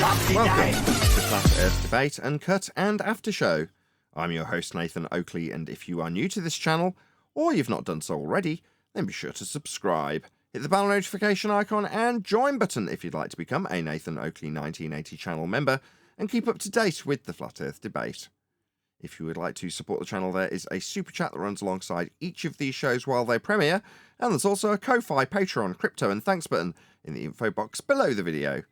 Welcome to Flat Earth Debate, Uncut and After Show. I'm your host Nathan Oakley, and if you are new to this channel, or you've not done so already, then be sure to subscribe. Hit the bell notification icon and join button if you'd like to become a Nathan Oakley 1980 channel member and keep up to date with the Flat Earth Debate. If you would like to support the channel, there is a super chat that runs alongside each of these shows while they premiere, and there's also a Ko-Fi, Patreon, crypto and thanks button in the info box below the video.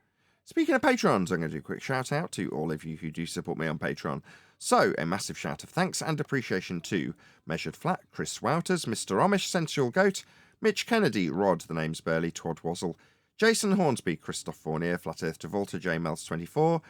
Speaking of Patrons, I'm going to do a quick shout out to all of you who do support me on Patreon. So, a massive shout of thanks and appreciation to Measured Flat, Chris Wouters, Mr. Amish, Sensual Goat, Mitch Kennedy, Rod, the name's Burley, Twad Wazzle, Jason Hornsby, Christoph Fournier, Flat Earth Travolta, J Mels24,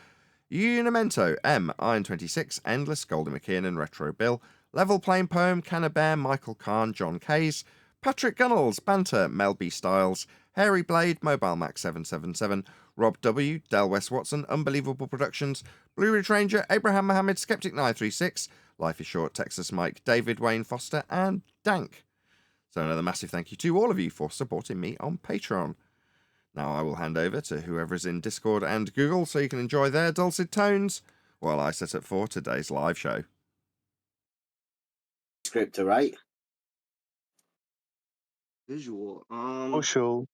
Unimento, M, Iron26, Endless, Golden McKiernan, Retro Bill, Level Plain Poem, Canna Bear, Michael Kahn, John Kays, Patrick Gunnels, Banter, Mel B. Styles, Hairy Blade, Mobile Max 777, Rob W, Del West Watson, Unbelievable Productions, Blue Ridge Ranger, Abraham Mohammed, Skeptic 936, Life is Short, Texas Mike, David Wayne Foster, and Dank. So another massive thank you to all of you for supporting me on Patreon. Now I will hand over to whoever is in Discord and Google so you can enjoy their dulcet tones while I set up for today's live show. Script, right? Visual. Bushel,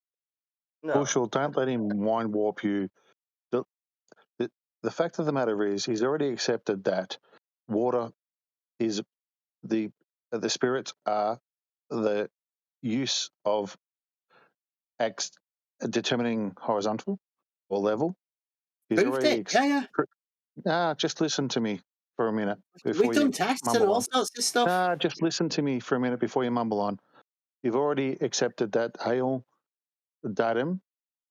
No. Bushel, don't let him mind warp you. The fact of the matter is, he's already accepted that water is the spirits are the use of determining horizontal or level. He's Proved already it. Yeah. just listen to me for a minute before We've done you tests and mumble all on. sorts of stuff. Just listen to me for a minute before you mumble on. You've already accepted that Hale datum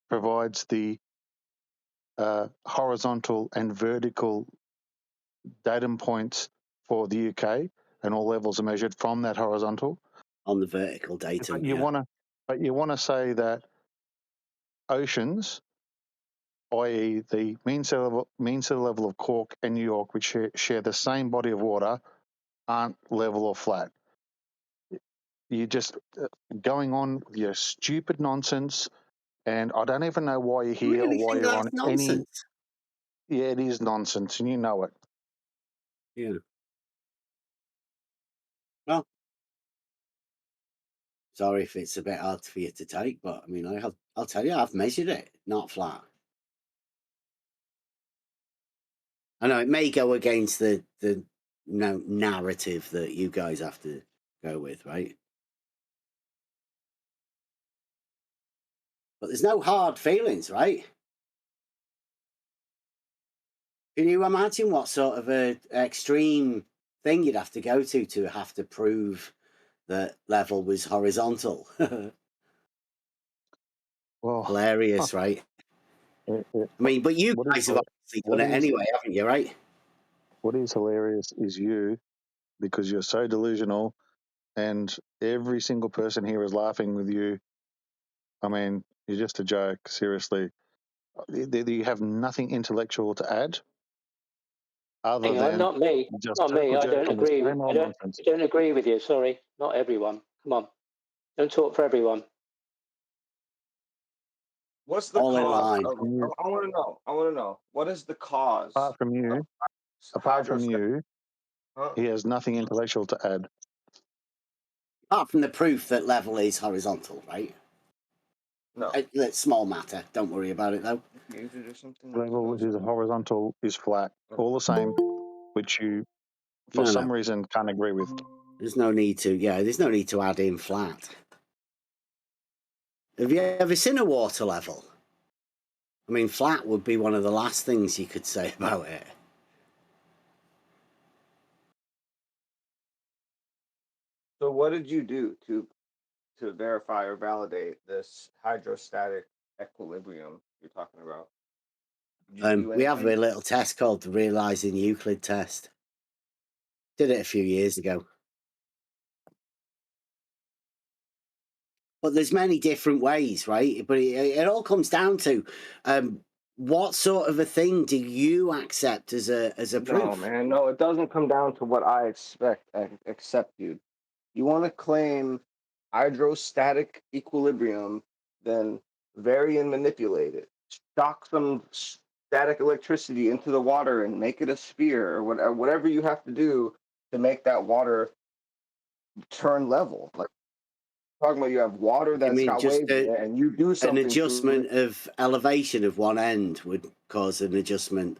provides the horizontal and vertical datum points for the UK, and all levels are measured from that horizontal. On the vertical datum, But you want to say that oceans, i.e., the mean sea level of Cork and New York, which share the same body of water, aren't level or flat. You're just going on with your stupid nonsense, and I don't even know why you're here or why you're on nonsense? Yeah, it is nonsense, and you know it. Yeah. Well, sorry if it's a bit hard for you to take, but I mean, I'll tell you, I've measured it, not flat. I know it may go against the narrative that you guys have to go with, right? But there's no hard feelings, right? Can you imagine what sort of a extreme thing you'd have to go to have to prove that level was horizontal? Well, hilarious, right? I mean, but you guys have obviously done it anyway, haven't you, right? What is hilarious is you, because you're so delusional, and every single person here is laughing with you. I mean, you're just a joke, seriously. You have nothing intellectual to add other than not me. just Not me. I don't agree with. I don't agree with you. Sorry, not everyone. Come on, don't talk for everyone. What's the All cause? in line. I want to know. What is the cause? Apart from you, he has nothing intellectual to add. Apart from the proof that level is horizontal, right? No. That's small matter. Don't worry about it, though. Level is horizontal is flat. All the same, which you, for some reason, can't agree with. There's no need to. Yeah, there's no need to add in flat. Have you ever seen a water level? I mean, flat would be one of the last things you could say about it. So what did you do to verify or validate this hydrostatic equilibrium you're talking about? We have a little test called the Realizing Euclid test. Did it a few years ago. But there's many different ways, right? But it all comes down to what sort of a thing do you accept as a proof? No, man, no, it doesn't come down to what I accept, dude. You want to claim hydrostatic equilibrium, then vary and manipulate it. Shock some static electricity into the water and make it a sphere, or whatever you have to do to make that water turn level. Like talking about, you have water I that's mean, got just waves in it, and you do an something to adjustment it. of elevation of one end would cause an adjustment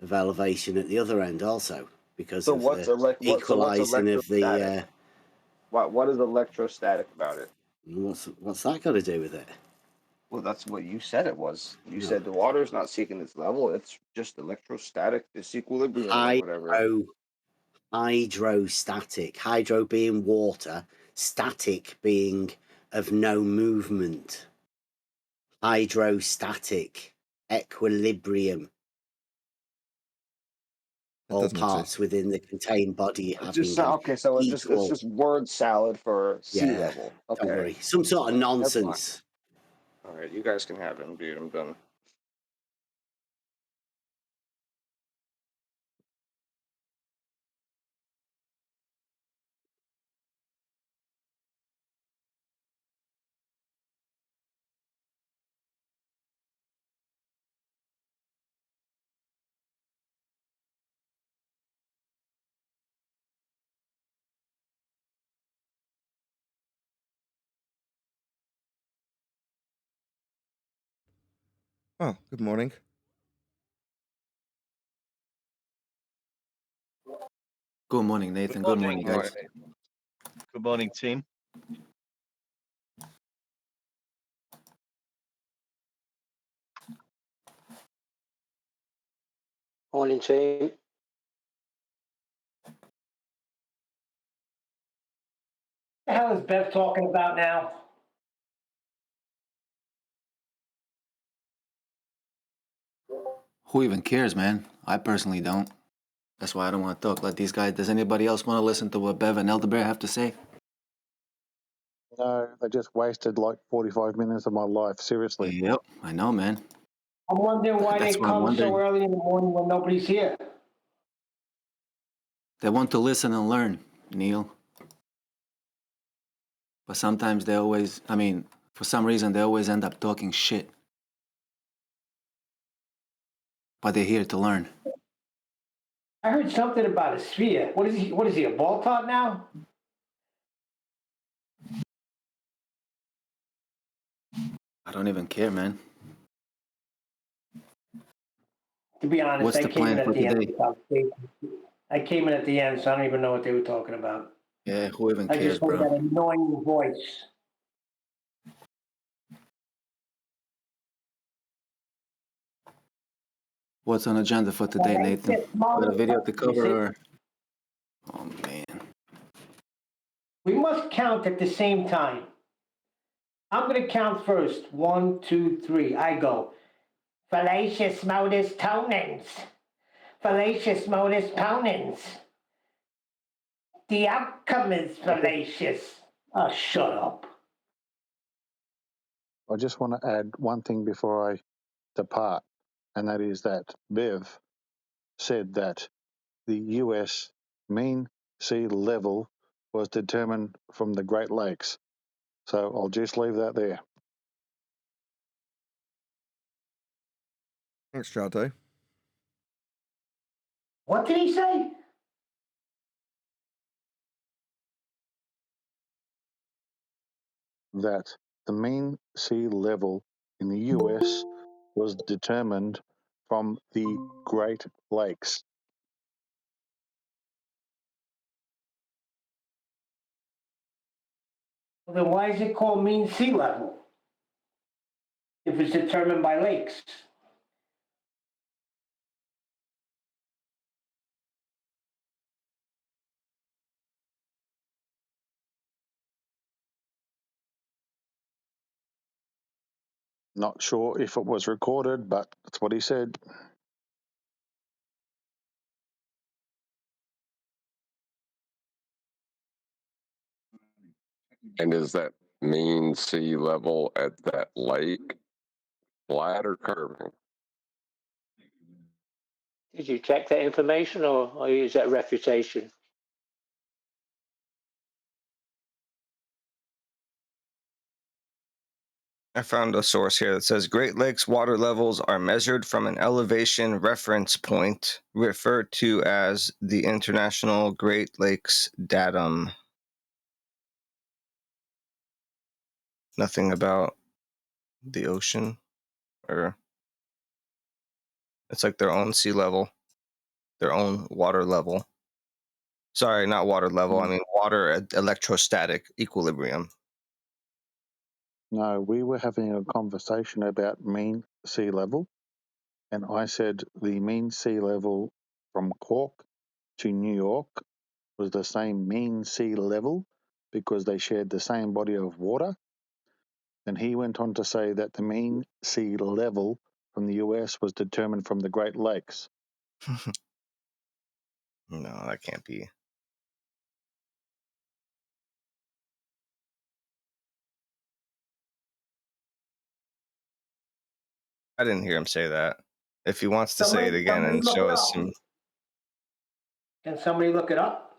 of elevation at the other end also, because So of the what's equalizing of electrostatic? the. What is electrostatic about it? What's that got to do with it? Well, that's what you said it was. You No. said the water is not seeking its level; it's just electrostatic disequilibrium or whatever. Hydrostatic. Hydro being water, static being of no movement. Hydrostatic equilibrium. That All doesn't parts exist. within the contained body It's having just an okay. So it's equal. just word salad for sea Yeah, level. don't Okay, worry. Some sort of that's fine. nonsense. All right, you guys can have him, dude. I'm done. Oh, good morning. Good morning, Nathan. Good morning, All right. guys. Good morning, team. Morning, team. What the hell is Bev talking about now? Who even cares, man? I personally don't. That's why I don't want to talk. Let these guys. Does anybody else want to listen to what Bev and Elderbear have to say? No, they just wasted like 45 minutes of my life. Seriously. Yep, I know, man. I'm wondering why That's they what I'm come so wondering. early in the morning when nobody's here. They want to listen and learn, Neil. But sometimes they always, for some reason, they always end up talking shit. But they're here to learn. I heard something about a sphere. What is he? What is he? A ball top now? I don't even care, man. To be honest, What's I the came in plan at for the end. today? I came in at the end, so I don't even know what they were talking about. Yeah, who even I cares, just heard bro? that annoying voice. What's on agenda for today, Nathan? Got a video to You see, cover or? Oh, man. we must count at the same time. I'm going to count first. 1, 2, 3. I go. Fallacious modus ponens. Fallacious modus ponens. The outcome is fallacious. Oh, shut up. I just want to add one thing before I depart, and that is that Bev said that the US mean sea level was determined from the Great Lakes. So I'll just leave that there. Thanks, Jardo. What did he say? That the mean sea level in the US was determined from the Great Lakes. Well, then why is it called mean sea level? If it's determined by lakes. Not sure if it was recorded, but that's what he said. And is that mean sea level at that lake flat or curving? Did you check that information, or is that refutation? I found a source here that says Great Lakes water levels are measured from an elevation reference point referred to as the International Great Lakes Datum. Nothing about the ocean, or it's like their own sea level, their own water level. Sorry, not water level. I mean water at electrostatic equilibrium. No, we were having a conversation about mean sea level, and I said the mean sea level from Cork to New York was the same mean sea level because they shared the same body of water. And he went on to say that the mean sea level from the US was determined from the Great Lakes. No, that can't be. I didn't hear him say that. If he wants to say it again and show us some. Can somebody look it up?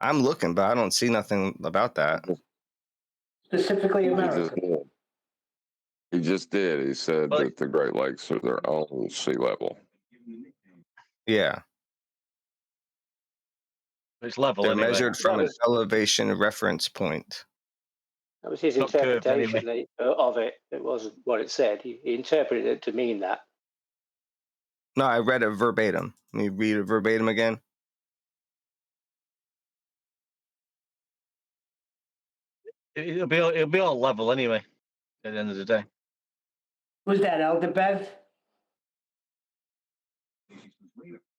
I'm looking, but I don't see nothing about that. Specifically He America. just did. He said that the Great Lakes are their own sea level. Yeah. It's level They're anyway. measured from an elevation reference point. That was his Not curved interpretation of it. It wasn't what it said. He interpreted it to mean that. No, I read it verbatim. Let me read it verbatim again. It'll be all level anyway. At the end of the day. Who's that, Elder Bev?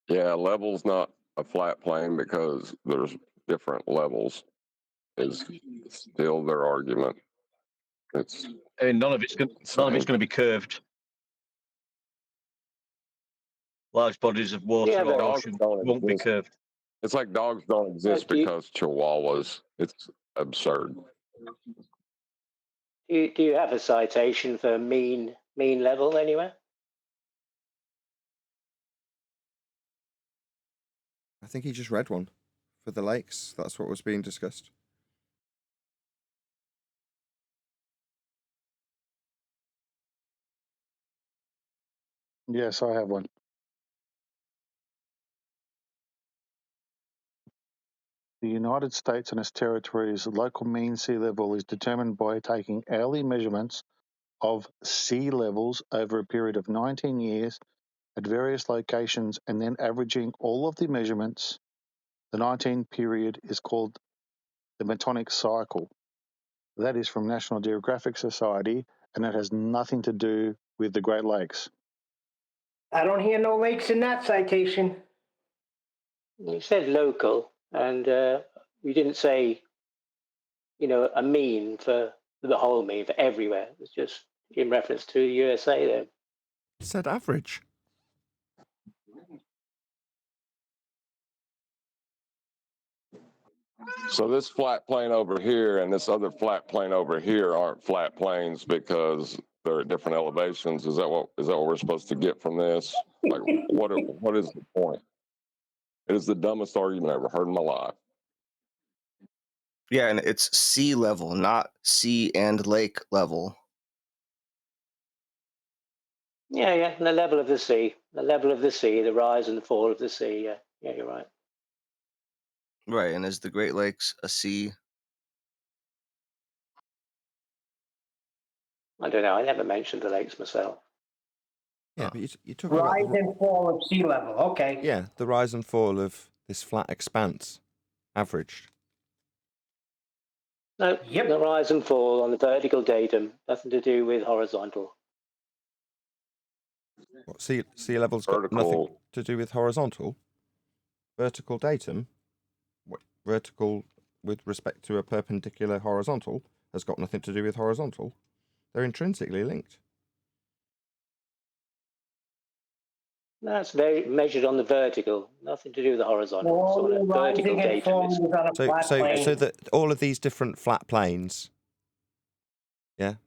Yeah, level's not a flat plane because there's different levels. Is still their argument. It's. I mean, none of it's going to be curved. Large bodies of water or ocean won't be curved. It's like dogs don't exist because chihuahuas. It's absurd. Do you have a citation for mean level anywhere? I think he just read one for the lakes. That's what was being discussed. Yes, I have one. The United States and its territories' local mean sea level is determined by taking hourly measurements of sea levels over a period of 19 years at various locations and then averaging all of the measurements. The 19 period is called the Metonic cycle. That is from National Geographic Society, and it has nothing to do with the Great Lakes. I don't hear no lakes in that citation. You said local, and we didn't say, a mean for the whole mean for everywhere. It's just in reference to the USA there. It said average. So this flat plane over here and this other flat plane over here aren't flat planes because they're at different elevations. Is that what we're supposed to get from this? Like, what is the point? It is the dumbest argument I ever heard in my life. Yeah, and it's sea level, not sea and lake level. Yeah, the level of the sea, the rise and the fall of the sea. Yeah, you're right. Right, and is the Great Lakes a sea? I don't know. I never mentioned the lakes myself. Yeah, but you're talking about rise and fall of sea level. Okay. Yeah, the rise and fall of this flat expanse, averaged. No, the rise and fall on the vertical datum, nothing to do with horizontal. What, sea level's got nothing to do with horizontal? Vertical datum? What, vertical with respect to a perpendicular horizontal has got nothing to do with horizontal. They're intrinsically linked. That's very measured on the vertical, nothing to do with the horizontal. So the vertical datum is. So that all of these different flat planes,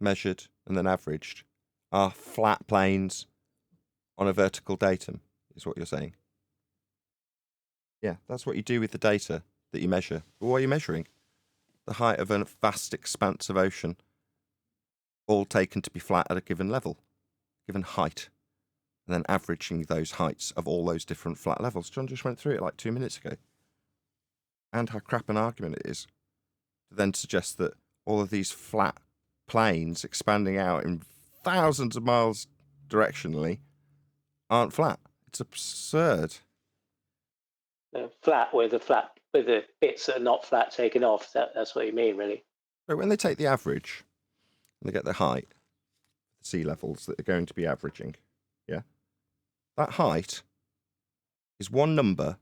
measured and then averaged, are flat planes on a vertical datum, is what you're saying. Yeah, that's what you do with the data that you measure. But what are you measuring? The height of a vast expanse of ocean. all taken to be flat at a given level, given height, and then averaging those heights of all those different flat levels. John just went through it like 2 minutes ago. And how crap an argument it is to then suggest that all of these flat planes expanding out in thousands of miles directionally aren't flat. It's absurd. Flat with the bits that are not flat taken off. That's what you mean, really. So when they take the average and they get the height, the sea levels that they're going to be averaging, yeah, that height is one number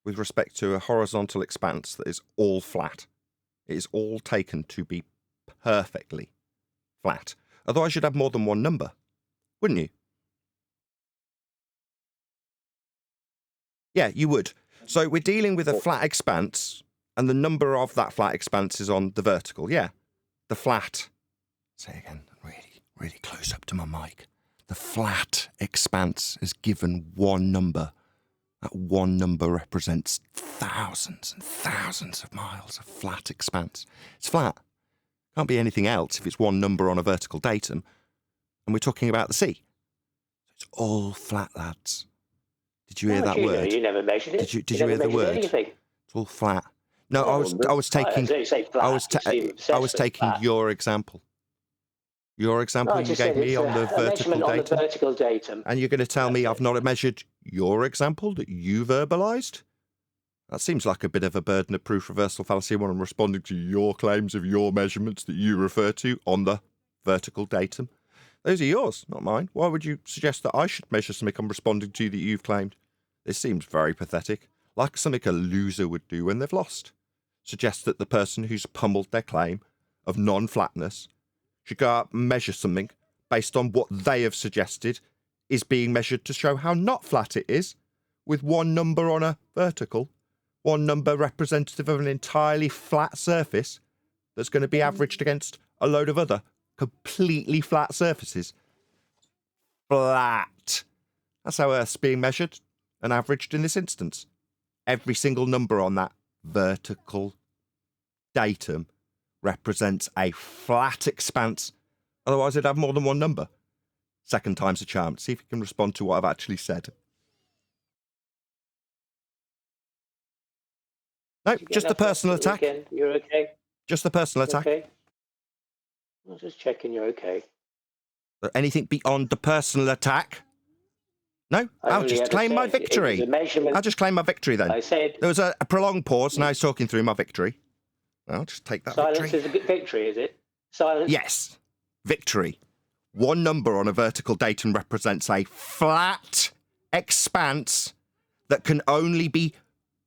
with respect to a horizontal expanse that is all flat. It is all taken to be perfectly flat. Otherwise, you'd have more than one number, wouldn't you? Yeah, you would. So we're dealing with a flat expanse, and the number of that flat expanse is on the vertical. Yeah, the flat. Say again, really close up to my mic. The flat expanse is given one number. That one number represents thousands and thousands of miles of flat expanse. It's flat. Can't be anything else if it's one number on a vertical datum. And we're talking about the sea. It's all flat, lads. Did you hear that word? You never measured it. Did you hear the word? Anything. It's all flat. No, I was taking your example. Your example you gave me on the vertical datum. And you're going to tell me I've not measured your example that you verbalized? That seems like a bit of a burden of proof reversal fallacy when I'm responding to your claims of your measurements that you refer to on the vertical datum. Those are yours, not mine. Why would you suggest that I should measure something I'm responding to that you've claimed? This seems very pathetic, like something a loser would do when they've lost. Suggest that the person who's pummeled their claim of non-flatness should go out and measure something based on what they have suggested is being measured to show how not flat it is, with one number on a vertical, one number representative of an entirely flat surface that's going to be averaged against a load of other completely flat surfaces. Flat. That's how Earth's being measured and averaged in this instance. Every single number on that vertical datum represents a flat expanse. Otherwise, it'd have more than one number. Second time's a charm. See if you can respond to what I've actually said. No, just the personal attack. Again? You're okay? Just the personal attack. Okay. I'm just checking you're okay. Anything beyond the personal attack? No, I'll just claim my victory. I'll just claim my victory then. I said there was a prolonged pause and I was talking through my victory. I'll just take that silence victory. Silence is a victory, is it? Silence? Yes. Victory. One number on a vertical datum represents a flat expanse that can only be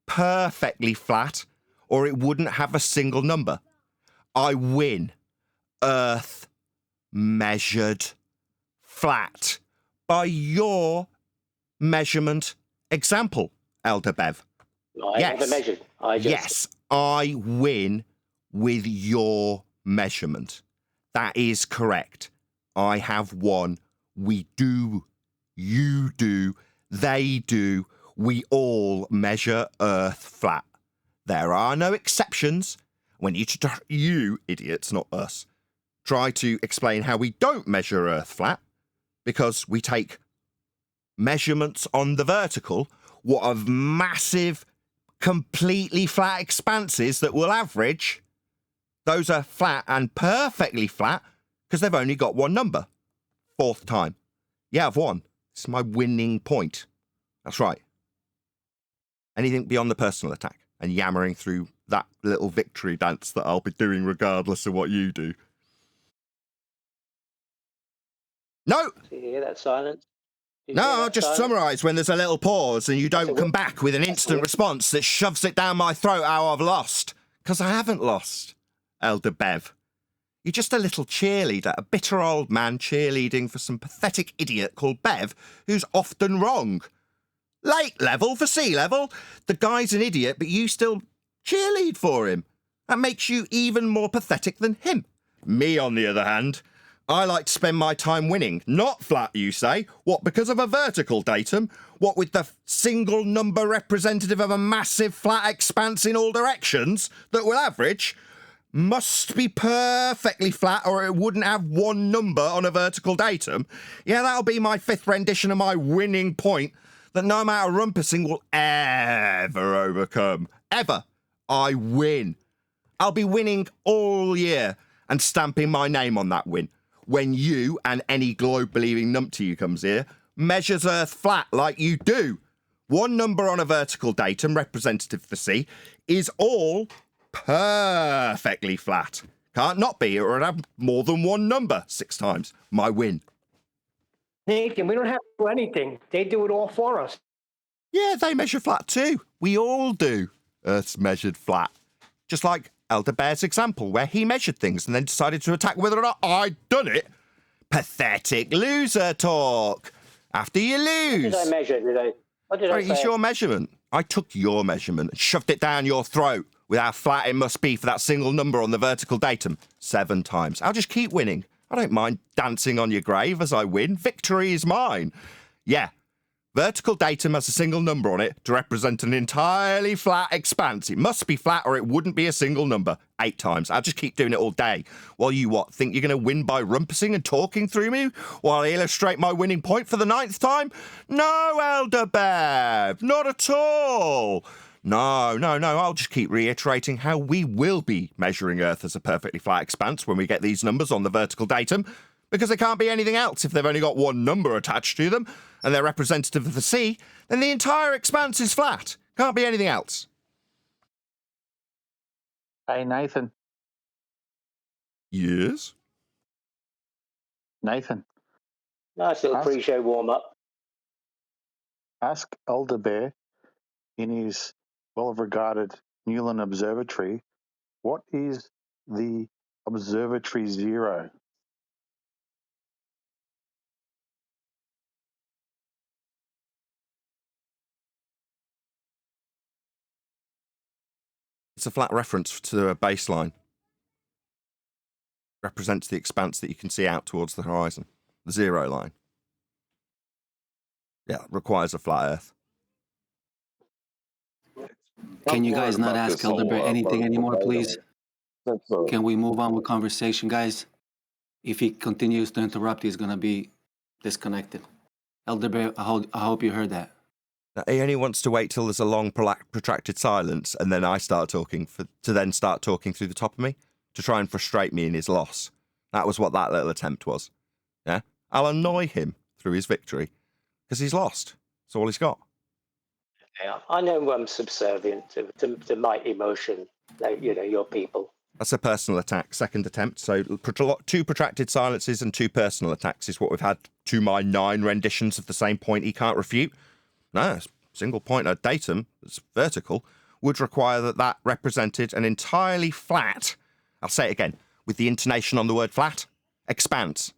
perfectly flat or it wouldn't have a single number. I win. Earth measured flat by your measurement example, Elder Bev. I never measured. Yes, I win with your measurement. That is correct. I have won. We do. You do. They do. We all measure Earth flat. There are no exceptions. When you idiots, not us, try to explain how we don't measure Earth flat, because we take measurements on the vertical, what of massive, completely flat expanses that will average, those are flat and perfectly flat because they've only got one number. Fourth time. Yeah, I've won. This is my winning point. That's right. Anything beyond the personal attack and yammering through that little victory dance that I'll be doing regardless of what you do. No! Do you hear that silence? No, I'll just summarise when there's a little pause and you don't come back with an instant response that shoves it down my throat how I've lost. Because I haven't lost, Elder Bev. You're just a little cheerleader, a bitter old man cheerleading for some pathetic idiot called Bev who's often wrong. Late level for sea level. The guy's an idiot, but you still cheerlead for him. That makes you even more pathetic than him. Me, on the other hand, I like to spend my time winning. Not flat, you say. What, because of a vertical datum? What, with the single number representative of a massive flat expanse in all directions that will average? must be perfectly flat or it wouldn't have one number on a vertical datum. Yeah, that'll be my fifth rendition of my winning point that no amount of rumpusing will ever overcome. Ever. I win. I'll be winning all year and stamping my name on that win. When you and any globe-believing numpty who comes here measures Earth flat like you do. One number on a vertical datum, representative of the sea, is all perfectly flat. Can't not be, or it'd have more than one number 6 times. My win. Nathan, we don't have to do anything. They do it all for us. Yeah, they measure flat too. We all do. Earth's measured flat. Just like Elder Bear's example, where he measured things and then decided to attack whether or not I'd done it. Pathetic loser talk. After you lose. What did I measure? What did I say? It's your measurement. I took your measurement and shoved it down your throat with how flat it must be for that single number on the vertical datum. 7 times. I'll just keep winning. I don't mind dancing on your grave as I win. Victory is mine. Yeah. Vertical datum has a single number on it to represent an entirely flat expanse. It must be flat or it wouldn't be a single number. 8 times. I'll just keep doing it all day. While you what? Think you're going to win by rumpusing and talking through me while I illustrate my winning point for the 9th time? No, Elder Bev. Not at all. No. I'll just keep reiterating how we will be measuring Earth as a perfectly flat expanse when we get these numbers on the vertical datum. Because there can't be anything else if they've only got one number attached to them and they're representative of the sea, then the entire expanse is flat. Can't be anything else. Hey, Nathan. Yes? Nathan, Nice little pre-show warm-up. ask Elder Bear in his well-regarded Newland Observatory, what is the Observatory Zero? It's a flat reference to a baseline. Represents the expanse that you can see out towards the horizon. The 0 line. Yeah, requires a flat Earth. Can you guys not ask Elder Bear anything anymore, please? Can we move on with conversation, guys? If he continues to interrupt, he's going to be disconnected. Elder Bear, I hope you heard that. He only wants to wait till there's a long, protracted silence, and then I start talking, to then start talking through the top of me, to try and frustrate me in his loss. That was what that little attempt was. Yeah? I'll annoy him through his victory, because he's lost. That's all he's got. Yeah, I know I'm subservient to my emotion, like, your people. That's a personal attack, second attempt. So 2 protracted silences and 2 personal attacks is what we've had to my 9 renditions of the same point he can't refute. No, single point of datum that's vertical would require that represented an entirely flat, I'll say it again, with the intonation on the word flat, expanse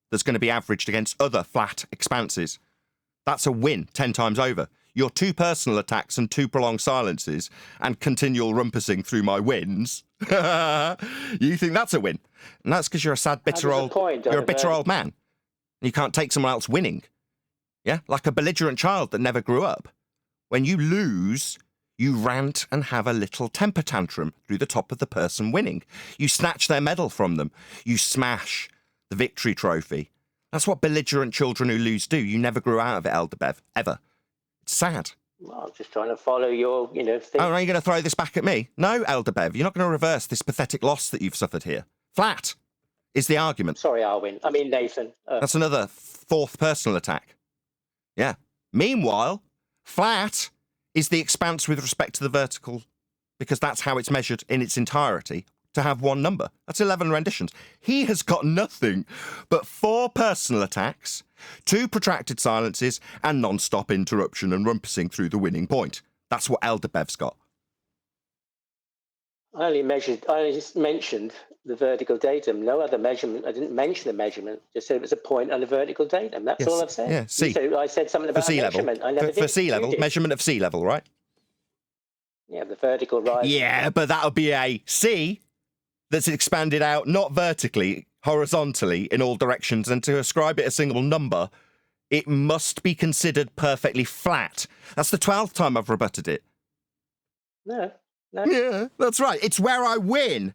that's going to be averaged against other flat expanses. That's a win 10 times over. Your 2 personal attacks and 2 prolonged silences and continual rumpusing through my wins. You think that's a win? And that's because you're a sad, bitter old... You're a bitter old man. And you can't take someone else winning. Yeah? Like a belligerent child that never grew up. When you lose, you rant and have a little temper tantrum through the top of the person winning. You snatch their medal from them. You smash the victory trophy. That's what belligerent children who lose do. You never grew out of it, Elder Bev. Ever. It's sad. Well, I'm just trying to follow your, thing. Oh, are you going to throw this back at me? No, Elder Bev, you're not going to reverse this pathetic loss that you've suffered here. Flat is the argument. Sorry, Nathan. That's another 4th personal attack. Yeah. Meanwhile, flat is the expanse with respect to the vertical, because that's how it's measured in its entirety, to have one number. That's 11 renditions. He has got nothing but 4 personal attacks, 2 protracted silences, and non-stop interruption and rumpusing through the winning point. That's what Elder Bev's got. I just mentioned the vertical datum. No other measurement. I didn't mention the measurement. Just said it was a point on the vertical datum. That's all I've said. Yeah, sea. So I said something about sea level. measurement. I never did. For sea level, measurement of sea level, right? Yeah, the vertical rise. Yeah, but that would be a sea that's expanded out not vertically, horizontally in all directions, and to ascribe it a single number, it must be considered perfectly flat. That's the 12th time I've rebutted it. No. Yeah, that's right. It's where I win.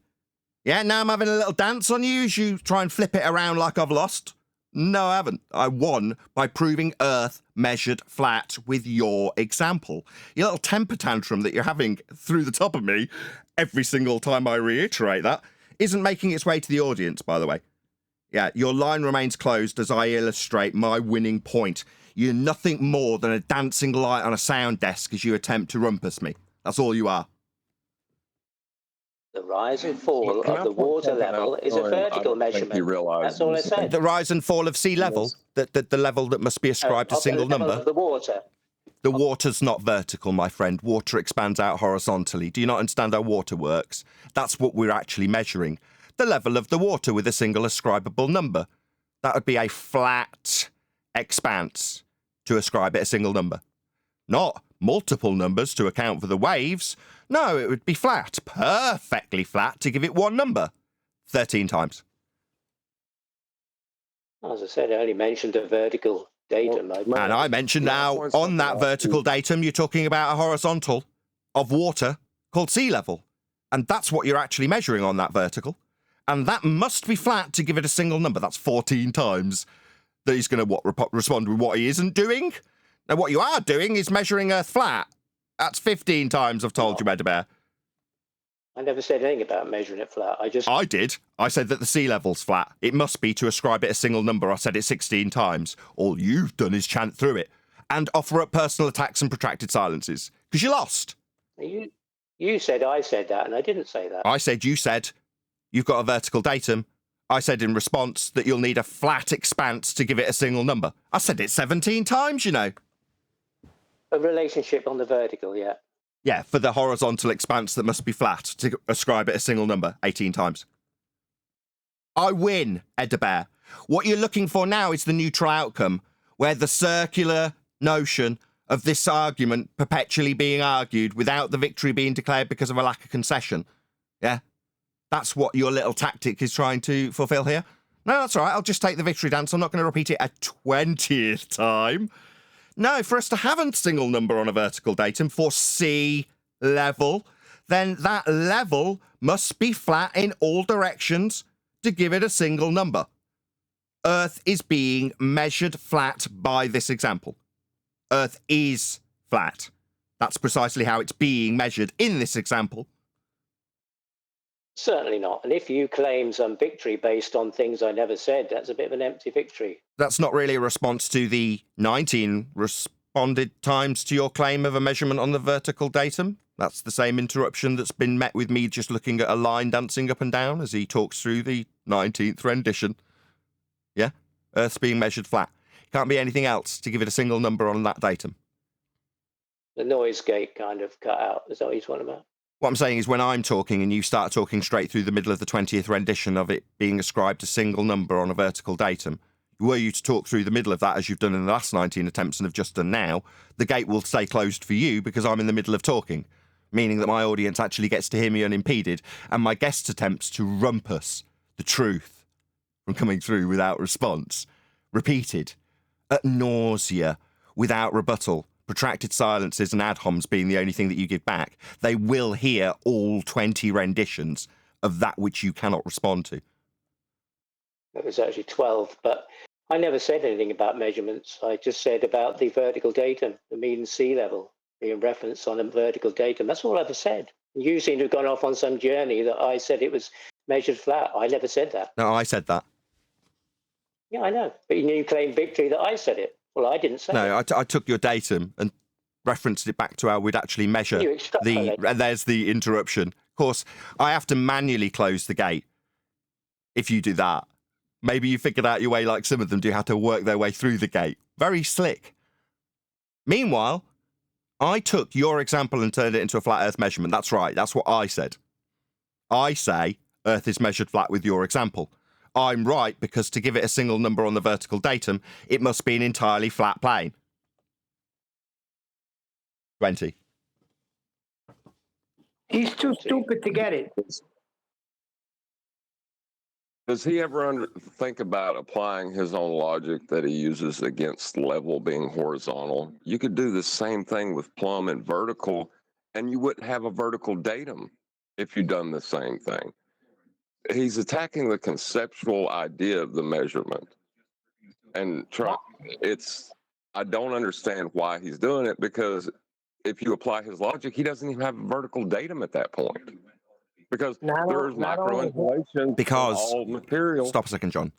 Yeah, now I'm having a little dance on you as you try and flip it around like I've lost. No, I haven't. I won by proving Earth measured flat with your example. Your little temper tantrum that you're having through the top of me every single time I reiterate that isn't making its way to the audience, by the way. Yeah, your line remains closed as I illustrate my winning point. You're nothing more than a dancing light on a sound desk as you attempt to rumpus me. That's all you are. The rise and fall Can of I the point water something level out? is a I vertical don't think measurement. you realize That's all I this. said. The rise and fall of sea level, the level that must be ascribed to Of the single level number. of the water. The water's not vertical, my friend. Water expands out horizontally. Do you not understand how water works? That's what we're actually measuring. The level of the water with a single ascribable number. That would be a flat expanse to ascribe it a single number. Not multiple numbers to account for the waves. No, it would be flat, perfectly flat, to give it one number. 13 times. As I said, I only mentioned a vertical datum. Well, And I mentioned now, on that vertical datum, you're talking about a horizontal of water called sea level. And that's what you're actually measuring on that vertical. And that must be flat to give it a single number. That's 14 times that he's going to respond with what he isn't doing. Now, what you are doing is measuring Earth flat. That's 15 times I've told you, Bear. I never said anything about measuring it flat. I did. I said that the sea level's flat. It must be to ascribe it a single number. I said it 16 times. All you've done is chant through it and offer up personal attacks and protracted silences. Because you lost. You said I said that, and I didn't say that. I said you said you've got a vertical datum. I said in response that you'll need a flat expanse to give it a single number. I said it 17 times, you know. A relationship on the vertical, yeah. Yeah, for the horizontal expanse that must be flat to ascribe it a single number 18 times. I win, Bear. What you're looking for now is the neutral outcome, where the circular notion of this argument perpetually being argued without the victory being declared because of a lack of concession. Yeah? That's what your little tactic is trying to fulfill here. No, that's all right. I'll just take the victory dance. I'm not going to repeat it a 20th time. No, for us to have a single number on a vertical datum for sea level, then that level must be flat in all directions to give it a single number. Earth is being measured flat by this example. Earth is flat. That's precisely how it's being measured in this example. Certainly not. And if you claim some victory based on things I never said, that's a bit of an empty victory. That's not really a response to the 19 responded times to your claim of a measurement on the vertical datum. That's the same interruption that's been met with me just looking at a line dancing up and down as he talks through the 19th rendition. Yeah? Earth's being measured flat. Can't be anything else to give it a single number on that datum. The noise gate kind of cut out. Is that what you're talking about? What I'm saying is when I'm talking and you start talking straight through the middle of the 20th rendition of it being ascribed a single number on a vertical datum, were you to talk through the middle of that as you've done in the last 19 attempts and have just done now, the gate will stay closed for you because I'm in the middle of talking, meaning that my audience actually gets to hear me unimpeded and my guest's attempts to rumpus the truth from coming through without response, repeated, at nausea, without rebuttal, protracted silences and ad homs being the only thing that you give back, they will hear all 20 renditions of that which you cannot respond to. It was actually 12, but I never said anything about measurements. I just said about the vertical datum, the mean sea level being referenced on a vertical datum. That's all I've said. You seem to have gone off on some journey that I said it was measured flat. I never said that. No, I said that. Yeah, I know. But you claim victory that I said it. Well, I didn't say it. No, I took your datum and referenced it back to how we'd actually measure and there's the interruption. Of course, I have to manually close the gate if you do that. Maybe you figured out your way like some of them do, how to work their way through the gate. Very slick. Meanwhile, I took your example and turned it into a flat Earth measurement. That's right. That's what I said. I say Earth is measured flat with your example. I'm right because to give it a single number on the vertical datum, it must be an entirely flat plane. 20. He's too stupid to get it. Does he ever think about applying his own logic that he uses against level being horizontal? You could do the same thing with plumb and vertical, and you wouldn't have a vertical datum if you'd done the same thing. he's attacking the conceptual idea of the measurement. And I don't understand why he's doing it, because if you apply his logic, he doesn't even have vertical datum at that point. Because there's micro-inflation in all material. Stop a second, John.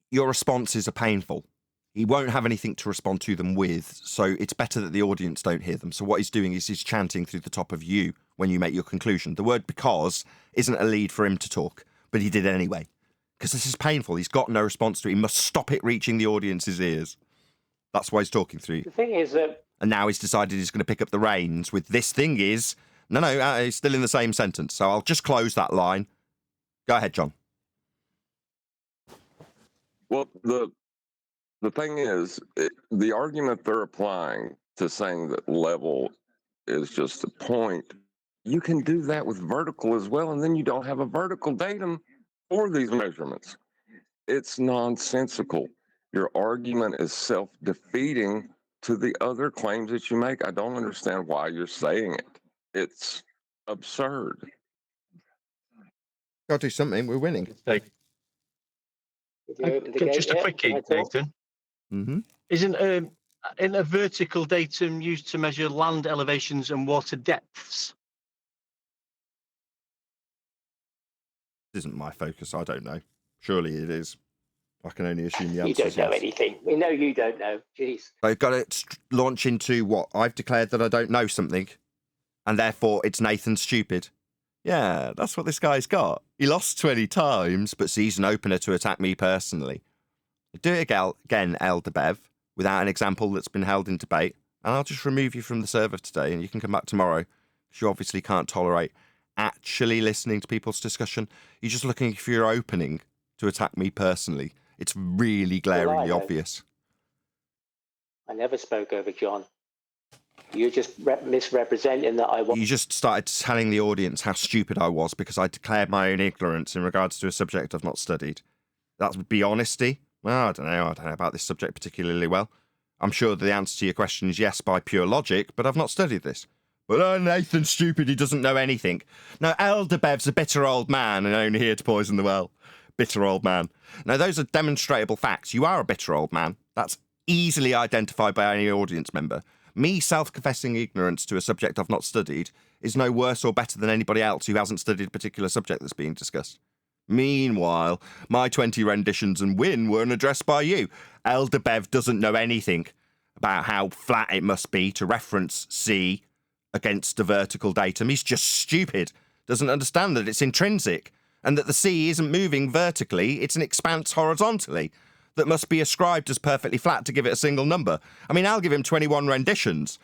Your responses are painful. He won't have anything to respond to them with, so it's better that the audience don't hear them. So what he's doing is he's chanting through the top of you when you make your conclusion. The word because isn't a lead for him to talk, but he did anyway. Because this is painful. He's got no response to it. He must stop it reaching the audience's ears. That's why he's talking through. The thing is that... And now he's decided he's going to pick up the reins with this thing is... No, he's still in the same sentence. So I'll just close that line. Go ahead, John. Well, the thing is, the argument they're applying to saying that level is just a point, you can do that with vertical as well, and then you don't have a vertical datum for these measurements. It's nonsensical. Your argument is self-defeating to the other claims that you make. I don't understand why you're saying it. It's absurd. Got to do something. We're winning. Just a quickie, Nathan. Mm-hmm. Isn't a vertical datum used to measure land elevations and water depths? This isn't my focus. I don't know. Surely it is. I can only assume the answer. You don't know anything. We know you don't know. Jeez. I've got to launch into what? I've declared that I don't know something, and therefore it's Nathan stupid. Yeah, that's what this guy's got. He lost 20 times, but sees an opener to attack me personally. Do it again, Elder Bev, without an example that's been held in debate, and I'll just remove you from the server today, and you can come back tomorrow, because you obviously can't tolerate actually listening to people's discussion. You're just looking for your opening to attack me personally. It's really glaringly obvious. I never spoke over John. You're just misrepresenting that I was. You just started telling the audience how stupid I was because I declared my own ignorance in regards to a subject I've not studied. That would be honesty. Well, I don't know about this subject particularly well. I'm sure the answer to your question is yes by pure logic, but I've not studied this. But Nathan's stupid, he doesn't know anything. No, Elder Bev's a bitter old man and only here to poison the well. Bitter old man. Now, those are demonstrable facts. You are a bitter old man. That's easily identified by any audience member. Me self-confessing ignorance to a subject I've not studied is no worse or better than anybody else who hasn't studied a particular subject that's being discussed. Meanwhile, my 20 renditions and win weren't addressed by you. Elder Bev doesn't know anything about how flat it must be to reference C against a vertical datum. He's just stupid. Doesn't understand that it's intrinsic and that the C isn't moving vertically, it's an expanse horizontally that must be ascribed as perfectly flat to give it a single number. I mean, I'll give him 21 renditions.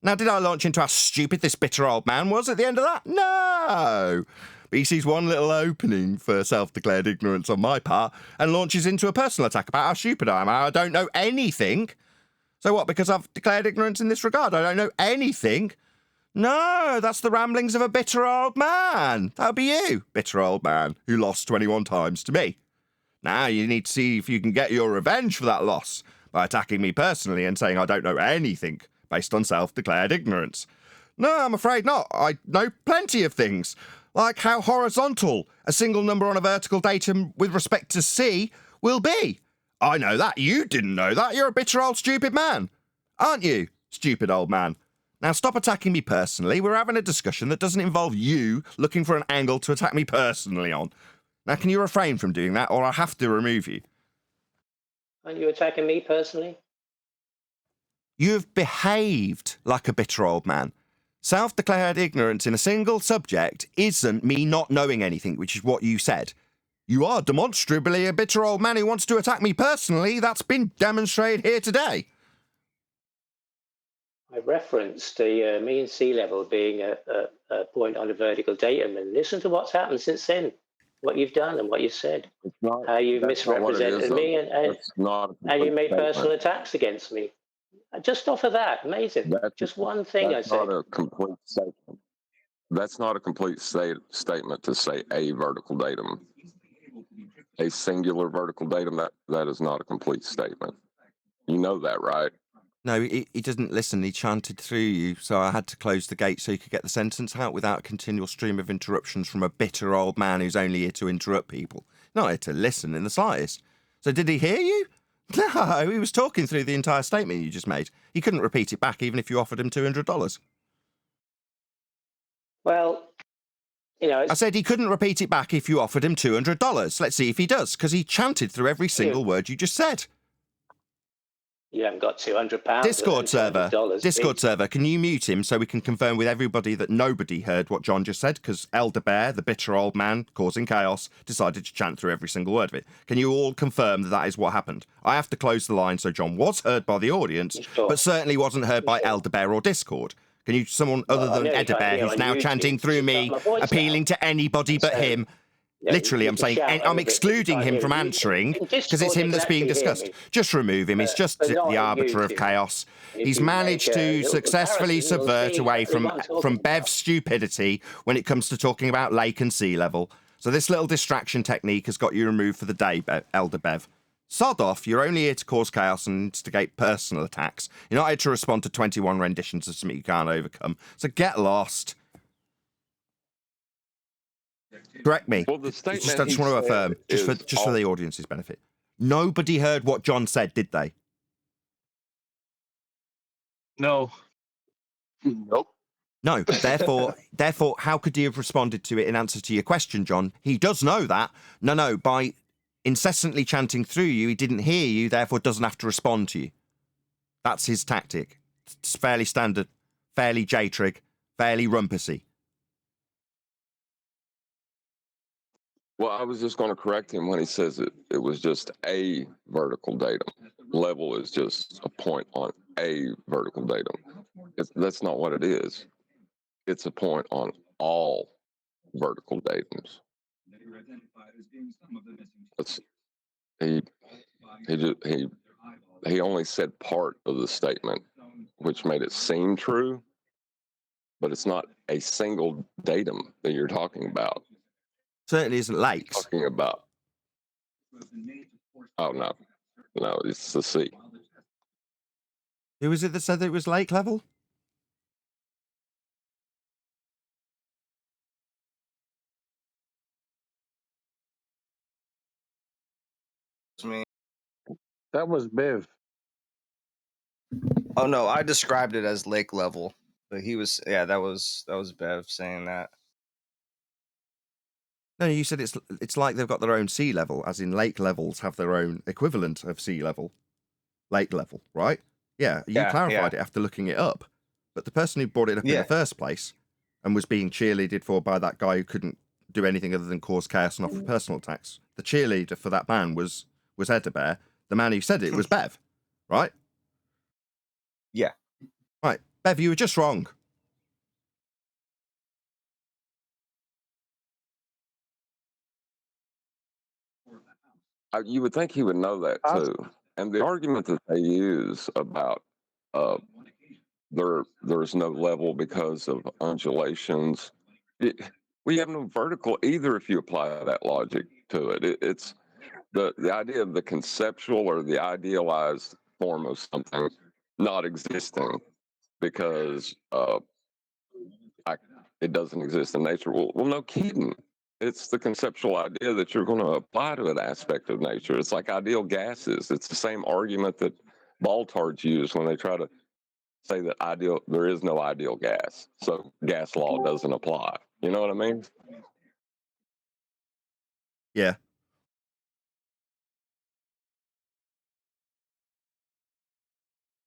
Now, did I launch into how stupid this bitter old man was at the end of that? No! But he sees one little opening for self-declared ignorance on my part and launches into a personal attack about how stupid I am. I don't know anything. So what, because I've declared ignorance in this regard, I don't know anything? No, that's the ramblings of a bitter old man. That'll be you, bitter old man, who lost 21 times to me. Now you need to see if you can get your revenge for that loss by attacking me personally and saying I don't know anything based on self-declared ignorance. No, I'm afraid not. I know plenty of things, like how horizontal a single number on a vertical datum with respect to C will be. I know that. You didn't know that. You're a bitter old stupid man, aren't you, stupid old man? Now stop attacking me personally. We're having a discussion that doesn't involve you looking for an angle to attack me personally on. Now, can you refrain from doing that, or I have to remove you? Aren't you attacking me personally? You've behaved like a bitter old man. Self-declared ignorance in a single subject isn't me not knowing anything, which is what you said. You are demonstrably a bitter old man who wants to attack me personally. That's been demonstrated here today. I referenced the mean sea level being a point on a vertical datum, and listen to what's happened since then. What you've done and what you've said, how you misrepresented me, and you made personal attacks against me. Just off of that, amazing. Just one thing I said. That's not a complete statement. That's not a complete statement to say a vertical datum. A singular vertical datum, that is not a complete statement. You know that, right? No, he didn't listen. He chanted through you, so I had to close the gate so you could get the sentence out without a continual stream of interruptions from a bitter old man who's only here to interrupt people. Not here to listen in the slightest. So did he hear you? No, he was talking through the entire statement you just made. He couldn't repeat it back even if you offered him $200. Well, you know, I said he couldn't repeat it back if you offered him $200. Let's see if he does, because he chanted through every single word you just said. You haven't got £200. Discord server. Discord please. server. Can you mute him so we can confirm with everybody that nobody heard what John just said? Because Elder Bear, the bitter old man causing chaos, decided to chant through every single word of it. Can you all confirm that that is what happened? I have to close the line so John was heard by the audience, but certainly wasn't heard by Elder Bear or Discord. Can you, someone other than Elder Bear, who's now chanting through me, appealing to anybody but him? Literally, I'm saying, I'm excluding him from answering because it's him that's being discussed. Just remove him. He's just the arbiter of chaos. He's managed to successfully subvert away from Bev's stupidity when it comes to talking about lake and sea level. So this little distraction technique has got you removed for the day, Elder Bev. Sod off. You're only here to cause chaos and instigate personal attacks. You're not here to respond to 21 renditions of something you can't overcome. So get lost. Correct me. Well, the I statement just want to affirm, just for the audience's benefit. Nobody heard what John said, did they? No. Nope. No. Therefore, how could he have responded to it in answer to your question, John? He does know that. No. By incessantly chanting through you, he didn't hear you, therefore doesn't have to respond to you. That's his tactic. It's fairly standard, fairly J-trig, fairly rumpusy. Well, I was just going to correct him when he says it was just a vertical datum. Level is just a point on a vertical datum. That's not what it is. It's a point on all vertical datums. He only said part of the statement, which made it seem true, but it's not a single datum that you're talking about. Certainly isn't lakes. Talking about. Oh no, it's the sea. Who was it that said that it was lake level? It's me. That was Bev. Oh no, I described it as lake level, but he was that was Bev saying that. No, you said it's like they've got their own sea level, as in lake levels have their own equivalent of sea level. Lake level, right? Yeah, you clarified it after looking it up. But the person who brought it up in the first place and was being cheerleaded for by that guy who couldn't do anything other than cause chaos and offer personal attacks, the cheerleader for that man was Elder Bear. The man who said it was Bev, right? Yeah. Right. Bev, you were just wrong. You would think he would know that too. And the argument that they use about there's no level because of undulations, we have no vertical either if you apply that logic to it. It's the idea of the conceptual or the idealized form of something not existing because it doesn't exist in nature. Well, no kidding. It's the conceptual idea that you're going to apply to an aspect of nature. It's like ideal gases. It's the same argument that Baltards use when they try to say that there is no ideal gas. So gas law doesn't apply. You know what I mean? Yeah.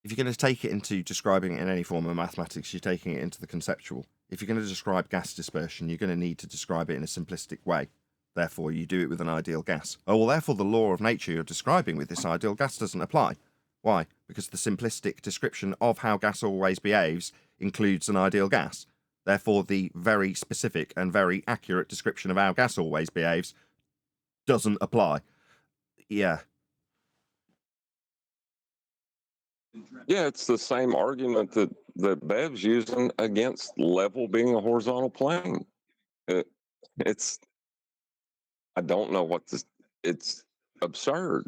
If you're going to take it into describing it in any form of mathematics, you're taking it into the conceptual. If you're going to describe gas dispersion, you're going to need to describe it in a simplistic way. Therefore, you do it with an ideal gas. Oh, well, therefore, the law of nature you're describing with this ideal gas doesn't apply. Why? Because the simplistic description of how gas always behaves includes an ideal gas. Therefore, the very specific and very accurate description of how gas always behaves doesn't apply. Yeah. Yeah, it's the same argument that Bev's using against level being a horizontal plane. I don't know it's absurd.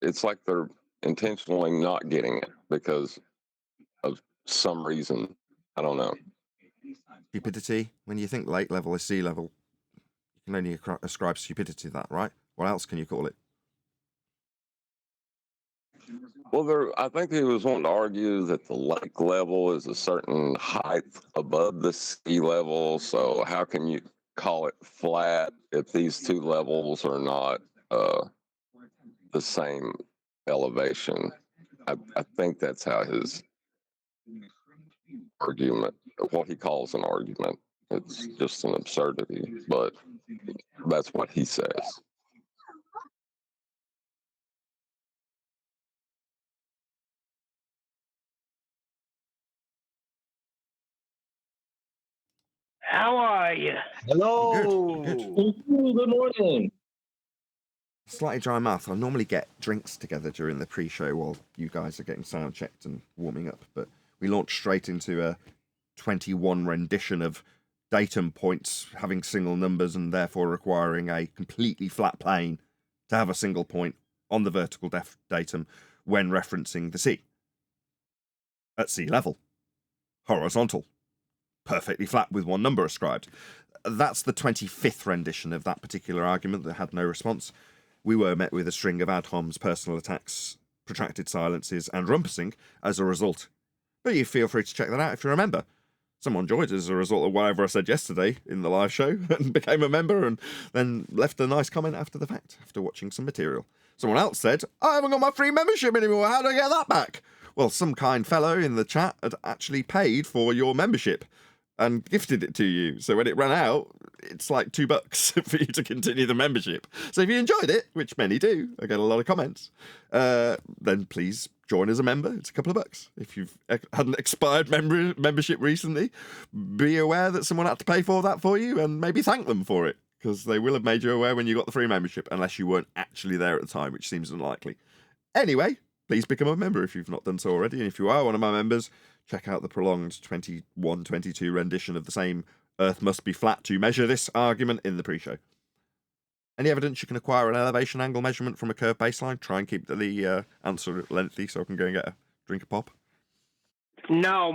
It's like they're intentionally not getting it because of some reason. I don't know. Stupidity. When you think lake level is sea level, you can only ascribe stupidity to that, right? What else can you call it? Well, I think he was wanting to argue that the lake level is a certain height above the sea level. So how can you call it flat if these two levels are not the same elevation? I think that's how his argument, what he calls an argument, it's just an absurdity, but that's what he says. How are you? Hello. Good. Good morning. Slightly dry mouth. I normally get drinks together during the pre-show while you guys are getting sound checked and warming up, but we launched straight into a 21 rendition of datum points having single numbers and therefore requiring a completely flat plane to have a single point on the vertical datum when referencing the sea. At sea level. Horizontal. Perfectly flat with one number ascribed. That's the 25th rendition of that particular argument that had no response. We were met with a string of ad homs, personal attacks, protracted silences, and rumpusing as a result. But you feel free to check that out if you remember. Someone joined as a result of whatever I said yesterday in the live show and became a member and then left a nice comment after the fact, after watching some material. Someone else said, I haven't got my free membership anymore, how do I get that back? Well, some kind fellow in the chat had actually paid for your membership and gifted it to you. So when it ran out, it's like $2 for you to continue the membership. So if you enjoyed it, which many do, I get a lot of comments, then please join as a member. It's a couple of bucks. If you've had an expired membership recently, be aware that someone had to pay for that for you and maybe thank them for it, because they will have made you aware when you got the free membership, unless you weren't actually there at the time, which seems unlikely. Anyway, please become a member if you've not done so already. And if you are one of my members, check out the prolonged 21-22 rendition of the same Earth must be flat to measure this argument in the pre-show. Any evidence you can acquire an elevation angle measurement from a curved baseline? Try and keep the answer lengthy so I can go and get a drink of pop. No,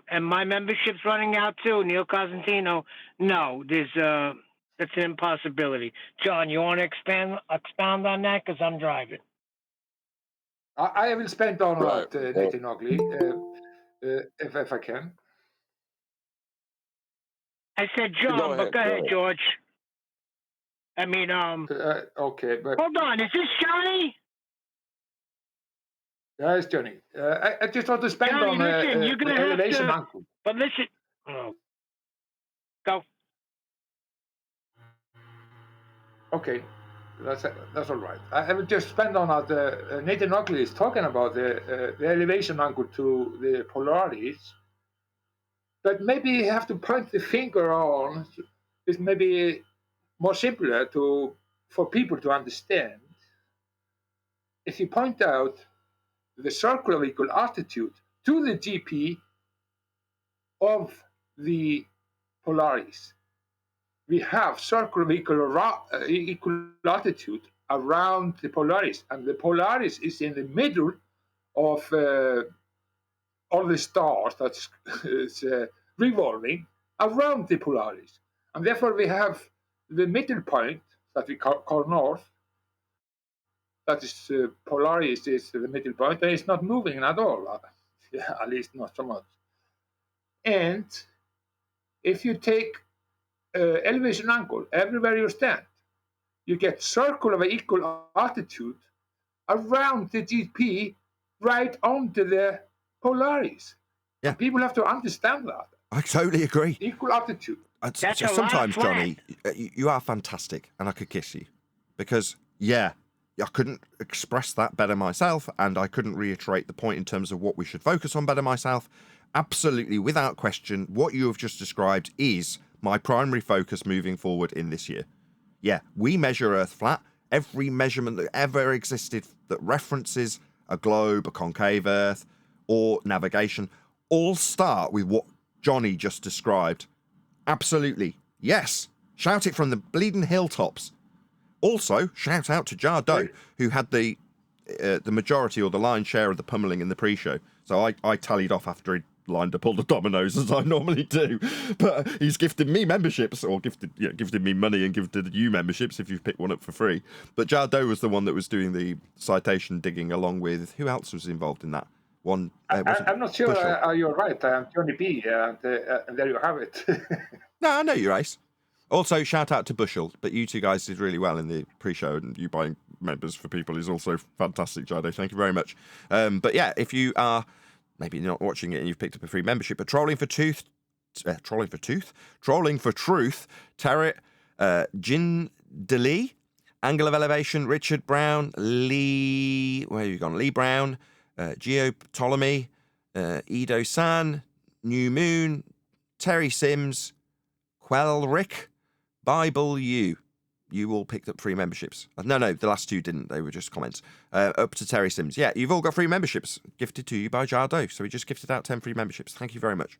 and my membership's running out too, Neil Cosentino. No, that's an impossibility. John, you want to expound on that? Because I'm driving. I will spend on Right. that, Nathan Oakley, if I can. I said John, but go ahead, George. I mean, Okay, but hold on, is this Johnny? yeah, it's Johnny. I just want to spend Johnny, on listen, you're gonna the have elevation to. angle. But listen, go. Okay, that's all right. I will just spend on what Nathan Oakley is talking about the elevation angle to the polarities. But maybe you have to point the finger on. It's maybe more simpler for people to understand. If you point out the circle of equal altitude to the GP of the polarities, we have circle of equal altitude around the Polaris, and the Polaris is in the middle of all the stars that's revolving around the Polaris, and therefore we have the middle point that we call north. That is Polaris is the middle point, and it's not moving at all. Yeah, at least not so much. And if you take elevation angle everywhere you stand, you get circle of equal altitude around the GP right onto the Polaris. Yeah. And people have to understand that. I totally agree. Equal altitude. Sometimes, Johnny, you are fantastic, and I could kiss you. Because, yeah, I couldn't express that better myself, and I couldn't reiterate the point in terms of what we should focus on better myself. Absolutely, without question, what you have just described is my primary focus moving forward in this year. Yeah, we measure Earth flat. Every measurement that ever existed that references a globe, a concave Earth, or navigation, all start with what Johnny just described. Absolutely. Yes. Shout it from the bleeding hilltops. Also, shout out to Jardo, who had the the majority or the lion's share of the pummeling in the pre-show. So I tallied off after he lined up all the dominoes as I normally do. But he's gifted me memberships, or gifted me money and gifted you memberships if you've picked one up for free. But Jardo was the one that was doing the citation digging, along with who else was involved in that one? I'm not sure. You're right. I'm Johnny B, and there you have it. No, I know you're ace. Also, shout out to Bushel, but you two guys did really well in the pre-show, and you buying members for people is also fantastic, Jardo. Thank you very much. But yeah, if you are maybe not watching it and you've picked up a free membership, but Trolling for Truth, Tarot, Jin DeLee, Angle of Elevation, Richard Brown, Lee, where have you gone? Lee Brown, Geo Ptolemy, Edo San, New Moon, Terry Sims, Quelrick, Bible You all picked up free memberships. No, the last two didn't. They were just comments. Up to Terry Sims. Yeah, you've all got free memberships gifted to you by Jardo. So he just gifted out 10 free memberships. Thank you very much.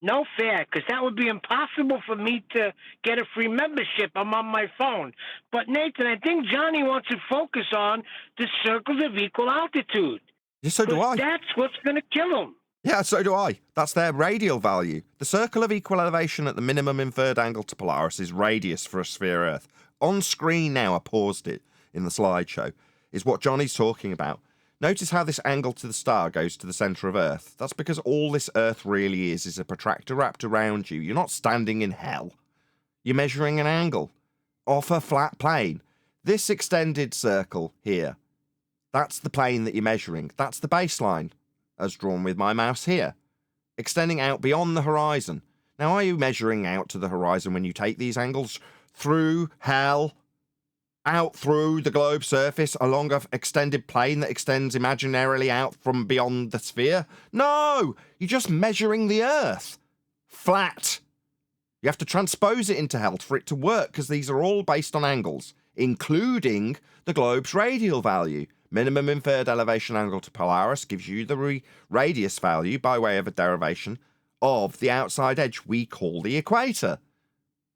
No fair, because that would be impossible for me to get a free membership. I'm on my phone. But Nathan, I think Johnny wants to focus on the circles of equal altitude. Yeah, so do I. That's what's going to kill him. Yeah, so do I. That's their radial value. The circle of equal elevation at the minimum inferred angle to Polaris is radius for a sphere Earth. On screen now, I paused it in the slideshow, is what Johnny's talking about. Notice how this angle to the star goes to the centre of Earth. That's because all this Earth really is a protractor wrapped around you. You're not standing in hell. You're measuring an angle off a flat plane. This extended circle here, that's the plane that you're measuring. That's the baseline, as drawn with my mouse here, extending out beyond the horizon. Now, are you measuring out to the horizon when you take these angles? Through hell, out through the globe surface, along an extended plane that extends imaginarily out from beyond the sphere? No! You're just measuring the Earth. Flat. You have to transpose it into hell for it to work, because these are all based on angles, including the globe's radial value. Minimum inferred elevation angle to Polaris gives you the radius value by way of a derivation of the outside edge we call the equator.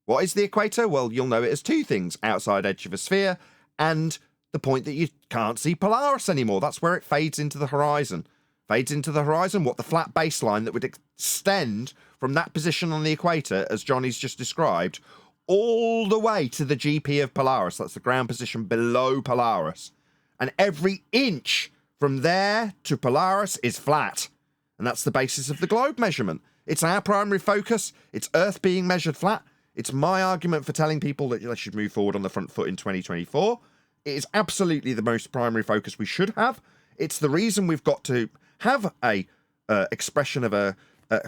What is the equator? Well, you'll know it as two things: outside edge of a sphere and the point that you can't see Polaris anymore. That's where it fades into the horizon. Fades into the horizon, what? The flat baseline that would extend from that position on the equator, as Johnny's just described, all the way to the GP of Polaris. That's the ground position below Polaris. And every inch from there to Polaris is flat. And that's the basis of the globe measurement. It's our primary focus. It's Earth being measured flat. It's my argument for telling people that they should move forward on the front foot in 2024. It is absolutely the most primary focus we should have. It's the reason we've got to have a expression of a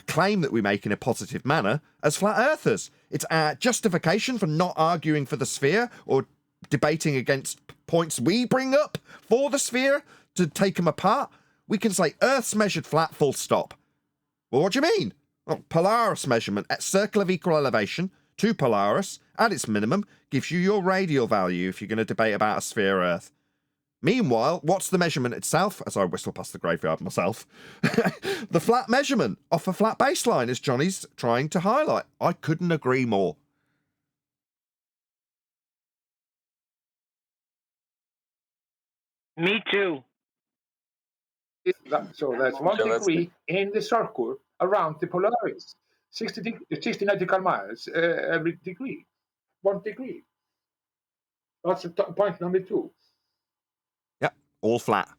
claim that we make in a positive manner as flat earthers. It's our justification for not arguing for the sphere or debating against points we bring up for the sphere to take them apart. We can say Earth's measured flat, full stop. Well, what do you mean? Well, Polaris measurement at circle of equal elevation to Polaris at its minimum gives you your radial value if you're going to debate about a sphere Earth. Meanwhile, what's the measurement itself? As I whistle past the graveyard myself. The flat measurement off a flat baseline, as Johnny's trying to highlight. I couldn't agree more. Me too. So that's 1 degree in the circle around the Polaris. 60 nautical miles every degree. 1 degree. That's point number 2. Yep, all flat.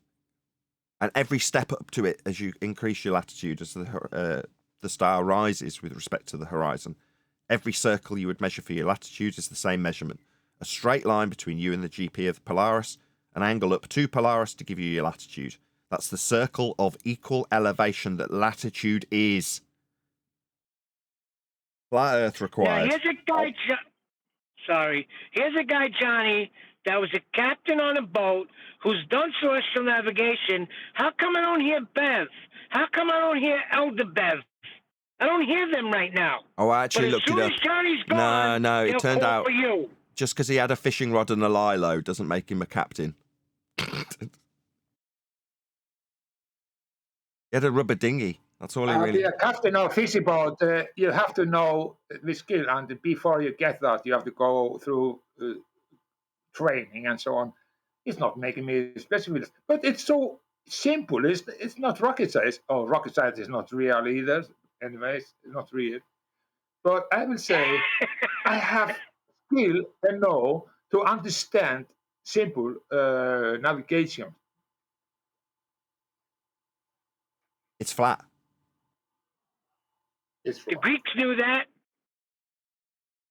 And every step up to it, as you increase your latitude, as the star rises with respect to the horizon, every circle you would measure for your latitude is the same measurement. A straight line between you and the GP of Polaris, an angle up to Polaris to give you your latitude. That's the circle of equal elevation that latitude is. Flat Earth required. Now, here's a guy, Johnny, that was a captain on a boat who's done celestial navigation. How come I don't hear Bev? How come I don't hear Elder Bev? I don't hear them right now. Oh, I actually looked it up. Johnny's gone, No, it turned out for you. Just because he had a fishing rod and a lilo doesn't make him a captain. He had a rubber dinghy. That's all he really... To be a captain of a fishing boat, you have to know the skill, and before you get that, you have to go through training and so on. It's not making me specialist, but it's so simple. It's not rocket science. Oh, rocket science is not real either. Anyways, it's not real. But I will say I have skill and know to understand simple navigation. It's flat. It's The Greeks knew that.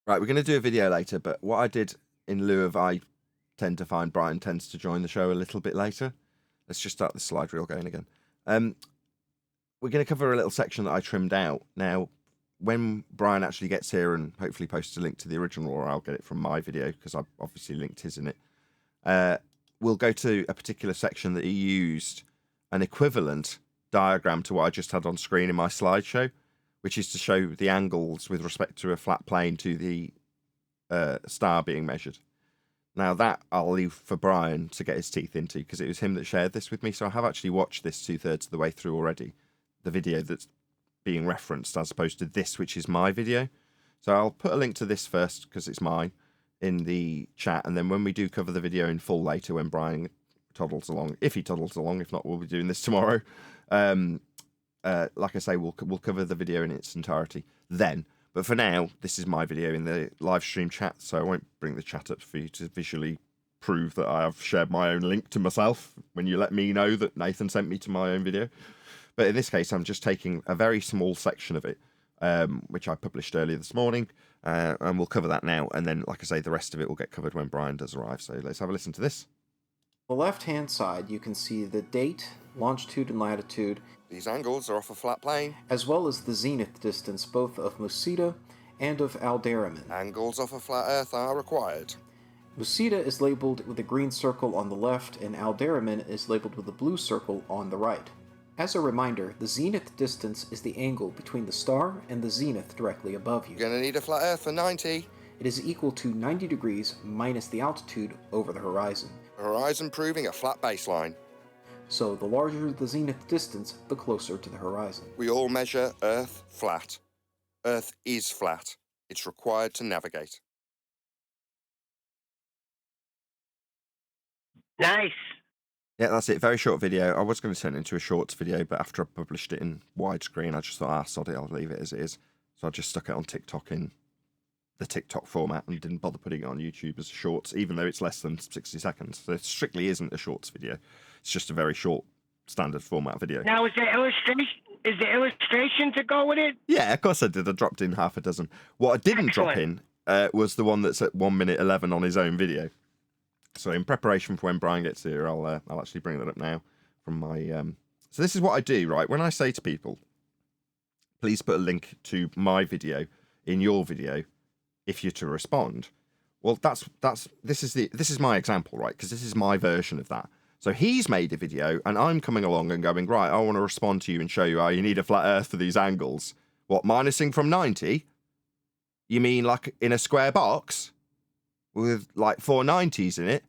Right, we're going to do a video later, but what I did in lieu of I tend to find Brian tends to join the show a little bit later. Let's just start the slide reel going again. We're going to cover a little section that I trimmed out. Now, when Brian actually gets here and hopefully posts a link to the original, or I'll get it from my video because I've obviously linked his in it, we'll go to a particular section that he used an equivalent diagram to what I just had on screen in my slideshow, which is to show the angles with respect to a flat plane to the star being measured. Now that I'll leave for Brian to get his teeth into because it was him that shared this with me. So I have actually watched this 2/3 of the way through already, the video that's being referenced as opposed to this, which is my video. So I'll put a link to this first because it's mine in the chat. And then when we do cover the video in full later, when Brian toddles along, if he toddles along, if not, we'll be doing this tomorrow. Like I say, we'll cover the video in its entirety then. But for now, this is my video in the live stream chat, so I won't bring the chat up for you to visually prove that I have shared my own link to myself when you let me know that Nathan sent me to my own video. But in this case, I'm just taking a very small section of it, which I published earlier this morning, and we'll cover that now. And then, like I say, the rest of it will get covered when Brian does arrive. So let's have a listen to this. On the left-hand side, you can see the date, longitude, and latitude. These angles are off a flat plane. As well as the zenith distance, both of Musita and of Alderaan. Angles off a flat Earth are required. Musita is labeled with a green circle on the left, and Alderaan is labeled with a blue circle on the right. As a reminder, the zenith distance is the angle between the star and the zenith directly above you. You're going to need a flat Earth for 90. It is equal to 90 degrees minus the altitude over the horizon. Horizon proving a flat baseline. So the larger the zenith distance, the closer to the horizon. We all measure Earth flat. Earth is flat. It's required to navigate. Nice. Yeah, that's it. Very short video. I was going to turn it into a shorts video, but after I published it in widescreen, I just thought, sod it, I'll leave it as it is. So I just stuck it on TikTok in the TikTok format and didn't bother putting it on YouTube as shorts, even though it's less than 60 seconds. So it strictly isn't a shorts video. It's just a very short standard format video. Now, is the illustration to go with it? Yeah, of course I did. I dropped in half a dozen. What I didn't drop in was the one that's at 1 minute 11 on his own video. So in preparation for when Brian gets here, I'll actually bring that up now from my... So this is what I do, right? When I say to people, please put a link to my video in your video if you're to respond. Well, this is my example, right? Because this is my version of that. So he's made a video and I'm coming along and going, right, I want to respond to you and show you how you need a flat Earth for these angles. What, minusing from 90? You mean like in a square box with like 4 90s in it?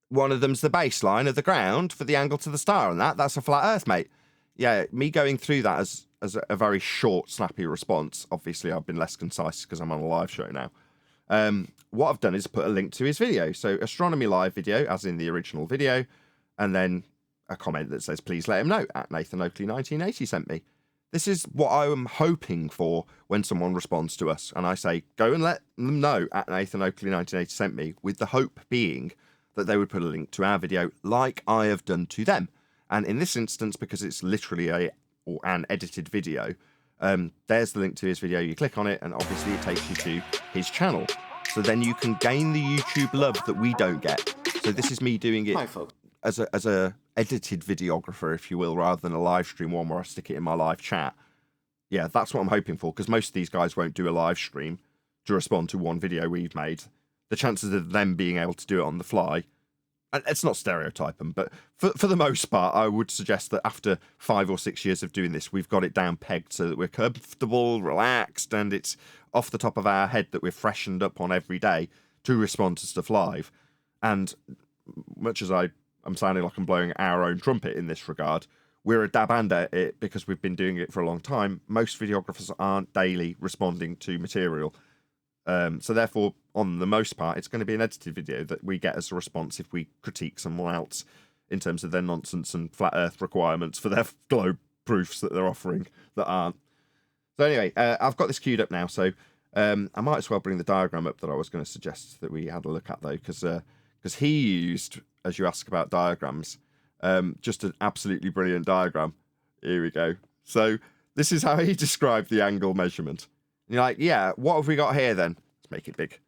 One of them's the baseline of the ground for the angle to the star, and that's a flat Earth, mate. Yeah, me going through that as a very short, snappy response. Obviously, I've been less concise because I'm on a live show now. What I've done is put a link to his video. So Astronomy live video, as in the original video, and then a comment that says, please let him know, at Nathan Oakley 1980 sent me. This is what I'm hoping for when someone responds to us. And I say, go and let them know, at Nathan Oakley 1980 sent me, with the hope being that they would put a link to our video like I have done to them. And in this instance, because it's literally an edited video, there's the link to his video. You click on it and obviously it takes you to his channel. So then you can gain the YouTube love that we don't get. So this is me doing it as a edited videographer, if you will, rather than a live stream one where I stick it in my live chat. Yeah, that's what I'm hoping for, because most of these guys won't do a live stream to respond to one video we've made. The chances of them being able to do it on the fly, and it's not stereotyping, but for the most part, I would suggest that after 5 or 6 years of doing this, we've got it down pegged so that we're comfortable, relaxed, and it's off the top of our head that we're freshened up on every day to respond to stuff live. And much as I'm sounding like I'm blowing our own trumpet in this regard, we're a dab hand at it because we've been doing it for a long time. Most videographers aren't daily responding to material. So therefore, on the most part, it's going to be an edited video that we get as a response if we critique someone else in terms of their nonsense and flat Earth requirements for their globe proofs that they're offering that aren't. So anyway, I've got this queued up now, so I might as well bring the diagram up that I was going to suggest that we had a look at, though, because he used, as you ask about diagrams, just an absolutely brilliant diagram. Here we go. So this is how he described the angle measurement. And you're like, yeah, what have we got here then? Let's make it big.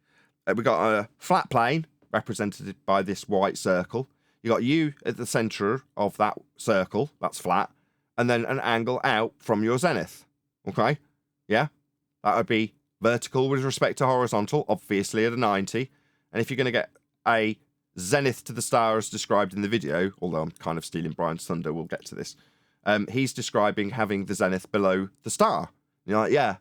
We got a flat plane represented by this white circle. You got you at the center of that circle, that's flat, and then an angle out from your zenith. Okay? Yeah? That would be vertical with respect to horizontal, obviously at a 90. And if you're going to get a zenith to the star as described in the video, although I'm kind of stealing Brian's thunder, we'll get to this. He's describing having the zenith below the star. You're like, yeah,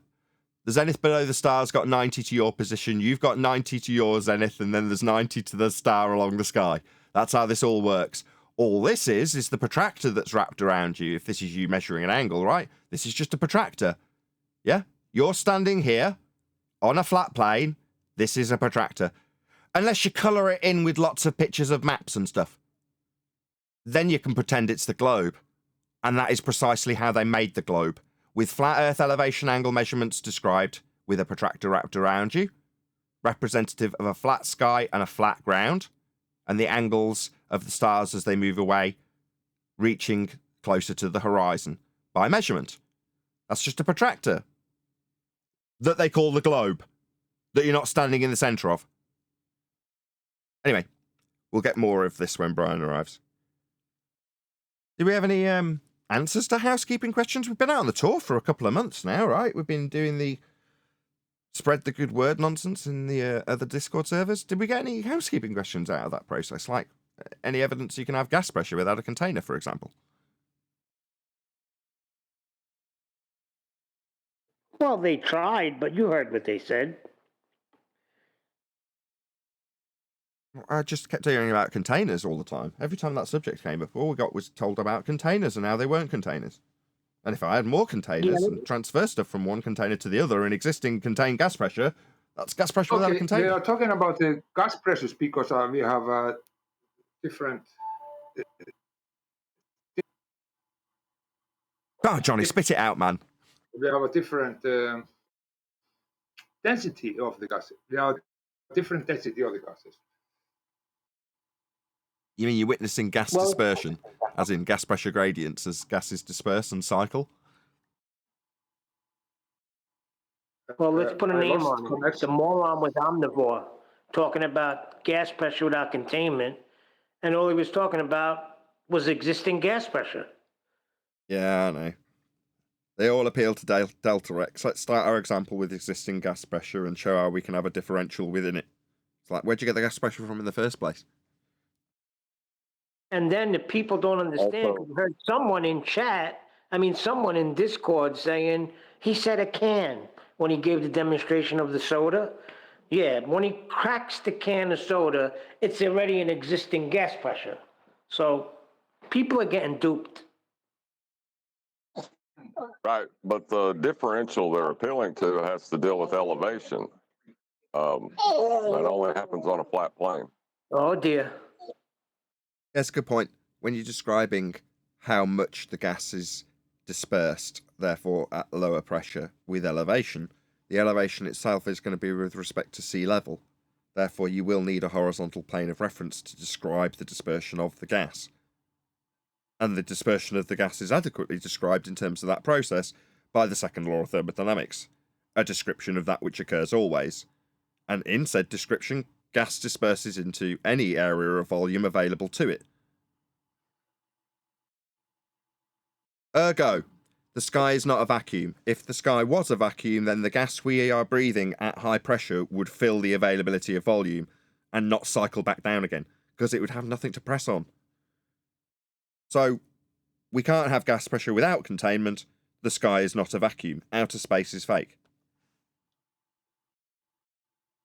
the zenith below the star's got 90 to your position, you've got 90 to your zenith, and then there's 90 to the star along the sky. That's how this all works. All this is the protractor that's wrapped around you, if this is you measuring an angle, right? This is just a protractor. Yeah? You're standing here on a flat plane. This is a protractor. Unless you colour it in with lots of pictures of maps and stuff. Then you can pretend it's the globe. And that is precisely how they made the globe. With flat Earth elevation angle measurements described with a protractor wrapped around you, representative of a flat sky and a flat ground, and the angles of the stars as they move away, reaching closer to the horizon by measurement. That's just a protractor that they call the globe, that you're not standing in the centre of. Anyway, we'll get more of this when Brian arrives. Do we have any answers to housekeeping questions? We've been out on the tour for a couple of months now, right? We've been doing the spread the good word nonsense in the other Discord servers. Did we get any housekeeping questions out of that process? Like any evidence you can have gas pressure without a container, for example? Well, they tried, but you heard what they said. I just kept hearing about containers all the time. Every time that subject came up, all we got was told about containers, and now they weren't containers. And if I had more containers and transfer stuff from one container to the other in existing contained gas pressure, that's gas pressure without a container. We are talking about the gas pressures because we have different... Oh, Johnny, spit it out, man. We have a different density of the gases. We have a different density of the gases. You mean you're witnessing gas dispersion, as in gas pressure gradients as gases disperse and cycle? Well, let's put a name on it. The moron was omnivore, talking about gas pressure without containment, and all he was talking about was existing gas pressure. Yeah, I know. They all appeal to Delta X. Let's start our example with existing gas pressure and show how we can have a differential within it. It's like, where'd you get the gas pressure from in the first place? And then the people don't understand. We heard someone in chat, someone in Discord saying he said a can when he gave the demonstration of the soda. Yeah, when he cracks the can of soda, it's already an existing gas pressure. So people are getting duped. Right, but the differential they're appealing to has to deal with elevation. That only happens on a flat plane. Oh, dear. That's a good point. When you're describing how much the gas is dispersed, therefore at lower pressure with elevation, the elevation itself is going to be with respect to sea level. Therefore, you will need a horizontal plane of reference to describe the dispersion of the gas. And the dispersion of the gas is adequately described in terms of that process by the second law of thermodynamics, a description of that which occurs always. And in said description, gas disperses into any area of volume available to it. Ergo, the sky is not a vacuum. If the sky was a vacuum, then the gas we are breathing at high pressure would fill the availability of volume and not cycle back down again, because it would have nothing to press on. So, we can't have gas pressure without containment. The sky is not a vacuum. Outer space is fake.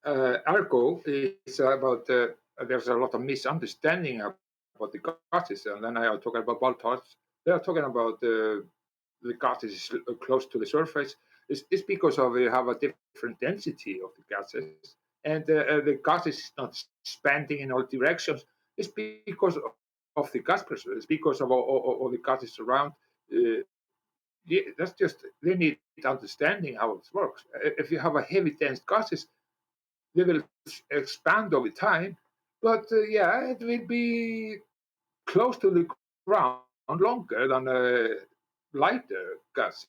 Ergo is about there's a lot of misunderstanding about the gases, and then I are talking about voltage. They are talking about the gases close to the surface. It's because of we have a different density of the gases. and the gas is not expanding in all directions, it's because of the gas pressure. It's because of all the gases around. That's just, they need understanding how it works. If you have a heavy dense gases, they will expand over time, but it will be close to the ground longer than lighter gases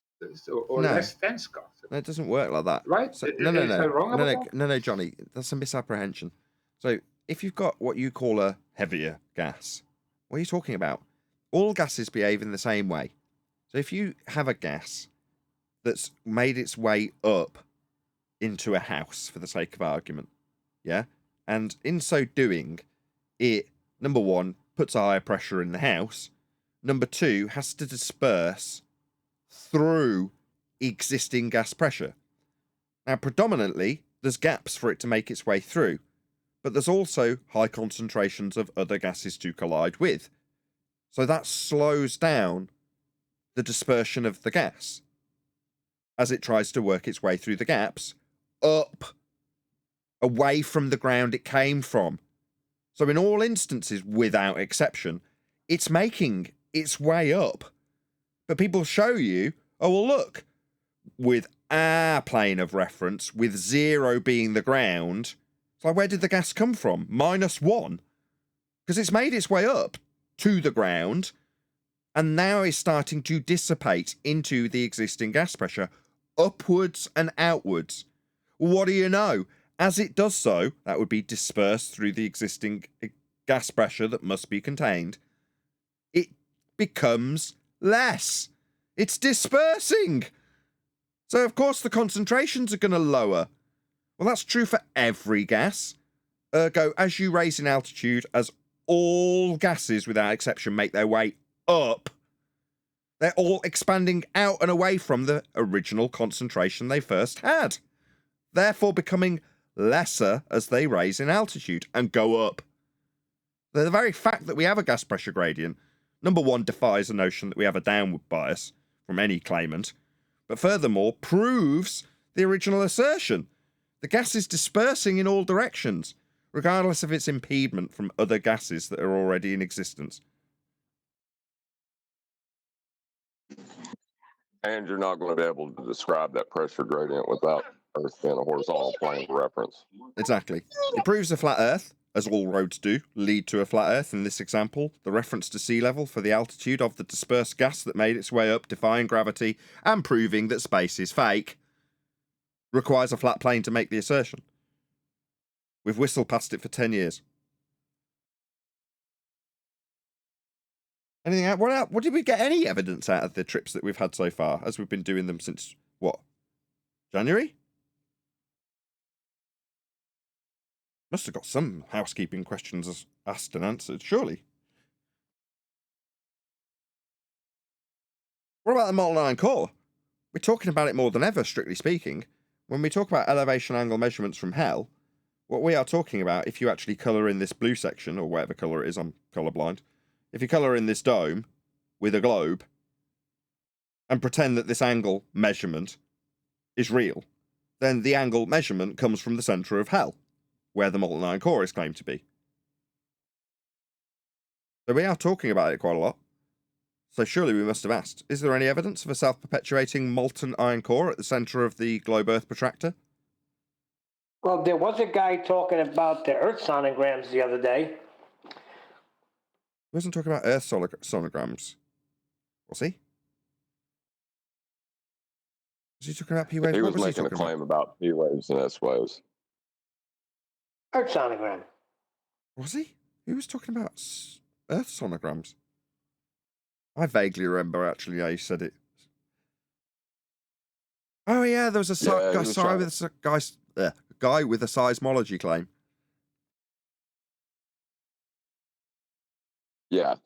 or No. less dense gases. No, it doesn't work like that. Right? So, Is I wrong about that? no, Johnny, that's a misapprehension. So if you've got what you call a heavier gas, what are you talking about? All gases behave in the same way. So if you have a gas that's made its way up into a house, for the sake of argument, yeah, and in so doing, it, number one, puts a higher pressure in the house, number two, has to disperse through existing gas pressure. Now, predominantly, there's gaps for it to make its way through, but there's also high concentrations of other gases to collide with. So that slows down the dispersion of the gas as it tries to work its way through the gaps up, away from the ground it came from. So in all instances, without exception, it's making its way up. But people show you, oh, well, look, with our plane of reference, with 0 being the ground, it's like, where did the gas come from? -1. Because it's made its way up to the ground, and now is starting to dissipate into the existing gas pressure, upwards and outwards. What do you know? As it does so, that would be dispersed through the existing gas pressure that must be contained. It becomes less. It's dispersing. So, of course, the concentrations are going to lower. Well, that's true for every gas. Ergo, as you raise in altitude, as all gases, without exception, make their way up, they're all expanding out and away from the original concentration they first had, therefore becoming lesser as they raise in altitude and go up. The very fact that we have a gas pressure gradient, number one, defies the notion that we have a downward bias from any claimant, but furthermore proves the original assertion. The gas is dispersing in all directions, regardless of its impediment from other gases that are already in existence. And you're not going to be able to describe that pressure gradient without Earth being a horizontal plane of reference. Exactly. It proves a flat Earth, as all roads do, lead to a flat Earth in this example. The reference to sea level for the altitude of the dispersed gas that made its way up, defying gravity, and proving that space is fake, requires a flat plane to make the assertion. We've whistled past it for 10 years. Anything out? What did we get any evidence out of the trips that we've had so far, as we've been doing them since, what, January? Must have got some housekeeping questions asked and answered, surely. What about the molten iron core? We're talking about it more than ever, strictly speaking. When we talk about elevation angle measurements from hell, what we are talking about, if you actually colour in this blue section, or whatever colour it is, I'm colourblind, if you colour in this dome with a globe and pretend that this angle measurement is real, then the angle measurement comes from the centre of hell, where the molten iron core is claimed to be. So we are talking about it quite a lot. So surely we must have asked, is there any evidence of a self-perpetuating molten iron core at the centre of the globe Earth protractor? Well, there was a guy talking about the Earth sonograms the other day. He wasn't talking about Earth sonograms, was he? Was he talking about P waves? He What was was he making a talking claim about P waves and S waves. Earth sonogram. Was he? Who was talking about Earth sonograms? I vaguely remember actually how you said it. Oh yeah, there was a guy with a seismology claim. Yeah,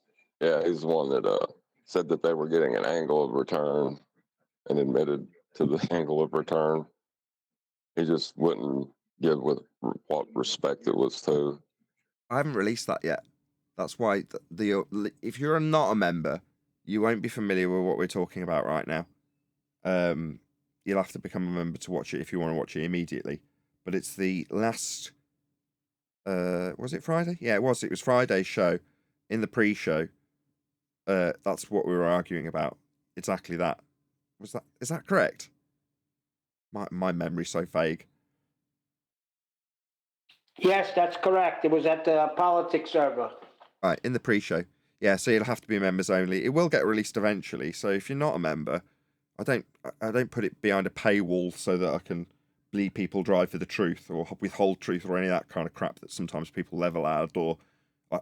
he's the one that said that they were getting an angle of return and admitted to the angle of return. He just wouldn't give with what respect it was to. I haven't released that yet. That's why if you're not a member, you won't be familiar with what we're talking about right now. You'll have to become a member to watch it if you want to watch it immediately. but it's the last. Was it Friday? Yeah, it was. It was Friday's show. In the pre-show, that's what we were arguing about. Exactly that. Is that correct? My memory's so vague. Yes, that's correct. It was at the politics server. Right, in the pre-show. Yeah, so you'll have to be members only. It will get released eventually, so if you're not a member, I don't put it behind a paywall so that I can bleed people dry for the truth or withhold truth or any of that kind of crap that sometimes people level out. Or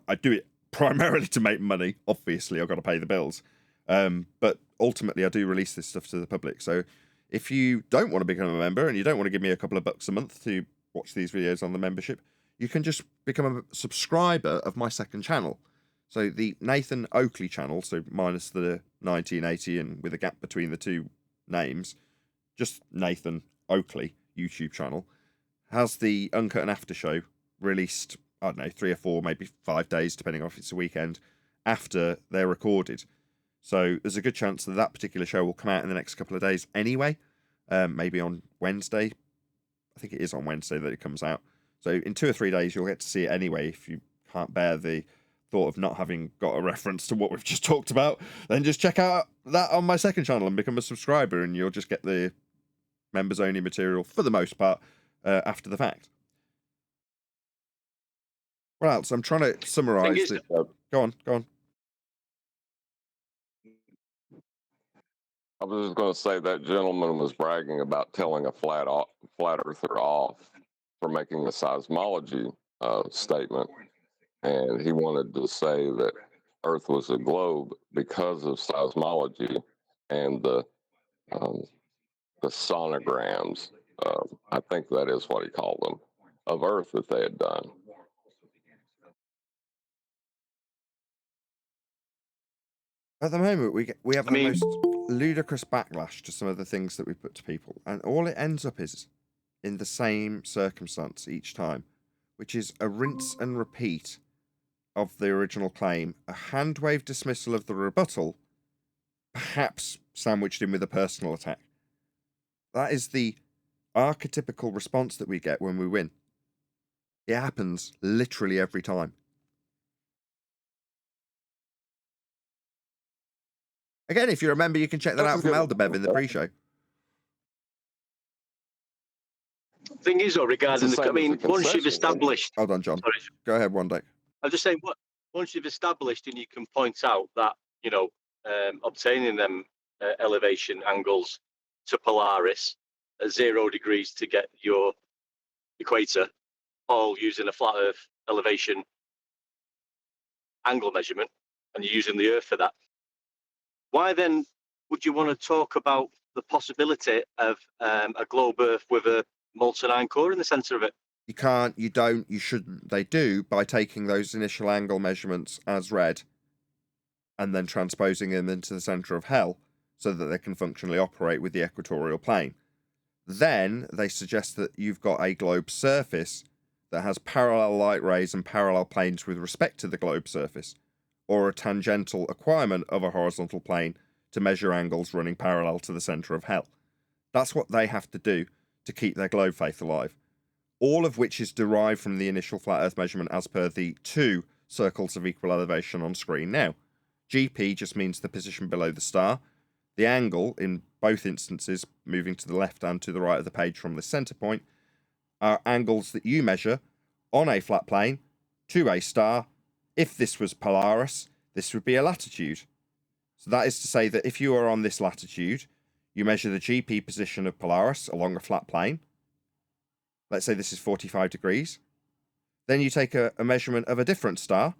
I do it primarily to make money. Obviously, I've got to pay the bills. But ultimately, I do release this stuff to the public. So if you don't want to become a member and you don't want to give me a couple of bucks a month to watch these videos on the membership, you can just become a subscriber of my second channel. So the Nathan Oakley channel, so minus the 1980 and with a gap between the two names, just Nathan Oakley YouTube channel, has the Uncut and After show released, I don't know, 3 or 4, maybe 5 days, depending on if it's a weekend, after they're recorded. So there's a good chance that that particular show will come out in the next couple of days anyway, maybe on Wednesday. I think it is on Wednesday that it comes out. So in 2 or 3 days, you'll get to see it anyway. If you can't bear the thought of not having got a reference to what we've just talked about, then just check out that on my second channel and become a subscriber, and you'll just get the members only material for the most part after the fact. What else? I'm trying to summarize it. Go on. I was just going to say that gentleman was bragging about telling a flat earther off for making a seismology statement, and he wanted to say that Earth was a globe because of seismology and the sonograms. I think that is what he called them, of Earth that they had done. At the moment, we have the most ludicrous backlash to some of the things that we put to people, and all it ends up is in the same circumstance each time, which is a rinse and repeat of the original claim, a hand-wave dismissal of the rebuttal, perhaps sandwiched in with a personal attack. That is the archetypical response that we get when we win. It happens literally every time. Again, if you remember, you can check that out from Elderbev in the pre-show. Thing is, though, regarding once you've established... Hold on, John. Sorry. Go ahead, one day. I'm just saying, once you've established and you can point out that, obtaining them elevation angles to Polaris at 0 degrees to get your equator, all using a flat Earth elevation angle measurement, and you're using the Earth for that, why then would you want to talk about the possibility of a globe Earth with a molten iron core in the centre of it? You can't, you don't, you shouldn't. They do by taking those initial angle measurements as read and then transposing them into the centre of hell so that they can functionally operate with the equatorial plane. Then they suggest that you've got a globe surface that has parallel light rays and parallel planes with respect to the globe surface, or a tangential acquirement of a horizontal plane to measure angles running parallel to the centre of hell. That's what they have to do to keep their globe faith alive. All of which is derived from the initial flat Earth measurement as per the 2 circles of equal elevation on screen now. GP just means the position below the star. The angle, in both instances, moving to the left and to the right of the page from the centre point, are angles that you measure on a flat plane to a star. If this was Polaris, this would be a latitude. So that is to say that if you are on this latitude, you measure the GP position of Polaris along a flat plane. Let's say this is 45 degrees. Then you take a measurement of a different star,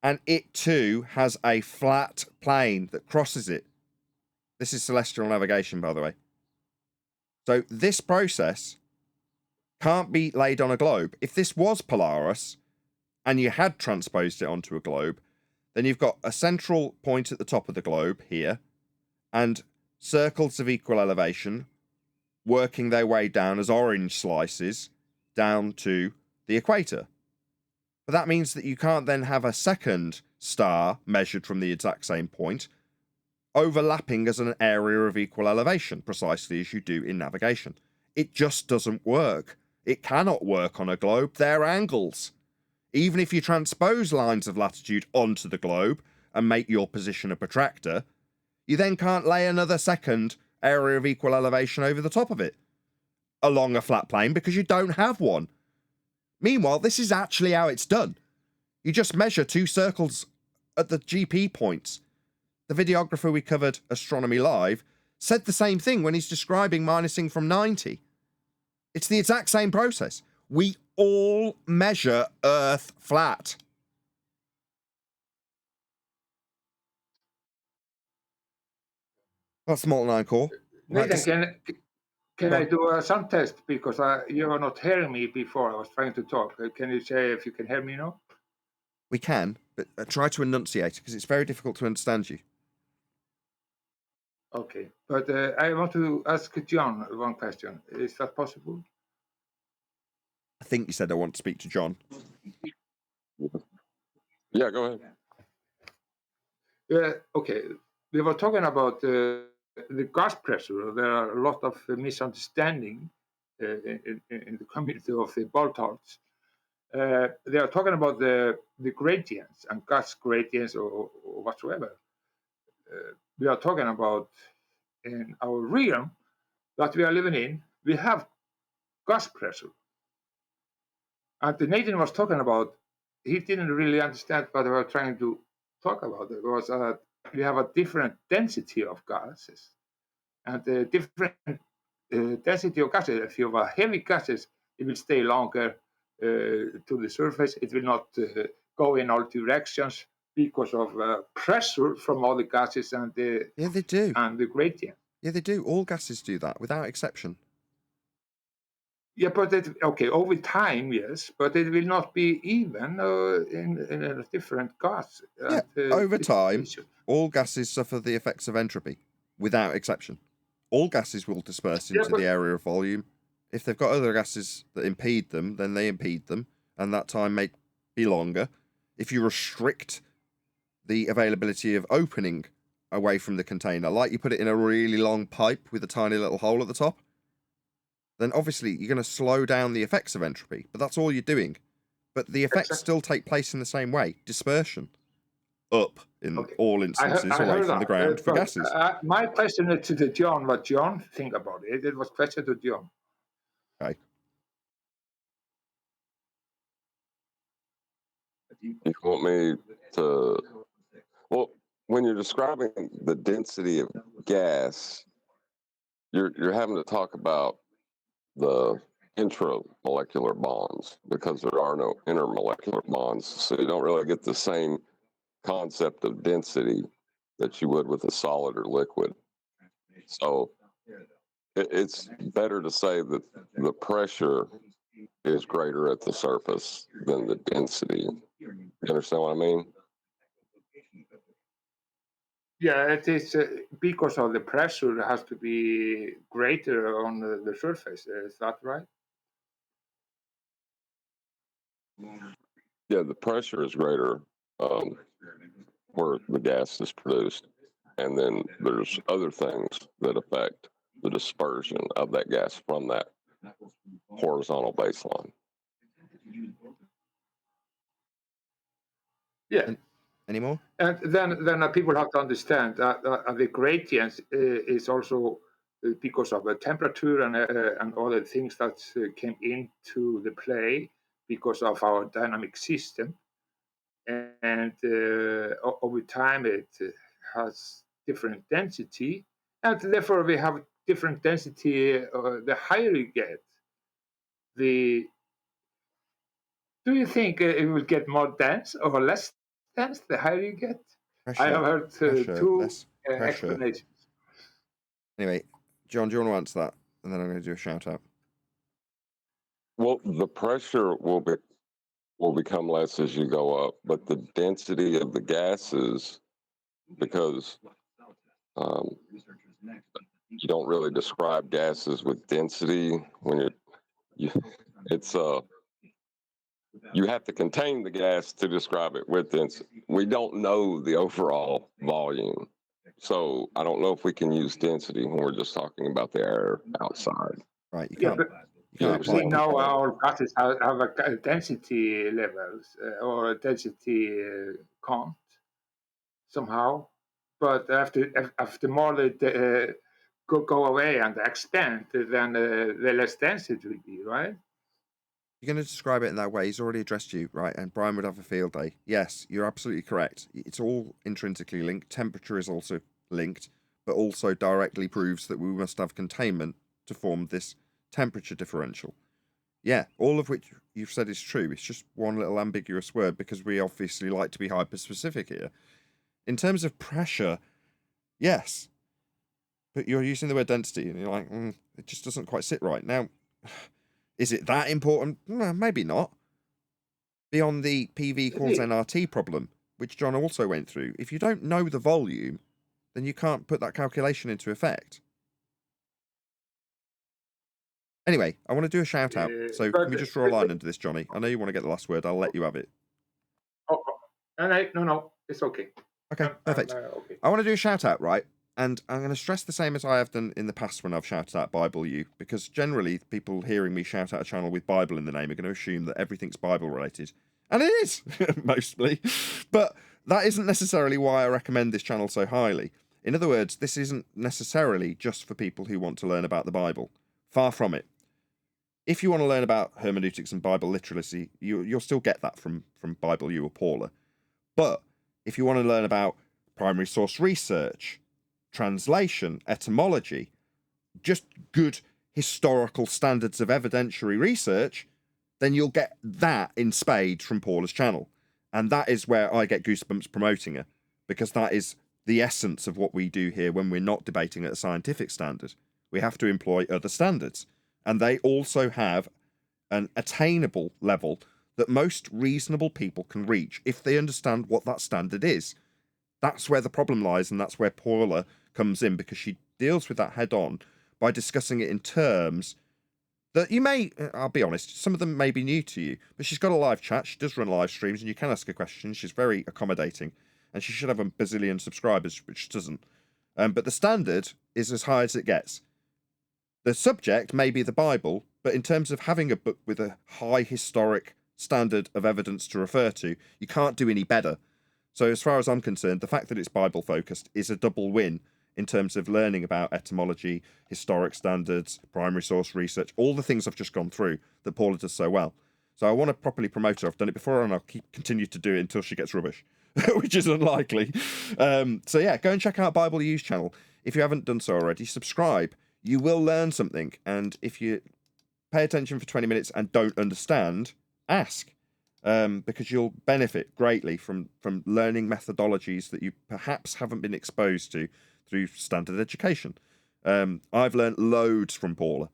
and it too has a flat plane that crosses it. This is celestial navigation, by the way. So this process can't be laid on a globe. If this was Polaris, and you had transposed it onto a globe, then you've got a central point at the top of the globe here, and circles of equal elevation working their way down as orange slices down to the equator. But that means that you can't then have a second star measured from the exact same point overlapping as an area of equal elevation, precisely as you do in navigation. It just doesn't work. It cannot work on a globe. They're angles. Even if you transpose lines of latitude onto the globe and make your position a protractor, you then can't lay another second area of equal elevation over the top of it along a flat plane because you don't have one. Meanwhile, this is actually how it's done. You just measure two circles at the GP points. The videographer we covered, Astronomy Live, said the same thing when he's describing minusing from 90. It's the exact same process. We all measure Earth flat. That's the molten iron core. Nathan, can I do a sound test? Because you were not hearing me before I was trying to talk. Can you say if you can hear me now? We can, but try to enunciate because it's very difficult to understand you. Okay, but I want to ask John one question. Is that possible? I think you said I want to speak to John. Yeah, go ahead. Yeah, okay. We were talking about the gas pressure. There are a lot of misunderstanding in the community of the Baltards. They are talking about the gradients and gas gradients or whatsoever. We are talking about in our realm that we are living in, we have gas pressure. And the Nathan was talking about, he didn't really understand what we were trying to talk about. It was we have a different density of gases. And the different density of gases, if you have heavy gases, it will stay longer to the surface. It will not go in all directions because of pressure from all the gases and the they do. And the gradient. Yeah, they do. All gases do that, without exception. Yeah, but over time, yes, but it will not be even in a different gas. Yeah, over time, all gases suffer the effects of entropy, without exception. All gases will disperse into the area of volume. If they've got other gases that impede them, then they impede them, and that time may be longer. If you restrict the availability of opening away from the container, like you put it in a really long pipe with a tiny little hole at the top, then obviously you're going to slow down the effects of entropy, but that's all you're doing. But the effects still take place in the same way. Dispersion. Up in all instances away from the ground for gases. My question is to John, what John think about it. It was question to John. Okay. You want me to... Well, when you're describing the density of gas, you're having to talk about the intramolecular bonds because there are no intermolecular bonds. So you don't really get the same concept of density that you would with a solid or liquid. So it's better to say that the pressure is greater at the surface than the density. You understand what I mean? Yeah, it is because of the pressure has to be greater on the surface. Is that right? Yeah, the pressure is greater where the gas is produced. And then there's other things that affect the dispersion of that gas from that horizontal baseline. Yeah. Any more? And then people have to understand that the gradient is also because of the temperature and all the things that came into the play because of our dynamic system. And over time, it has different density. And therefore, we have different density. The higher you get, do you think it will get more dense or less dense the higher you get? Pressure, I have heard two explanations. Anyway, John, do you want to answer that? And then I'm going to do a shout out. Well, the pressure will become less as you go up, but the density of the gases, because you don't really describe gases with density when you have to contain the gas to describe it with density. We don't know the overall volume. So I don't know if we can use density when we're just talking about the air outside. Right, you We know our gases have a density levels or a density count somehow, but after more they go away and expand, then the less dense it will be, right? You're going to describe it in that way. He's already addressed you, right? And Brian would have a field day. Yes, you're absolutely correct. It's all intrinsically linked. Temperature is also linked, but also directly proves that we must have containment to form this temperature differential. Yeah, all of which you've said is true. It's just one little ambiguous word because we obviously like to be hyper-specific here. In terms of pressure, yes, but you're using the word density and you're like, it just doesn't quite sit right. Now, is it that important? Maybe not. Beyond the PV equals nRT problem, which John also went through, if you don't know the volume, then you can't put that calculation into effect. Anyway, I want to do a shout out. So can we just draw a line under this, Johnny? I know you want to get the last word. I'll let you have it. Oh, no, it's okay. Okay, perfect. Okay. I want to do a shout out, right? And I'm going to stress the same as I have done in the past when I've shouted out Bible U, because generally people hearing me shout out a channel with Bible in the name are going to assume that everything's Bible related. And it is, mostly. But that isn't necessarily why I recommend this channel so highly. In other words, this isn't necessarily just for people who want to learn about the Bible. Far from it. If you want to learn about hermeneutics and Bible literacy, you'll still get that from Bible U or Paula. But if you want to learn about primary source research, translation, etymology, just good historical standards of evidentiary research, then you'll get that in spades from Paula's channel. And that is where I get goosebumps promoting her, because that is the essence of what we do here when we're not debating at a scientific standard. We have to employ other standards. And they also have an attainable level that most reasonable people can reach if they understand what that standard is. That's where the problem lies, and that's where Paula comes in, because she deals with that head on by discussing it in terms that you may, I'll be honest, some of them may be new to you, but she's got a live chat, she does run live streams, and you can ask her questions. She's very accommodating, and she should have a bazillion subscribers, which doesn't. But the standard is as high as it gets. The subject may be the Bible, but in terms of having a book with a high historic standard of evidence to refer to, you can't do any better. So as far as I'm concerned, the fact that it's Bible focused is a double win in terms of learning about etymology, historic standards, primary source research, all the things I've just gone through that Paula does so well. So I want to properly promote her. I've done it before and I'll continue to do it until she gets rubbish, which is unlikely. So yeah, go and check out Bible U's channel. If you haven't done so already, subscribe. You will learn something. And if you pay attention for 20 minutes and don't understand, ask. Because you'll benefit greatly from learning methodologies that you perhaps haven't been exposed to through standard education. I've learned loads from Paula,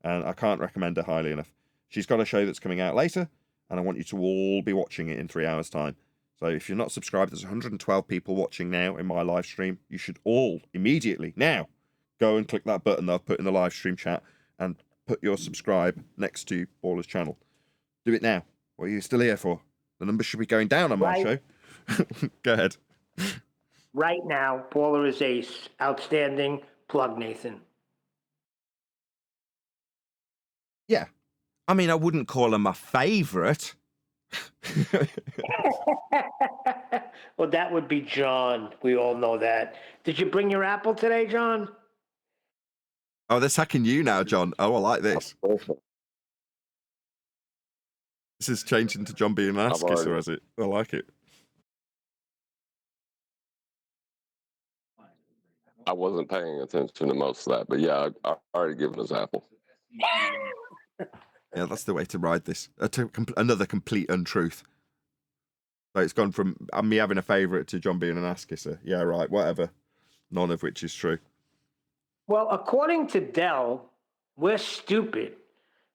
and I can't recommend her highly enough. She's got a show that's coming out later, and I want you to all be watching it in 3 hours' time. So if you're not subscribed, there's 112 people watching now in my live stream. You should all immediately now go and click that button that I've put in the live stream chat and put your subscribe next to Paula's channel. Do it now. What are you still here for? The numbers should be going down on my show. Go ahead. Right now, Paula is ace. Outstanding. Plug, Nathan. Yeah. I mean, I wouldn't call her my favourite. Well, that would be John. We all know that. Did you bring your apple today, John? Oh, they're attacking you now, John. Oh, I like this. This is changing to John being an ass kisser, has it? I like it. I wasn't paying attention to most of that, but yeah, I already given his apple. Yeah, that's the way to ride this. Another complete untruth. So it's gone from me having a favourite to John being an ass kisser. Yeah, right, whatever. None of which is true. Well, according to Dell, we're stupid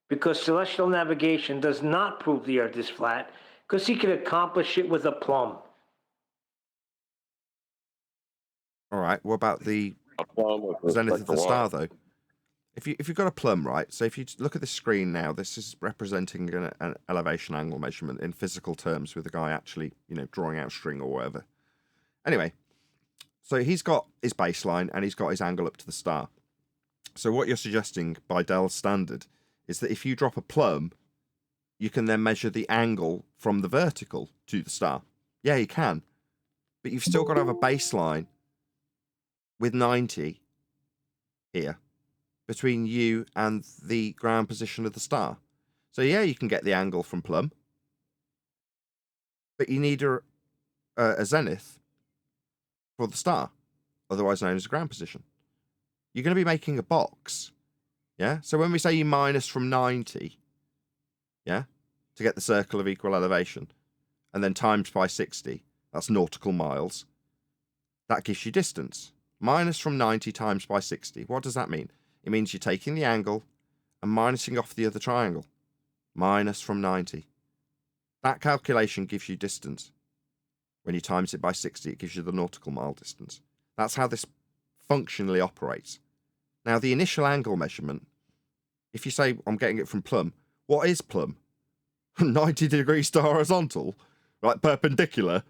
because celestial navigation does not prove the Earth is flat because he could accomplish it with a plumb. All right, what about the zenith of the star, though? If you've got a plumb, right, so if you look at the screen now, this is representing an elevation angle measurement in physical terms with the guy actually, drawing out string or whatever. Anyway, so he's got his baseline and he's got his angle up to the star. So what you're suggesting by Dell's standard is that if you drop a plumb, you can then measure the angle from the vertical to the star. Yeah, you can. But you've still got to have a baseline with 90 here between you and the ground position of the star. So yeah, you can get the angle from plumb, but you need a zenith for the star, otherwise known as a ground position. You're going to be making a box, yeah? So when we say you minus from 90, yeah, to get the circle of equal elevation, and then times by 60, that's nautical miles, that gives you distance. Minus from 90 times by 60. What does that mean? It means you're taking the angle and minusing off the other triangle. Minus from 90. That calculation gives you distance. When you times it by 60, it gives you the nautical mile distance. That's how this functionally operates. Now, the initial angle measurement, if you say, I'm getting it from plumb, what is plumb? 90 degrees to horizontal? Like perpendicular?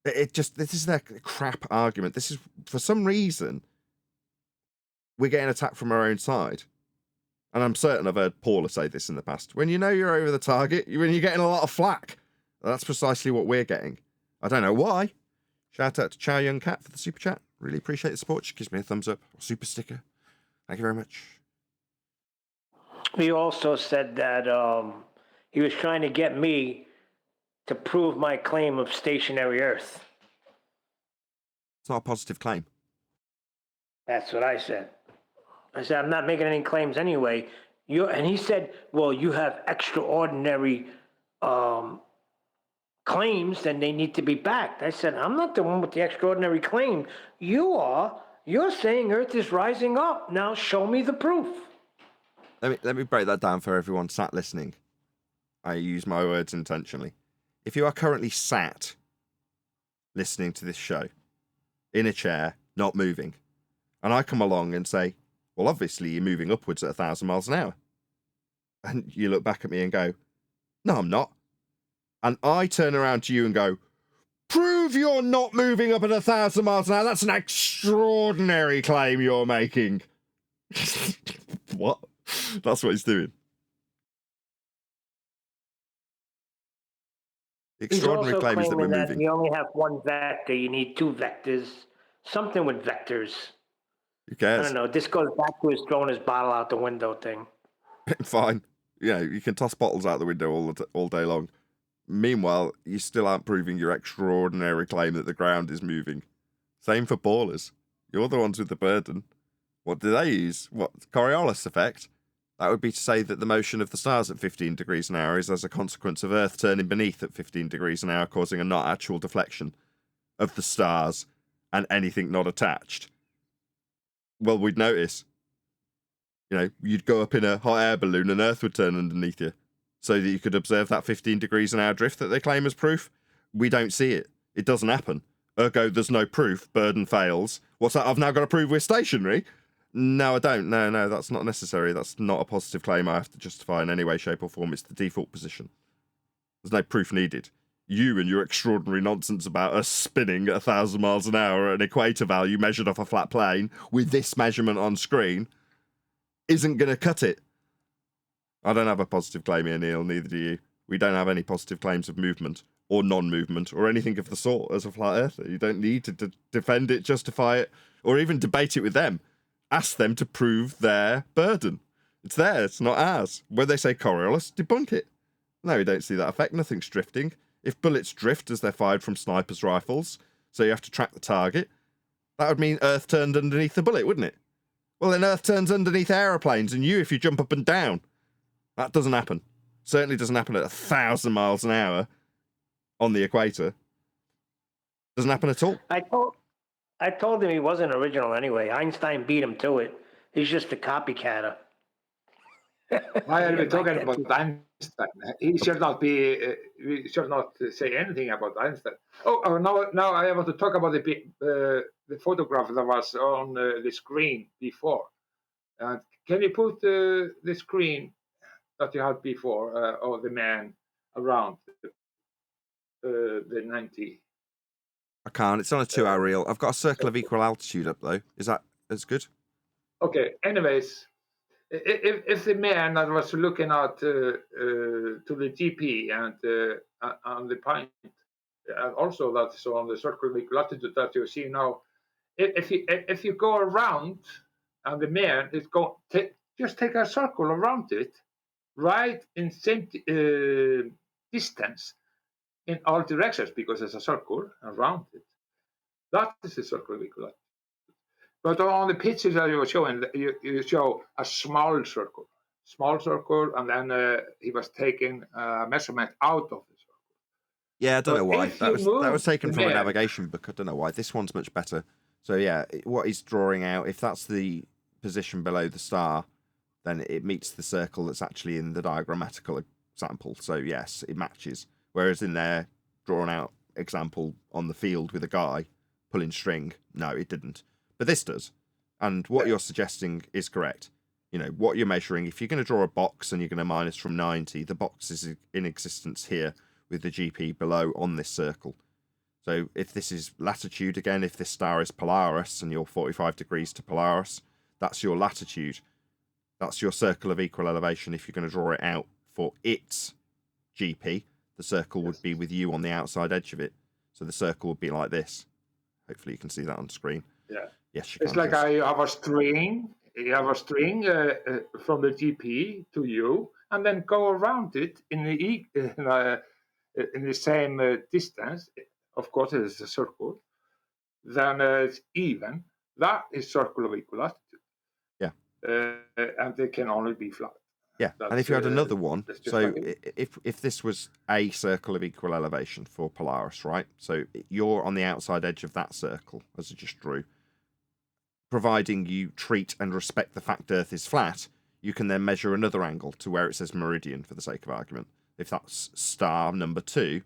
This is their crap argument. This is, for some reason, we're getting attacked from our own side. And I'm certain I've heard Paula say this in the past. When you know you're over the target, when you're getting a lot of flack. That's precisely what we're getting. I don't know why. Shout out to Chow Young Cat for the super chat. Really appreciate the support. She gives me a thumbs up. Super sticker. Thank you very much. He also said that he was trying to get me to prove my claim of stationary Earth. It's not a positive claim. That's what I said. I said, I'm not making any claims anyway. And he said, well, you have extraordinary claims, then they need to be backed. I said, I'm not the one with the extraordinary claim. You are. You're saying Earth is rising up. Now show me the proof. Let me break that down for everyone sat listening. I use my words intentionally. If you are currently sat listening to this show in a chair, not moving, and I come along and say, well, obviously you're moving upwards at 1,000 miles an hour. And you look back at me and go, no, I'm not. And I turn around to you and go, prove you're not moving up at 1,000 miles an hour. That's an extraordinary claim you're making. What? That's what he's doing. The extraordinary claim is that we're moving. You only have one vector. You need two vectors. Something with vectors. Who cares? I don't know. This goes back to his throwing his bottle out the window thing. Fine. You know, you can toss bottles out the window all day long. Meanwhile, you still aren't proving your extraordinary claim that the ground is moving. Same for ballers. You're the ones with the burden. What do they use? What, Coriolis effect? That would be to say that the motion of the stars at 15 degrees an hour is as a consequence of Earth turning beneath at 15 degrees an hour, causing a not actual deflection of the stars and anything not attached. Well, we'd notice. You know, you'd go up in a hot air balloon and Earth would turn underneath you so that you could observe that 15 degrees an hour drift that they claim as proof. We don't see it. It doesn't happen. Ergo, there's no proof. Burden fails. What's that? I've now got to prove we're stationary? No, I don't. No, that's not necessary. That's not a positive claim I have to justify in any way, shape or form. It's the default position. There's no proof needed. You and your extraordinary nonsense about us spinning at 1,000 miles an hour at an equator value measured off a flat plane with this measurement on screen isn't going to cut it. I don't have a positive claim here, Neil. Neither do you. We don't have any positive claims of movement or non-movement or anything of the sort as a flat earther. You don't need to defend it, justify it, or even debate it with them. Ask them to prove their burden. It's theirs, not ours. When they say Coriolis, debunk it. No, you don't see that effect. Nothing's drifting. If bullets drift as they're fired from snipers' rifles, so you have to track the target, that would mean Earth turned underneath the bullet, wouldn't it? Well, then Earth turns underneath aeroplanes and you if you jump up and down. That doesn't happen. Certainly doesn't happen at 1,000 miles an hour on the equator. Doesn't happen at all. I told him he wasn't original anyway. Einstein beat him to it. He's just a copycatter. Why are we talking about Einstein? He should not be. We should not say anything about Einstein. Now I want to talk about the photograph that was on the screen before. Can you put the screen that you had before, or the man around the 90? I can't. It's on a 2-hour reel. I've got a circle of equal altitude up though. Is that as good? Okay. Anyways, if the man that was looking at to the GP and on the point, also that's on the circular latitude that you see now, if you go around and the man is just take a circle around it, right in same distance in all directions because there's a circle around it. That is the circular latitude. But on the pictures that you were showing, you show a small circle, and then he was taking a measurement out of the circle. Yeah, I don't know why. That was taken from a man, navigation book. I don't know why. This one's much better. So yeah, what he's drawing out, if that's the position below the star, then it meets the circle that's actually in the diagrammatical example. So yes, it matches. Whereas in their drawn out example on the field with a guy pulling string, no, it didn't. But this does. And what you're suggesting is correct. You know, what you're measuring, if you're going to draw a box and you're going to minus from 90, the box is in existence here with the GP below on this circle. So if this is latitude again, if this star is Polaris and you're 45 degrees to Polaris, that's your latitude. That's your circle of equal elevation. If you're going to draw it out for its GP, the circle would be with you on the outside edge of it. So the circle would be like this. Hopefully you can see that on screen. Yeah. Yes, you it's can. Like I have a string. You have a string from the GP to you, and then go around it in the same distance. Of course, it is a circle. Then it's even. That is circle of equal latitude. Yeah. And they can only be flat. Yeah, and if you had another one, so like if this was a circle of equal elevation for Polaris, right? So you're on the outside edge of that circle, as I just drew. Providing you treat and respect the fact Earth is flat, you can then measure another angle to where it says meridian, for the sake of argument. If that's star number 2,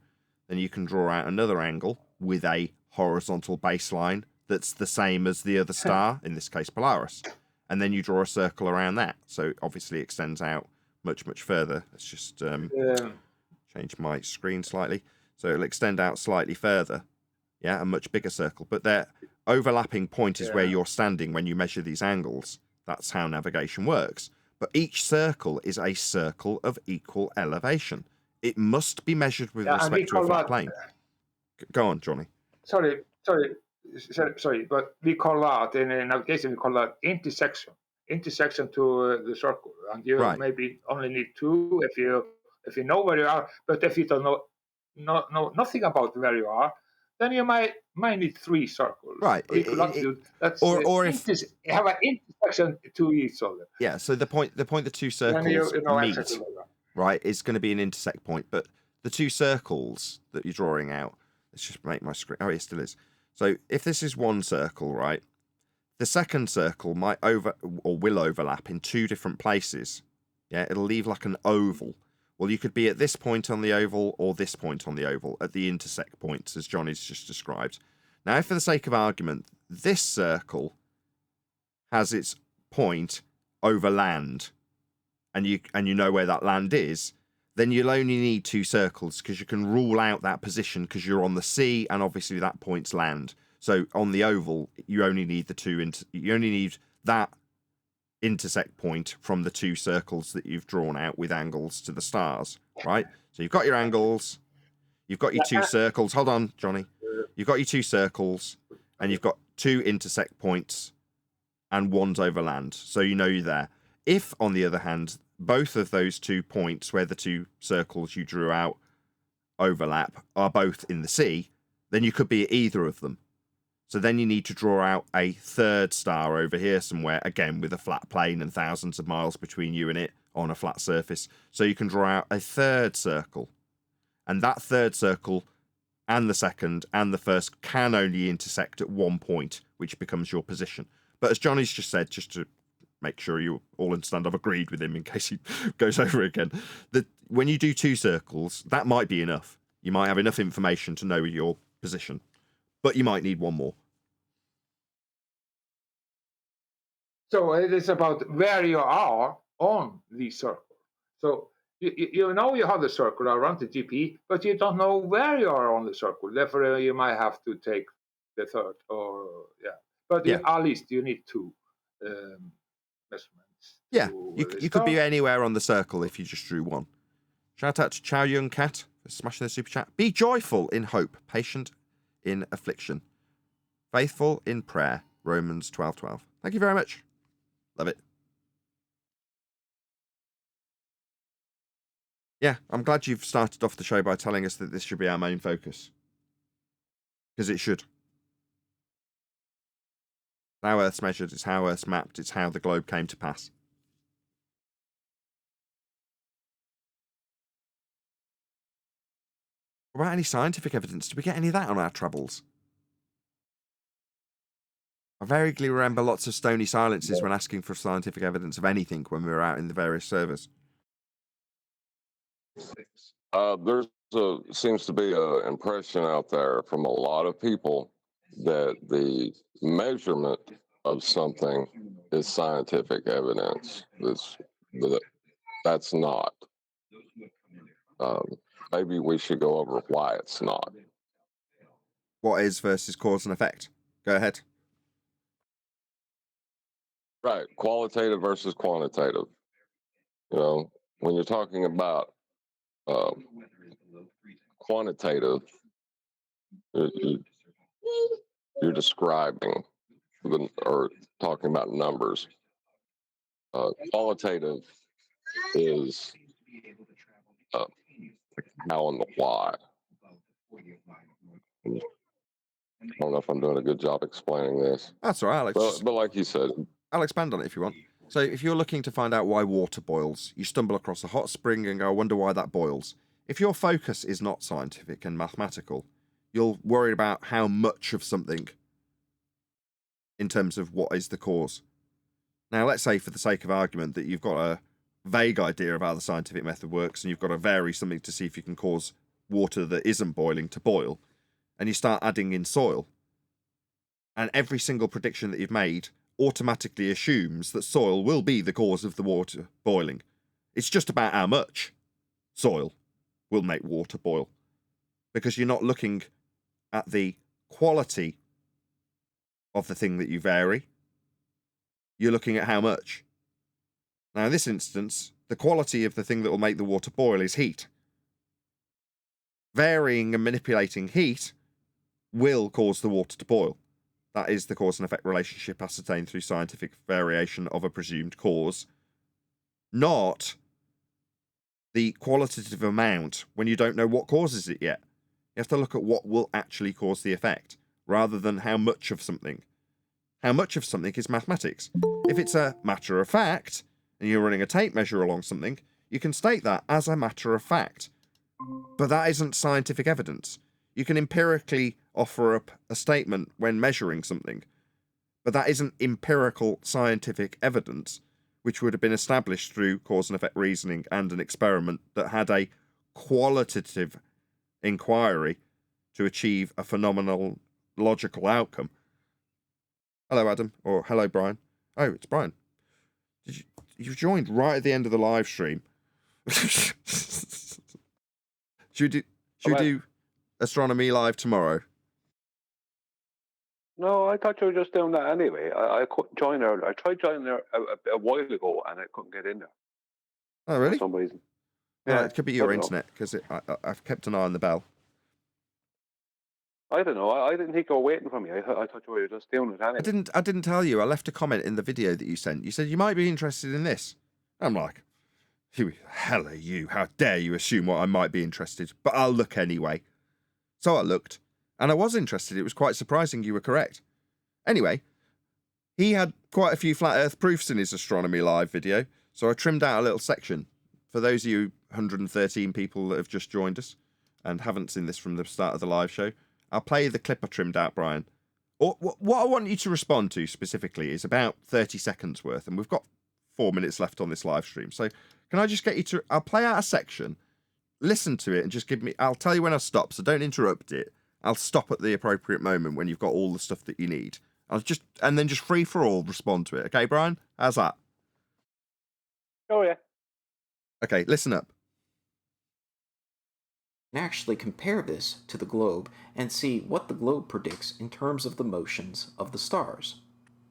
then you can draw out another angle with a horizontal baseline that's the same as the other star, in this case Polaris. And then you draw a circle around that. So it obviously extends out much, much further. Let's just change my screen slightly. So it'll extend out slightly further. Yeah, a much bigger circle. But their overlapping point is where you're standing when you measure these angles. That's how navigation works. But each circle is a circle of equal elevation. It must be measured with respect to a flat plane. Go on, Johnny. Sorry, but we call that in navigation, we call that intersection to the circle, and you maybe only need 2 if you know where you are. But if you don't know nothing about where you are, then you might need 3 circles. Right. That's or if have an intersection to each other. Yeah. So the point the 2 circles meet, right, is going to be an intersect point. But the 2 circles that you're drawing out, let's just make my screen. Oh, it still is. So if this is one circle, right, the second circle might will overlap in 2 different places. Yeah, it'll leave like an oval. Well, you could be at this point on the oval or this point on the oval at the intersect points, as Johnny's just described. Now, if for the sake of argument, this circle has its point over land, and you know where that land is, then you'll only need 2 circles because you can rule out that position because you're on the sea and obviously that point's land. So on the oval, you only need you only need that intersect point from the 2 circles that you've drawn out with angles to the stars, right? So you've got your angles, you've got your 2 circles. Hold on, Johnny. You've got your 2 circles, and you've got 2 intersect points, and one's over land. So you know you're there. If, on the other hand, both of those 2 points where the 2 circles you drew out overlap are both in the sea, then you could be at either of them. So then you need to draw out a third star over here somewhere, again with a flat plane and thousands of miles between you and it on a flat surface. So you can draw out a third circle. And that third circle and the second and the first can only intersect at one point, which becomes your position. But as Johnny's just said, just to make sure you all understand, I've agreed with him in case he goes over again, that when you do 2 circles, that might be enough. You might have enough information to know your position, but you might need 1 more. So it is about where you are on the circle. So you know you have the circle around the GP, but you don't know where you are on the circle. Therefore, you might have to take the third, or But at least you need 2 measurements. Yeah, to you the could be star. anywhere on the circle if you just drew one. Shout out to Chow Yun Cat for smashing the super chat. Be joyful in hope, patient in affliction, faithful in prayer. Romans 12:12. Thank you very much. Love it. Yeah, I'm glad you've started off the show by telling us that this should be our main focus. Because it should. How Earth's measured, it's how Earth's mapped, it's how the globe came to pass. What about any scientific evidence? Did we get any of that on our travels? I vaguely remember lots of stony silences when asking for scientific evidence of anything when we were out in the various servers. Seems to be an impression out there from a lot of people that the measurement of something is scientific evidence. That's not. Maybe we should go over why it's not. What is versus cause and effect? Go ahead. Right, qualitative versus quantitative. You know, when you're talking about quantitative, you're describing or talking about numbers. Qualitative is how and the why. I don't know if I'm doing a good job explaining this. That's all right, Alex. But like you said, I'll expand on it if you want. So if you're looking to find out why water boils, you stumble across a hot spring and go, I wonder why that boils. If your focus is not scientific and mathematical, you'll worry about how much of something in terms of what is the cause. Now, let's say for the sake of argument that you've got a vague idea of how the scientific method works and you've got to vary something to see if you can cause water that isn't boiling to boil, and you start adding in soil, and every single prediction that you've made automatically assumes that soil will be the cause of the water boiling. It's just about how much soil will make water boil, because you're not looking at the quality of the thing that you vary. You're looking at how much. Now, in this instance, the quality of the thing that will make the water boil is heat. Varying and manipulating heat will cause the water to boil. That is the cause and effect relationship ascertained through scientific variation of a presumed cause, not the qualitative amount when you don't know what causes it yet. You have to look at what will actually cause the effect, rather than how much of something. How much of something is mathematics. If it's a matter of fact, and you're running a tape measure along something, you can state that as a matter of fact. But that isn't scientific evidence. You can empirically offer up a statement when measuring something, but that isn't empirical scientific evidence, which would have been established through cause and effect reasoning and an experiment that had a qualitative inquiry to achieve a phenomenal logical outcome. Hello, Adam, or hello, Brian. Oh, it's Brian. You've joined right at the end of the live stream. Should we do Astronomy live tomorrow? No, I thought you were just doing that anyway. I couldn't join earlier. I tried joining there a while ago and I couldn't get in there. Oh, really? For some reason. Yeah, Yeah, it could be your internet, because I've kept an eye on the bell. I don't know. I didn't think you were waiting for me. I thought you were just doing it anyway. I didn't tell you. I left a comment in the video that you sent. You said you might be interested in this. I'm like, who the hell are you? How dare you assume what I might be interested? But I'll look anyway. So I looked, and I was interested. It was quite surprising you were correct. Anyway, he had quite a few flat earth proofs in his Astronomy live video, so I trimmed out a little section. For those of you 113 people that have just joined us and haven't seen this from the start of the live show, I'll play the clip I trimmed out, Brian. What I want you to respond to specifically is about 30 seconds worth, and we've got 4 minutes left on this live stream. So can I just get you to... I'll play out a section, listen to it, and just give me... I'll tell you when I stop, so don't interrupt it. I'll stop at the appropriate moment when you've got all the stuff that you need. And then just free for all respond to it. Okay, Brian? How's that? Oh, yeah. Okay, listen up. And actually compare this to the globe and see what the globe predicts in terms of the motions of the stars.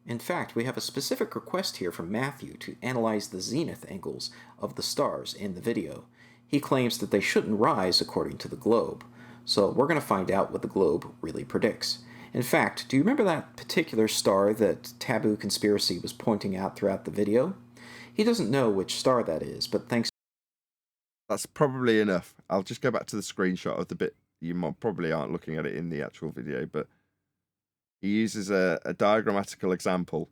In fact, we have a specific request here from Matthew to analyze the zenith angles of the stars in the video. He claims that they shouldn't rise according to the globe, so we're going to find out what the globe really predicts. In fact, do you remember that particular star that Taboo Conspiracy was pointing out throughout the video? He doesn't know which star that is, but thanks... That's probably enough. I'll just go back to the screenshot of the bit. You probably aren't looking at it in the actual video, but he uses a diagrammatical example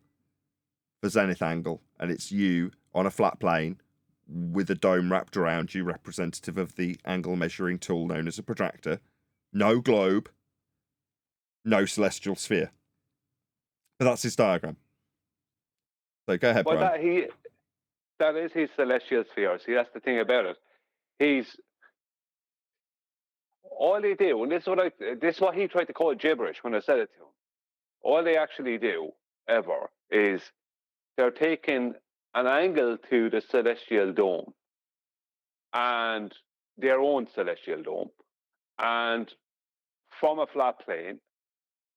for zenith angle, and it's you on a flat plane with a dome wrapped around you, representative of the angle measuring tool known as a protractor. No globe, no celestial sphere. But that's his diagram. So go ahead, Well, Brian. that is his celestial sphere. See, that's the thing about it. All they do, and this is what he tried to call gibberish when I said it to him. All they actually do ever is they're taking an angle to the celestial dome and their own celestial dome, and from a flat plane,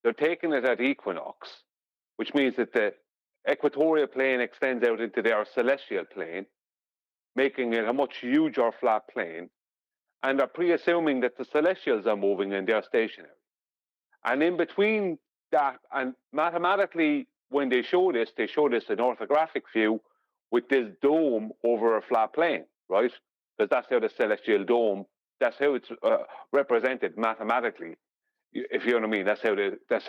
they're taking it at equinox, which means that the equatorial plane extends out into their celestial plane, making it a much huger flat plane, and they're pre-assuming that the celestials are moving and they're stationary. And in between that, and mathematically, when they show this in orthographic view with this dome over a flat plane, right? Because that's how the celestial dome, that's how it's represented mathematically, if you know what I mean. That's how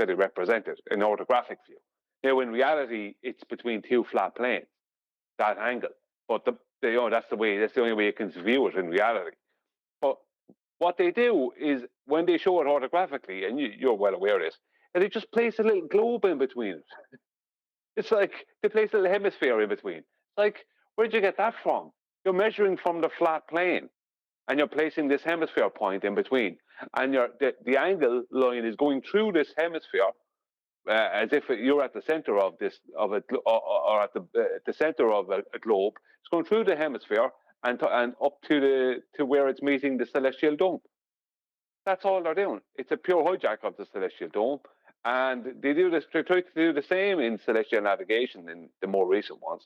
they represent it in orthographic view. Now, in reality, it's between two flat planes, that angle. But that's the only way you can view it in reality. But what they do is, when they show it orthographically, and you're well aware of this, and they just place a little globe in between it. It's like they place a little hemisphere in between. It's like, where'd you get that from? You're measuring from the flat plane, and you're placing this hemisphere point in between, and the angle line is going through this hemisphere as if you're at the center of or at the center of a globe. It's going through the hemisphere and up to where it's meeting the celestial dome. That's all they're doing. It's a pure hijack of the celestial dome, and they try to do the same in celestial navigation in the more recent ones.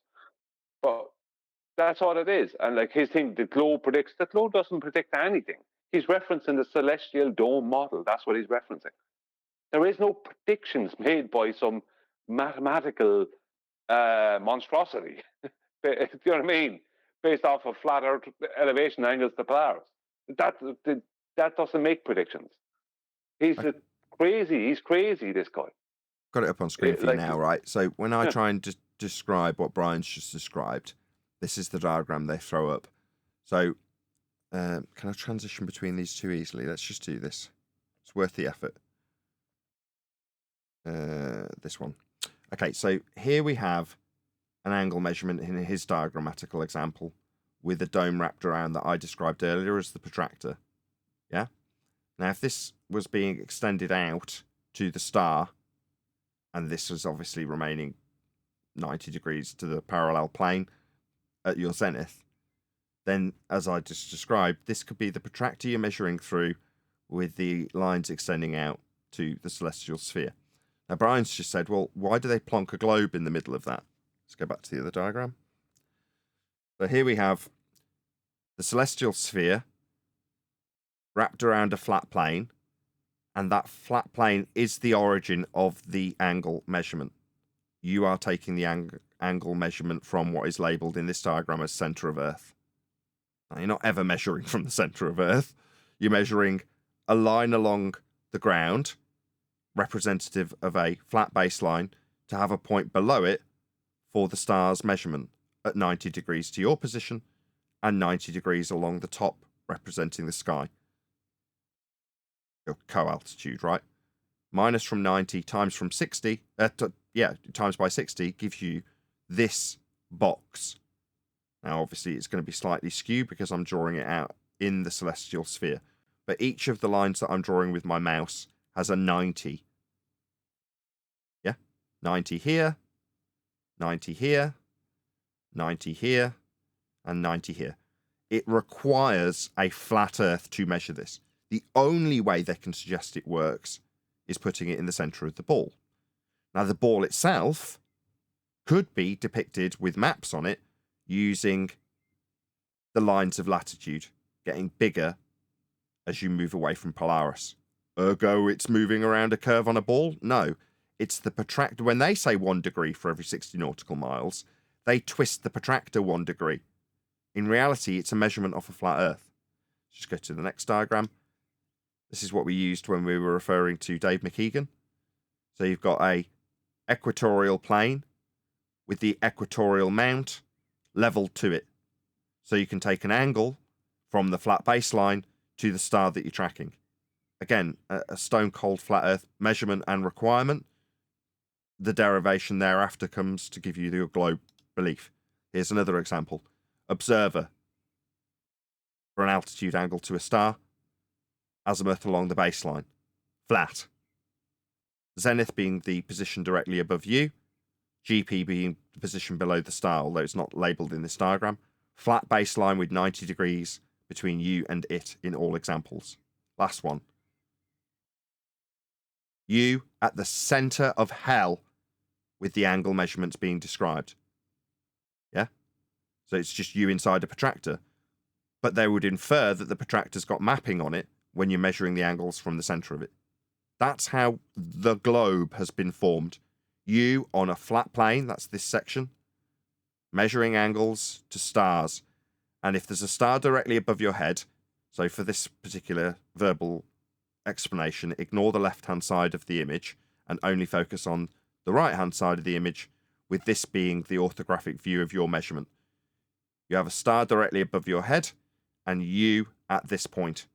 But that's all it is. And like his thing, the globe doesn't predict anything. He's referencing the celestial dome model. That's what he's referencing. There is no predictions made by some mathematical monstrosity. Do you know what I mean? Based off of flat Earth elevation angles to polars. That doesn't make predictions. He's crazy, this guy. Got it up on screen for you now, right? So when I try and describe what Brian's just described, this is the diagram they throw up. So can I transition between these two easily? Let's just do this. It's worth the effort. This one. Okay, so here we have an angle measurement in his diagrammatical example with a dome wrapped around that I described earlier as the protractor. Yeah? Now, if this was being extended out to the star, and this was obviously remaining 90 degrees to the parallel plane at your zenith, then, as I just described, this could be the protractor you're measuring through with the lines extending out to the celestial sphere. Now, Brian's just said, well, why do they plonk a globe in the middle of that? Let's go back to the other diagram. So here we have the celestial sphere wrapped around a flat plane, and that flat plane is the origin of the angle measurement. You are taking the angle measurement from what is labelled in this diagram as centre of Earth. Now, you're not ever measuring from the centre of Earth. You're measuring a line along the ground, representative of a flat baseline, to have a point below it for the star's measurement at 90 degrees to your position and 90 degrees along the top, representing the sky. Your co-altitude, right? Minus from 90 times from 60, times by 60 gives you this box. Now, obviously, it's going to be slightly skewed because I'm drawing it out in the celestial sphere. But each of the lines that I'm drawing with my mouse has a 90. Yeah? 90 here, 90 here, 90 here, and 90 here. It requires a flat Earth to measure this. The only way they can suggest it works is putting it in the centre of the ball. Now, the ball itself could be depicted with maps on it using the lines of latitude getting bigger as you move away from Polaris. Ergo, it's moving around a curve on a ball? No. It's the protractor. When they say 1 degree for every 60 nautical miles, they twist the protractor 1 degree. In reality, it's a measurement off a flat Earth. Just go to the next diagram. This is what we used when we were referring to Dave McKeegan. So you've got a equatorial plane with the equatorial mount leveled to it. So you can take an angle from the flat baseline to the star that you're tracking. Again, a stone cold flat Earth measurement and requirement. The derivation thereafter comes to give you the globe belief. Here's another example. Observer for an altitude angle to a star. Azimuth along the baseline. Flat. Zenith being the position directly above you. GP being the position below the star, although it's not labelled in this diagram. Flat baseline with 90 degrees between you and it in all examples. Last one. You at the centre of hell with the angle measurements being described. Yeah? So it's just you inside a protractor. But they would infer that the protractor's got mapping on it when you're measuring the angles from the centre of it. That's how the globe has been formed. You on a flat plane, that's this section, measuring angles to stars. And if there's a star directly above your head, so for this particular verbal explanation, ignore the left-hand side of the image and only focus on the right-hand side of the image, with this being the orthographic view of your measurement. You have a star directly above your head and you at this point.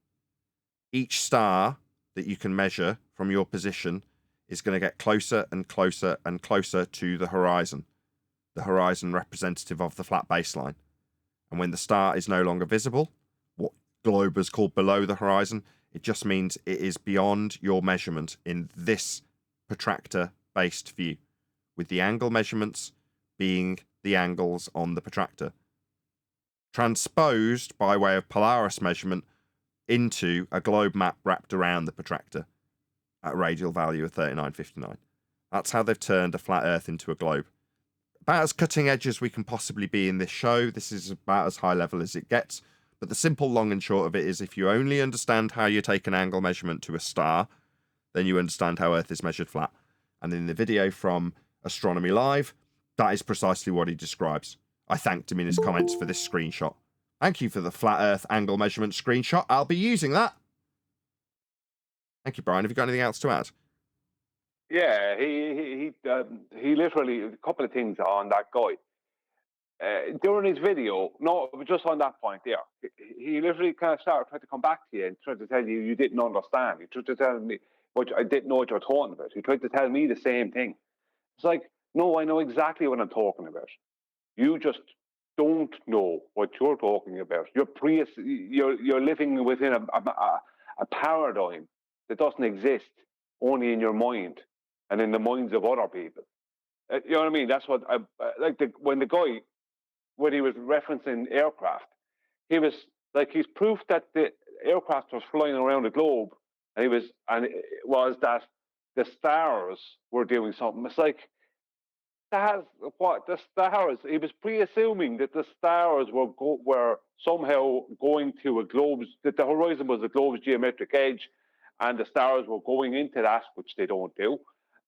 Each star that you can measure from your position is going to get closer and closer and closer to the horizon representative of the flat baseline. And when the star is no longer visible, what globers call below the horizon, it just means it is beyond your measurement in this protractor-based view, with the angle measurements being the angles on the protractor, transposed by way of Polaris measurement into a globe map wrapped around the protractor at a radial value of 3959. That's how they've turned a flat Earth into a globe. About as cutting edge as we can possibly be in this show. This is about as high level as it gets. But the simple long and short of it is, if you only understand how you take an angle measurement to a star, then you understand how Earth is measured flat. And in the video from Astronomy Live, that is precisely what he describes. I thanked him in his comments for this screenshot. Thank you for the flat Earth angle measurement screenshot. I'll be using that. Thank you, Brian. Have you got anything else to add? Yeah, he literally, a couple of things on that guy. During his video, no, just on that point there, he literally kind of started trying to come back to you and tried to tell you you didn't understand. He tried to tell me, but I didn't know what you were talking about. He tried to tell me the same thing. It's like, no, I know exactly what I'm talking about. You just don't know what you're talking about. You're living within a paradigm that doesn't exist, only in your mind and in the minds of other people. You know what I mean? That's what I like. When he was referencing aircraft, he was like, he's proof that the aircraft was flying around the globe, and it was that the stars were doing something. It's like, that's what the stars. He was pre-assuming that the stars were somehow going to a globe's, that the horizon was a globe's geometric edge, and the stars were going into that, which they don't do,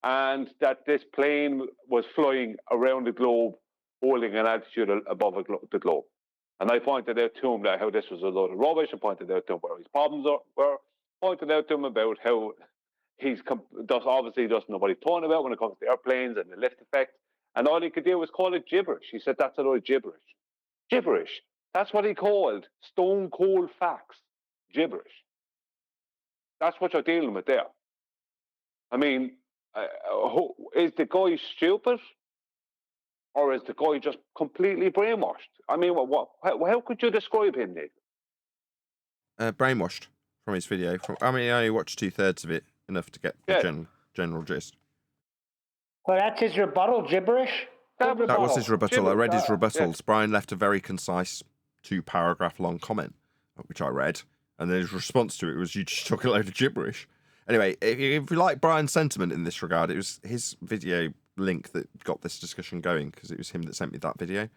and that this plane was flying around the globe, holding an altitude above the globe. And I pointed out to him that how this was a load of rubbish. I pointed out to him where his problems were. Pointed out to him about how obviously doesn't know what he's talking about when it comes to airplanes and the lift effect. And all he could do was call it gibberish. He said, that's a lot of gibberish. Gibberish. That's what he called stone cold facts. Gibberish. That's what you're dealing with there. I mean, is the guy stupid? Or is the guy just completely brainwashed? I mean, how could you describe him, Nick? Brainwashed from his video. I only watched 2/3 of it, enough to get the general gist. Well, that's his rebuttal, gibberish? That was his rebuttal. I read his rebuttals. Yeah. Brian left a very concise 2-paragraph long comment, which I read, and then his response to it was, you just took a load of gibberish. Anyway, if you like Brian's sentiment in this regard, it was his video link that got this discussion going, because it was him that sent me that video.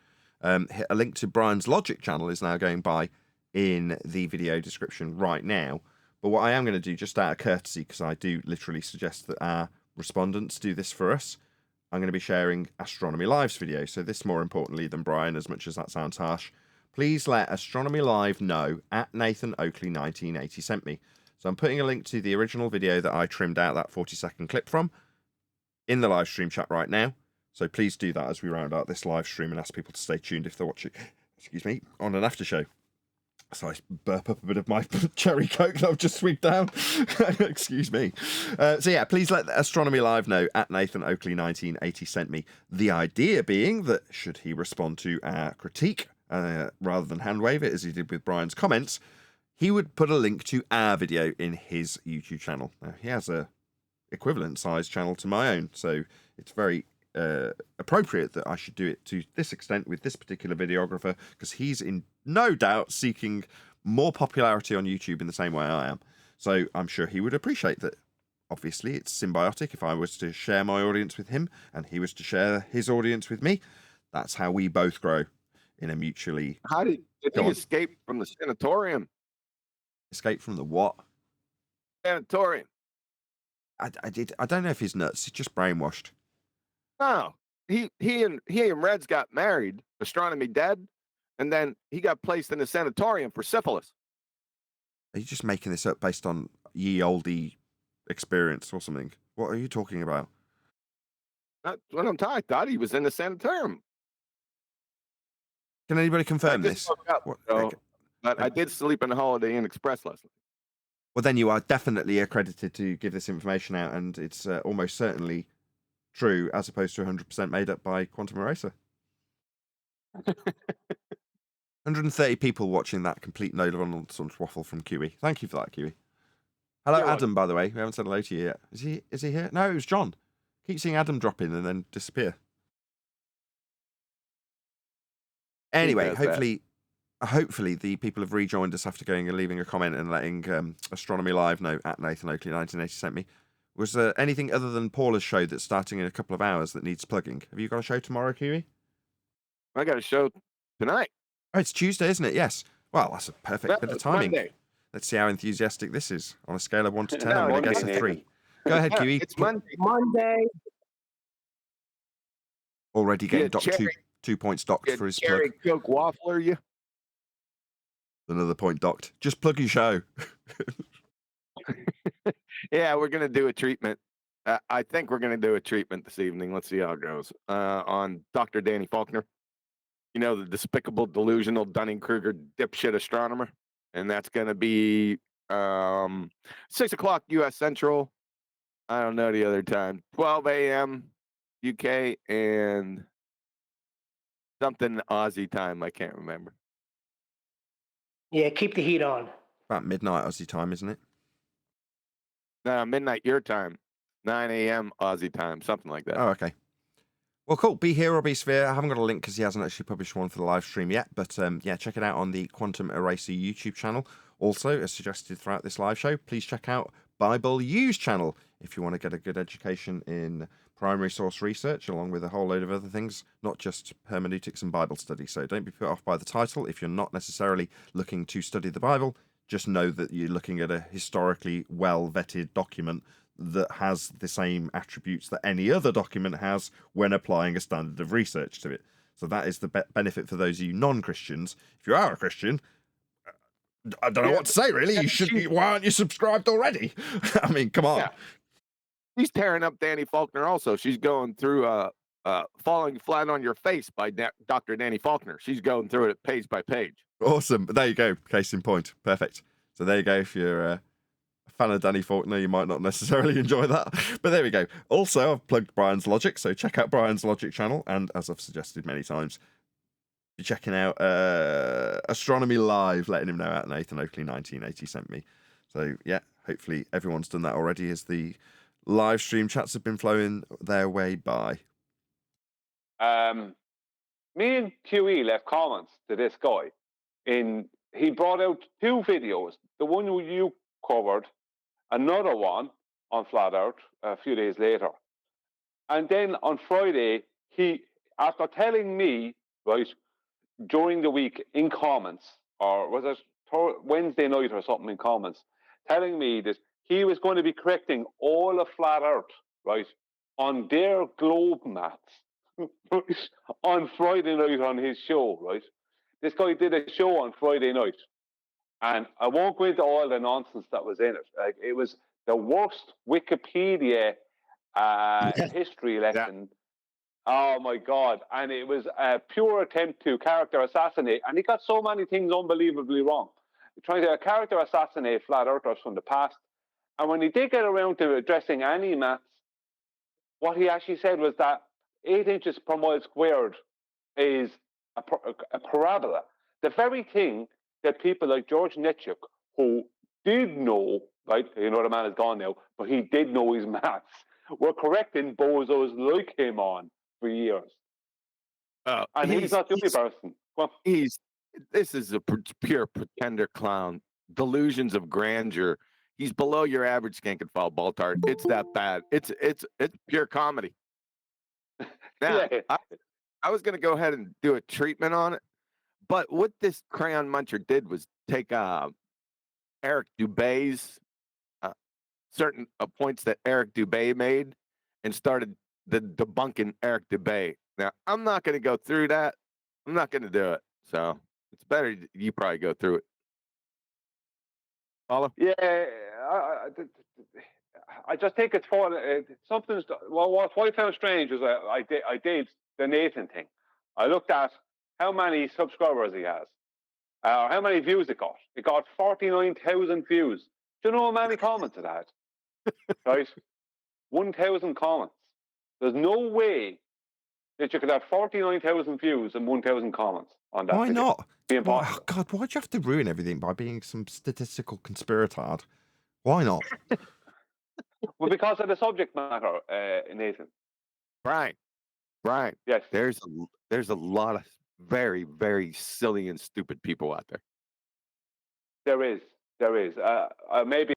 A link to Brian's Logic channel is now going by in the video description right now. But what I am going to do, just out of courtesy, because I do literally suggest that our respondents do this for us, I'm going to be sharing Astronomy Live's video. So this more importantly than Brian, as much as that sounds harsh. Please let Astronomy Live know at Nathan Oakley 1980 sent me. So I'm putting a link to the original video that I trimmed out that 40-second clip from in the live stream chat right now. So please do that as we round out this live stream and ask people to stay tuned if they're watching, excuse me, on an after show. So I burp up a bit of my cherry coke that I've just swigged down. Excuse me. So yeah, please let Astronomy Live know at Nathan Oakley 1980 sent me. The idea being that should he respond to our critique, rather than hand wave it as he did with Brian's comments, he would put a link to our video in his YouTube channel. Now, he has a equivalent size channel to my own, so it's very appropriate that I should do it to this extent with this particular videographer, because he's in no doubt seeking more popularity on YouTube in the same way I am. So I'm sure he would appreciate that. Obviously, it's symbiotic. If I was to share my audience with him and he was to share his audience with me, that's how we both grow in a mutually... How did he escape from the sanatorium? Escape from the what? Sanatorium. I don't know if he's nuts. He's just brainwashed. No, he and Reds got married. Astronomy dead, and then he got placed in the sanatorium for syphilis. Are you just making this up based on ye olde experience or something? What are you talking about? That's what I'm talking. I thought he was in the sanatorium. Can anybody confirm this? But I did sleep in the Holiday Inn Express last night. Well, then you are definitely accredited to give this information out, and it's almost certainly true, as opposed to 100% made up by Quantum Eraser. 130 people watching that complete no nonsense waffle from QE. Thank you for that, QE. Hello, Adam, by the way. We haven't said hello to you yet. Is he here? No, it was John. Keep seeing Adam drop in and then disappear. Anyway, hopefully the people have rejoined us after going and leaving a comment and letting Astronomy Live know at Nathan Oakley 1980 sent me. Was there anything other than Paula's show that's starting in a couple of hours that needs plugging? Have you got a show tomorrow, Kiwi? I got a show tonight. Oh, it's Tuesday, isn't it? Yes. Well, that's a perfect bit of timing. Monday. Let's see how enthusiastic this is. On a scale of 1 to 10, I'm going to guess a 3. Go ahead, Kiwi. It's Monday. Already getting docked 2 points docked for his plug. Cherry Coke waffler, you? Another point docked. Just plug your show. Yeah, we're going to do a treatment. I think we're going to do a treatment this evening. Let's see how it goes. On Dr. Danny Faulkner. You know, the despicable, delusional, Dunning-Kruger dipshit astronomer. And that's going to be 6 o'clock U.S. Central. I don't know the other time. 12 a.m. UK and something Aussie time. I can't remember. Yeah, keep the heat on. About midnight Aussie time, isn't it? No, midnight your time. 9 a.m. Aussie time. Something like that. Oh, okay. Well, cool. Be Here or Be Sphere. I haven't got a link because he hasn't actually published one for the live stream yet. But yeah, check it out on the Quantum Eraser YouTube channel. Also, as suggested throughout this live show, please check out Bible Use channel if you want to get a good education in primary source research, along with a whole load of other things, not just hermeneutics and Bible study. So don't be put off by the title. If you're not necessarily looking to study the Bible, just know that you're looking at a historically well-vetted document that has the same attributes that any other document has when applying a standard of research to it. So that is the benefit for those of you non-Christians. If you are a Christian, I don't know what to say, really. You should. Why aren't you subscribed already? I mean, come on. Yeah. She's tearing up Danny Faulkner also. She's going through Falling Flat on Your Face by Dr. Danny Faulkner. She's going through it page by page. Awesome. There you go. Case in point. Perfect. So there you go. If you're a fan of Danny Faulkner, you might not necessarily enjoy that. But there we go. Also, I've plugged Brian's Logic. So check out Brian's Logic channel. And as I've suggested many times, be checking out Astronomy Live, letting him know at Nathan Oakley 1980 sent me. So yeah, hopefully everyone's done that already as the live stream chats have been flowing their way by. Me and QE left comments to this guy. He brought out 2 videos. The one you covered, another one on Flat Earth a few days later. And then on Friday, he, after telling me, right, during the week in comments, or was it Wednesday night or something in comments, telling me that he was going to be correcting all of Flat Earth, right, on their globe maps on Friday night on his show, right? This guy did a show on Friday night, and I won't go into all the nonsense that was in it. Like, it was the worst Wikipedia history lesson. Oh my God. And it was a pure attempt to character assassinate. And he got so many things unbelievably wrong. Trying to character assassinate flat earthers from the past. And when he did get around to addressing any maths, what he actually said was that 8 inches per mile squared is a parabola. The very thing that people like George Netchuk, who did know, right, you know, the man is gone now, but he did know his maths, were correcting bozos like him on for years. And he's not the only person. Well, this is a pure pretender clown. Delusions of grandeur. He's below your average skank and foul Baltard. It's that bad. It's pure comedy. Now, yeah. I was going to go ahead and do a treatment on it, but what this crayon muncher did was take Eric Dubé's certain points that Eric Dubé made and started debunking Eric Dubé. Now, I'm not going to go through that. I'm not going to do it. So it's better you probably go through it. Follow? Yeah, I just think it's fun. Something's, well, what I found strange was I did the Nathan thing. I looked at how many subscribers he has, how many views it got. It got 49,000 views. Do you know how many comments it had? Right? 1,000 comments. There's no way that you could have 49,000 views and 1,000 comments on that. Why video. not? Why, oh God, why'd you have to ruin everything by being some statistical conspiratard? Why not? Well, because of the subject matter, Nathan. Brian. Yes. There's a lot of very, very silly and stupid people out there. There is. Maybe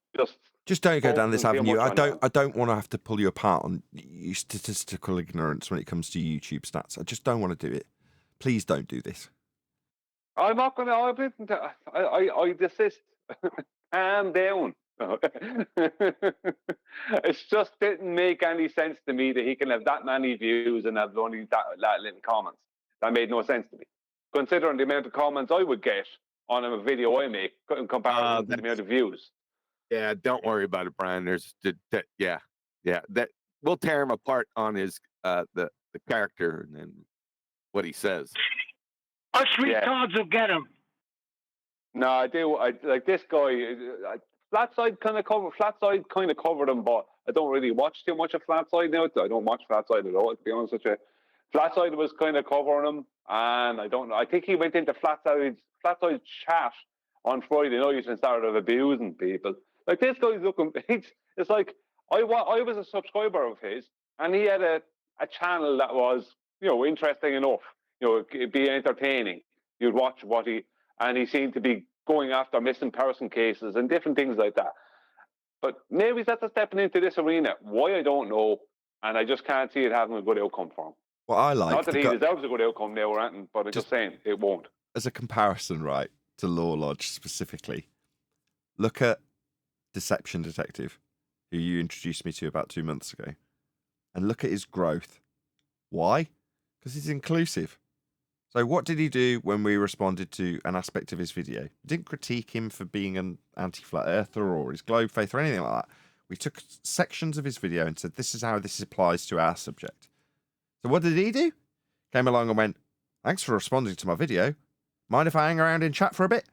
just don't go down this avenue. I don't want to have to pull you apart on your statistical ignorance when it comes to YouTube stats. I just don't want to do it. Please don't do this. I'm not going to. I desist. Calm down. It just didn't make any sense to me that he can have that many views and have only that little comments. That made no sense to me, considering the amount of comments I would get on a video I make in comparison to the amount of views. Yeah, don't worry about it, Brian. There's that we'll tear him apart on his the character and then what he says. Us retards will get him. No, I do. I like this guy. Flatside kind of covered him, but I don't really watch too much of Flatside now. I don't watch Flatside at all, to be honest with you. Flatside was kind of covering him, and I don't know. I think he went into Flatside's chat on Friday night and started abusing people. Like, this guy's looking. It's like I was a subscriber of his, and he had a channel that was, you know, interesting enough. You know, it'd be entertaining. You'd watch and he seemed to be going after missing person cases and different things like that. But maybe that's stepping into this arena. Why, I don't know, and I just can't see it having a good outcome for him. Well, I like not that he deserves a good outcome now or anything, but I'm just saying it won't. As a comparison, right, to Law Lodge specifically, look at Deception Detective, who you introduced me to about 2 months ago, and look at his growth. Why? Because he's inclusive. So what did he do when we responded to an aspect of his video? We didn't critique him for being an anti-flat earther or his globe faith or anything like that. We took sections of his video and said, this is how this applies to our subject. So what did he do? Came along and went, thanks for responding to my video. Mind if I hang around in chat for a bit?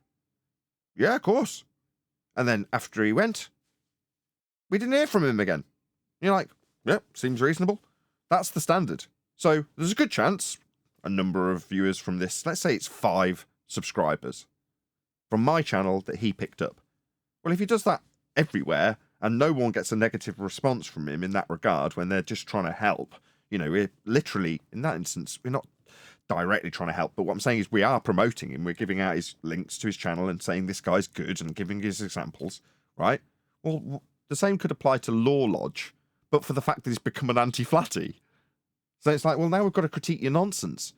Yeah, of course. And then after he went, we didn't hear from him again. You're like, yep, seems reasonable. That's the standard. So there's a good chance a number of viewers from this, let's say it's 5 subscribers from my channel that he picked up. Well, if he does that everywhere and no one gets a negative response from him in that regard when they're just trying to help, you know, we're literally, in that instance, we're not directly trying to help, but what I'm saying is we are promoting him. We're giving out his links to his channel and saying this guy's good and giving his examples, right? Well, the same could apply to Law Lodge, but for the fact that he's become an anti-flatty. So it's like, well, now we've got to critique your nonsense.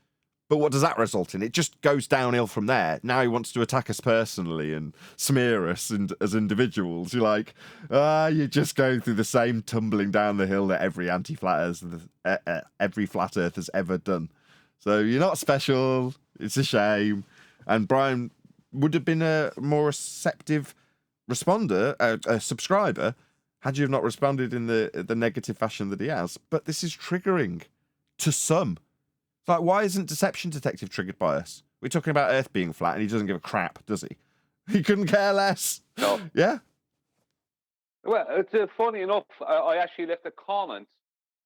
But what does that result in? It just goes downhill from there. Now he wants to attack us personally and smear us as individuals. You're like, you're just going through the same tumbling down the hill that every flat earth has ever done. So you're not special. It's a shame. And Brian would have been a more receptive responder, a subscriber, had you have not responded in the negative fashion that he has. But this is triggering to some. It's like, why isn't Deception Detective triggered by us? We're talking about Earth being flat, and he doesn't give a crap, does he? He couldn't care less. No. Yeah? Well, it's funny enough, I actually left a comment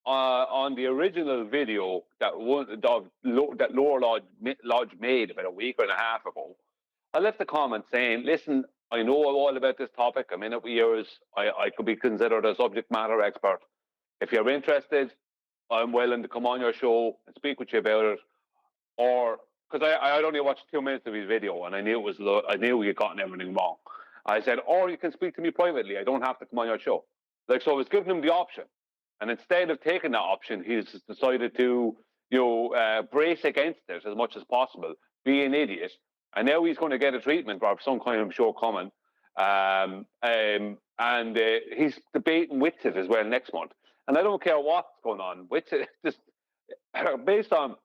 on the original video that Lower Lodge made about a week and a half ago. I left a comment saying, listen, I know all about this topic. I'm in it with years. I could be considered a subject matter expert. If you're interested, I'm willing to come on your show and speak with you about it. Or, because I had only watched 2 minutes of his video and I knew I knew he had gotten everything wrong. I said, or you can speak to me privately. I don't have to come on your show. So I was giving him the option. And instead of taking that option, he's decided to, brace against it as much as possible, be an idiot. And now he's going to get a treatment for some kind of shortcoming. And he's debating Witsit as well next month. And I don't care what's going on. Witsit, just based on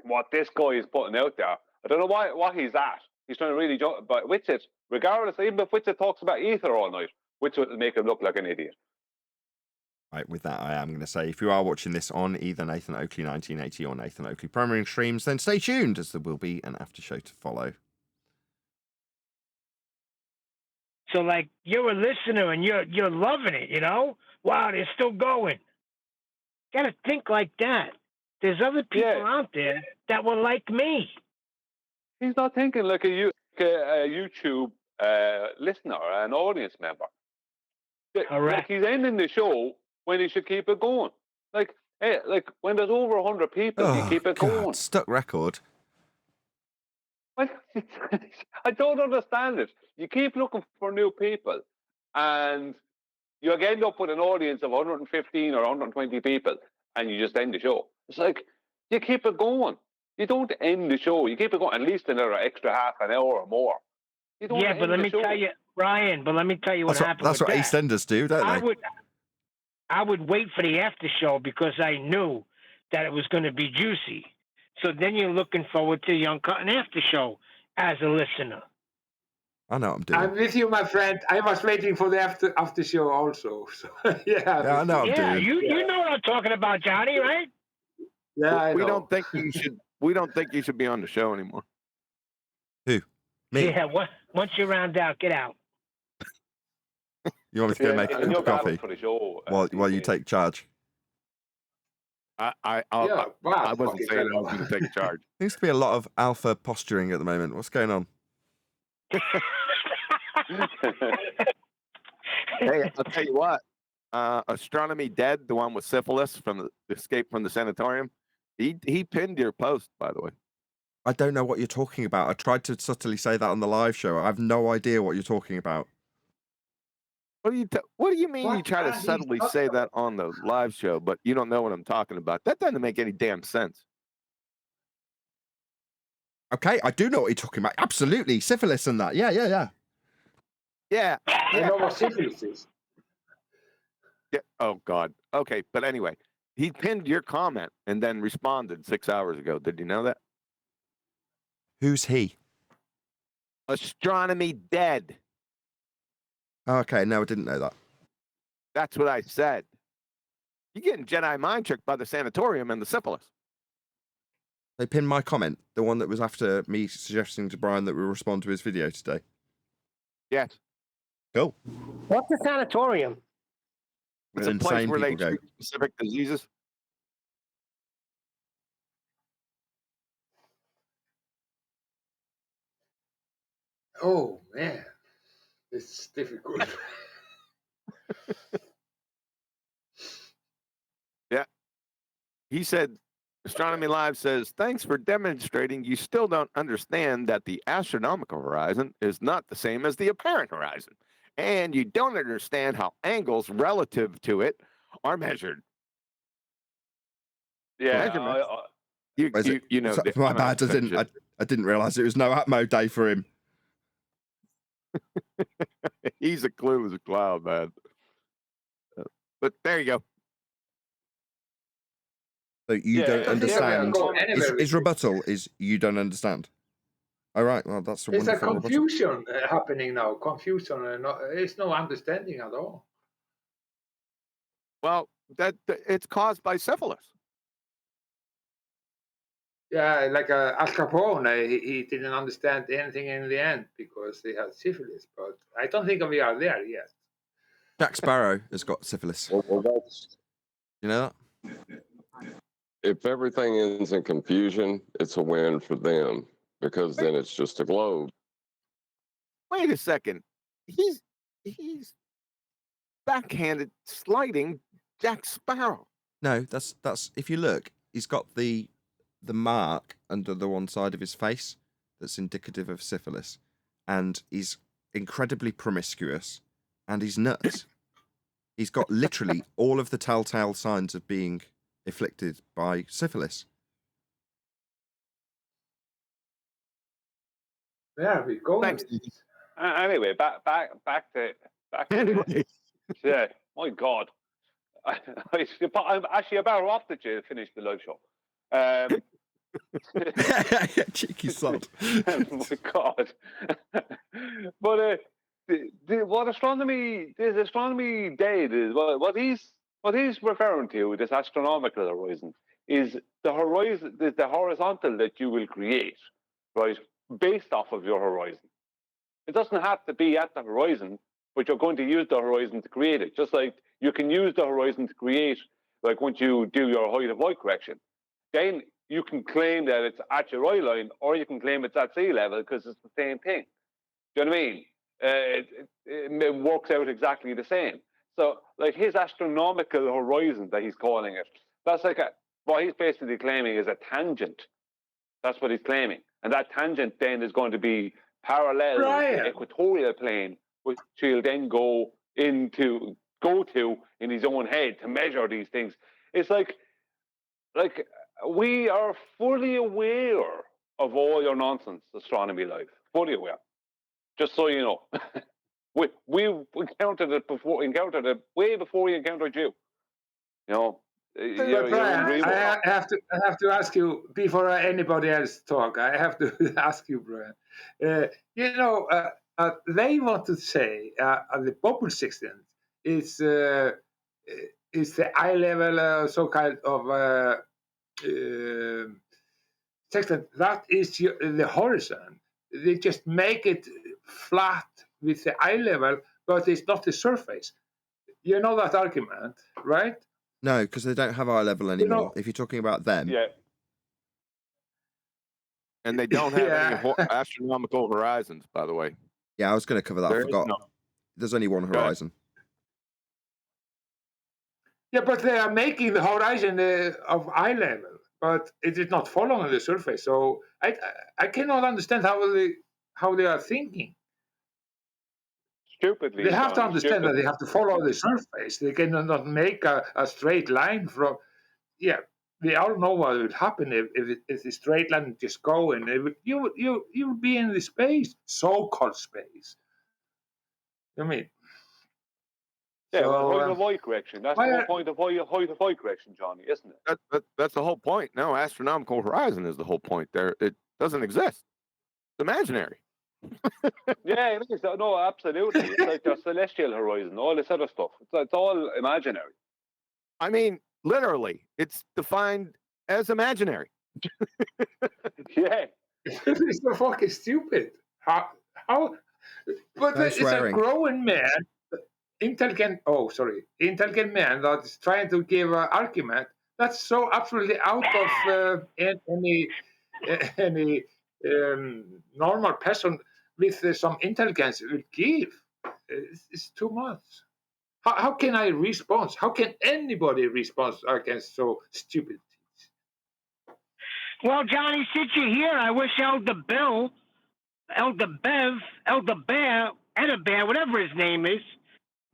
what this guy is putting out there, I don't know what he's at. He's trying to really jump. But Witsit, regardless, even if Witsit talks about ether all night, Witsit will make him look like an idiot. Right, with that, I am going to say, if you are watching this on either Nathan Oakley 1980 or Nathan Oakley Primary Streams, then stay tuned, as there will be an after show to follow. So, like, you're a listener and you're loving it, you know? Wow, they're still going. Gotta think like that. There's other people out there that were like me. He's not thinking like a YouTube listener, an audience member. Correct. Like, he's ending the show when he should keep it going. Like when there's over 100 people, you keep it going. Stuck record. I don't understand it. You keep looking for new people, and you end up with an audience of 115 or 120 people, and you just end the show. It's like, you keep it going. You don't end the show. You keep it going at least another extra half an hour or more. You don't but let me tell you, Brian, what happened. That's what EastEnders do, don't they? I would wait for the after show because I knew that it was going to be juicy. So then you're looking forward to the Uncut and after show as a listener. I know what I'm doing. I'm with you, my friend. I was waiting for the after show also. So, yeah, I know what I'm doing. You know what I'm talking about, Johnny, right? Yeah, we don't think you should. We don't think you should be on the show anymore. Who? Me? Yeah. Once you round out, get out. You want me to go make a cup of coffee while you take charge? I wasn't saying I was going to take charge. Seems to be a lot of alpha posturing at the moment. What's going on? Hey, I'll tell you what. Astronomy Dead, the one with syphilis from the Escape from the Sanatorium, he pinned your post, by the way. I don't know what you're talking about. I tried to subtly say that on the live show. I have no idea what you're talking about. What do you mean you try to subtly say that on the live show, but you don't know what I'm talking about? That doesn't make any damn sense. Okay, I do know what you're talking about. Absolutely. Syphilis and that. Yeah. Yeah. I know what syphilis is. Yeah. Oh, God. Okay, but anyway, he pinned your comment and then responded 6 hours ago. Did you know that? Who's he? Astronomy Dead. Okay, no, I didn't know that. That's what I said. You're getting Jedi mind tricked by the Sanatorium and the syphilis. They pinned my comment, the one that was after me suggesting to Brian that we respond to his video today. Yes. Cool. What's the Sanatorium? It's a place where they treat specific diseases. Oh, man. It's difficult. Yeah. He said, Astronomy Live says, thanks for demonstrating you still don't understand that the astronomical horizon is not the same as the apparent horizon. And you don't understand how angles relative to it are measured. Yeah, Measurements. You know, my bad. I didn't realize it was no Atmo day for him. He's a clue as a cloud, man. But there you go. So you don't understand. Anywhere His rebuttal is you don't understand. All right. Well, that's a There's a wonderful rebuttal. confusion happening now. Confusion. There's no understanding at all. Well, it's caused by syphilis. Yeah, like Al Capone, he didn't understand anything in the end because he had syphilis. But I don't think we are there yet. Jack Sparrow has got syphilis. Well, that's, You know that? if everything ends in confusion, it's a win for them because then it's just a globe. Wait a second. He's backhanded sliding Jack Sparrow. No, that's if you look, he's got the mark under the one side of his face that's indicative of syphilis, and he's incredibly promiscuous, and he's nuts. He's got literally all of the telltale signs of being afflicted by syphilis. Where are we going? Anyway, back to. Anyway. Yeah, my God. I'm actually about off to finish the live show. Cheeky sod. Oh my God. But what astronomy did is what he's referring to, this astronomical horizon, is the horizontal that you will create, right, based off of your horizon. It doesn't have to be at the horizon, but you're going to use the horizon to create it. Just like you can use the horizon to create, like once you do your height of void correction, then you can claim that it's at your eye line, or you can claim it's at sea level because it's the same thing. Do you know what I mean? It works out exactly the same. So, like his astronomical horizon that he's calling it, that's like what he's basically claiming is a tangent. That's what he's claiming, and that tangent then is going to be parallel to the equatorial plane, which he'll then go to in his own head to measure these things. It's like we are fully aware of all your nonsense, Astronomy Live. Fully aware. Just so you know. we encountered it way before we encountered you. You know. Brian, I have to ask you before anybody else talk. I have to ask you, Brian. They want to say the bubble system is the eye level, so kind of section. That is the horizon. They just make it flat with the eye level, but it's not the surface. You know that argument, right? No, because they don't have eye level anymore. If you're talking about them. Yeah. And they don't have any astronomical horizons, by the way. Yeah, I was going to cover that. I forgot. There's only one horizon. Yeah, but they are making the horizon of eye level, but it is not following the surface. So I cannot understand how they are thinking. Stupidly. They have to understand that they have to follow the surface. They cannot make a straight line from. Yeah, we all know what would happen if the straight line would just go, and you would be in the space, so-called space. I mean. Yeah, height of void correction. That's the whole point of height of void correction, Johnny, isn't it? That's the whole point. No, astronomical horizon is the whole point there. It doesn't exist. It's imaginary. Yeah, it is. No, absolutely. It's like the celestial horizon, all this other stuff. It's all imaginary. I mean, literally, it's defined as imaginary. Yeah. It's so fucking stupid. How? But it's a growing man. Intelligent man that is trying to give an argument that's so absolutely out of any normal person with some intelligence will give. It's too much. How can I respond? How can anybody respond against so stupid things? Well, Johnny, since you're here, I wish Elder Bear, Bear, whatever his name is,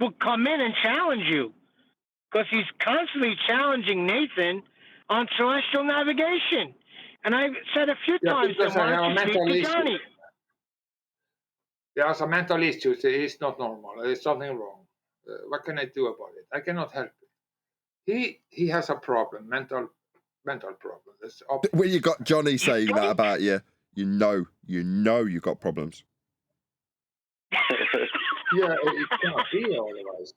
will come in and challenge you, because he's constantly challenging Nathan on celestial navigation. And I've said a few times to because I have a Mark to speak mental to issue. Johnny. He has a mental issue. It's not normal. There's something wrong. What can I do about it? I cannot help it. He has a problem, mental problem. When you got Johnny saying that about you, you know you've got problems. Yeah, it cannot be otherwise.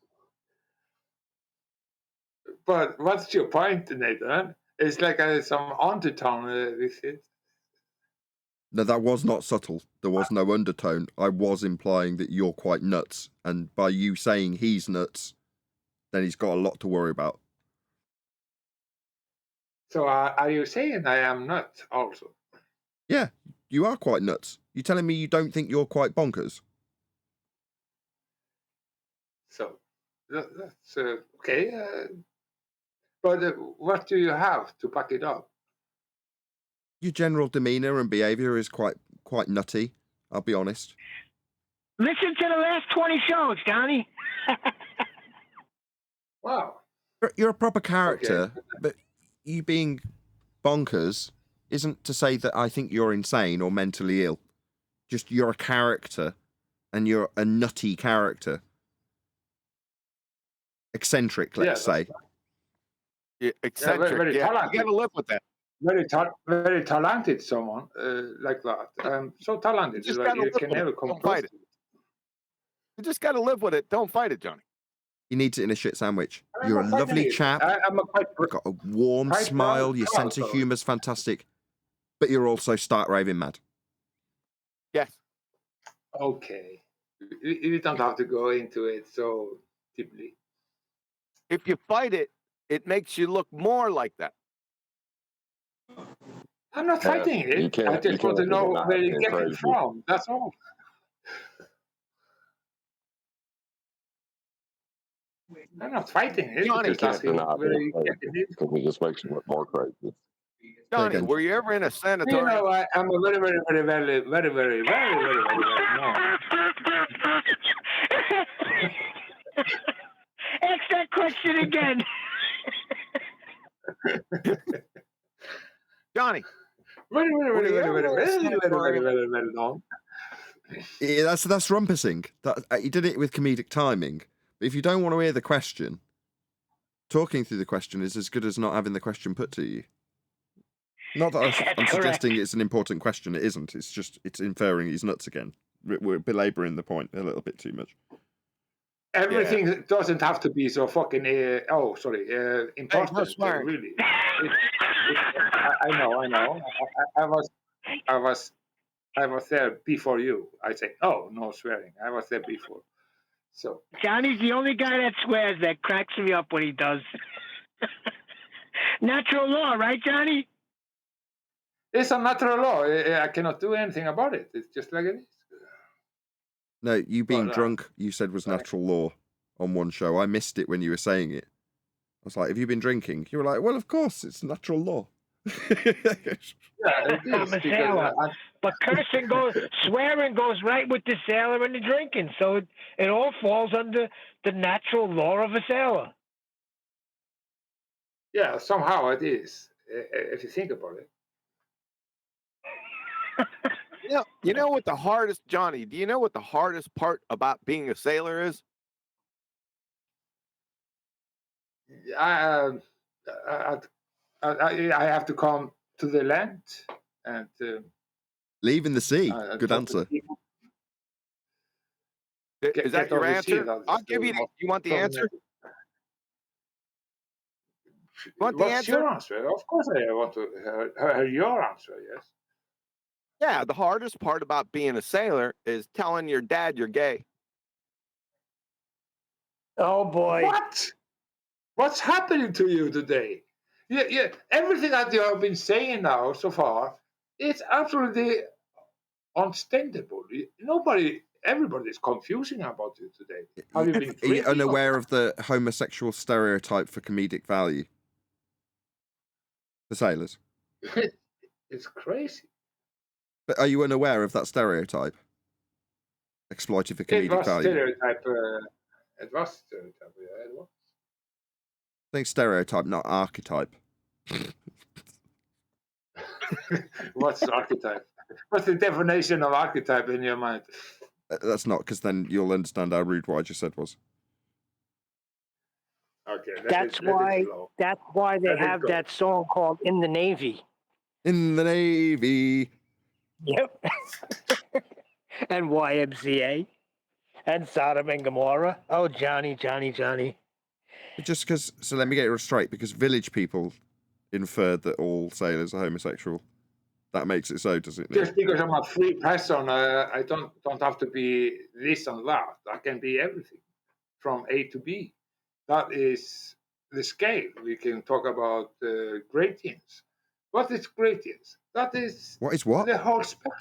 But what's your point, Nathan? It's like some undertone with it. No, that was not subtle. There was no undertone. I was implying that you're quite nuts, and by you saying he's nuts, then he's got a lot to worry about. So are you saying I am nuts also? Yeah, you are quite nuts. You telling me you don't think you're quite bonkers? So that's okay. But what do you have to back it up? Your general demeanour and behaviour is quite nutty, I'll be honest. Listen to the last 20 shows, Johnny. Wow. You're a proper character, Okay. but you being bonkers isn't to say that I think you're insane or mentally ill. Just you're a character, and you're a nutty character. Eccentric, let's say. Yeah, eccentric. Very yeah, talented. you got to live with that. Very talented someone like that. So talented. Just Like gotta you live can with never it. come Don't close fight to it. You just got to live with it. Don't fight it, Johnny. He needs it in a shit sandwich. I'm You're a not lovely fighting it. chap. I'm a quite You've got a warm quite smile. proud Your sense of also. humour's fantastic. But you're also stark raving mad. Yes. Okay. You don't have to go into it so deeply. If you fight it, it makes you look more like that. I'm not fighting you it. can't- I you just want to can't know deny where you being get it crazy. from. That's all. I'm not fighting it. Johnny, Just Can't asking deny where being you crazy get it. because it just makes you look more crazy. Johnny, again. were you ever in a You sanatorium? know, I'm a very no. Ask that question again. Johnny, Very sanatorium? no. Yeah, that's rumpusing. He did it with comedic timing. But if you don't want to hear the question, talking through the question is as good as not having the question put to you. Not that I'm suggesting it's an important question. It isn't. It's just it's inferring he's nuts again. We're belabouring the point a little bit too much. Everything doesn't have to be so fucking important. swearing. Really, I know. I was there before you. I say, oh, no swearing. I was there before. So Johnny's the only guy that swears. That cracks me up when he does. Natural law, right, Johnny? it's a natural law. I cannot do anything about it. It's just like it is. No, you being Well, drunk, you said was natural law on one show. I missed it when you were saying it. I was like, have you been drinking? You were like, well, of course, it's natural law. Yeah, it I'm is. a sailor. But swearing goes right with the sailor and the drinking. So it all falls under the natural law of a sailor. Yeah, somehow it is. If you think about it. You know what the hardest, Johnny, do you know what the hardest part about being a sailor is? I have to come to the land and leaving the sea. Good talk to answer. people. Is that Get your on the sea, answer? that's I'll give you the you want the answer? You want the What's answer? your answer? Of course I want to hear your answer, yes. Yeah, the hardest part about being a sailor is telling your dad you're gay. Oh, boy. What? What's happening to you today? Yeah. Everything that you have been saying now so far, it's absolutely unstandable. Everybody is confusing about you today. Have you been Are you drinking? unaware of the homosexual stereotype for comedic value? For sailors. It's crazy. But are you unaware of that stereotype? Exploited for comedic value. It was stereotype, yeah, it was. I think stereotype, not archetype. What's archetype? What's the definition of archetype in your mind? That's not, because then you'll understand how rude what I just said was. Okay, That's why they have that song called "In the Navy." In the Navy. Yep. And YMCA. And Sodom and Gomorrah. Oh, Johnny. Just because, so let me get it straight, because village people inferred that all sailors are homosexual. That makes it so, does it? Just because I'm a free person, I don't have to be this and that. I can be everything from A to B. That is the scale. We can talk about gradients. What is gradients? That is what is what? The whole spectrum.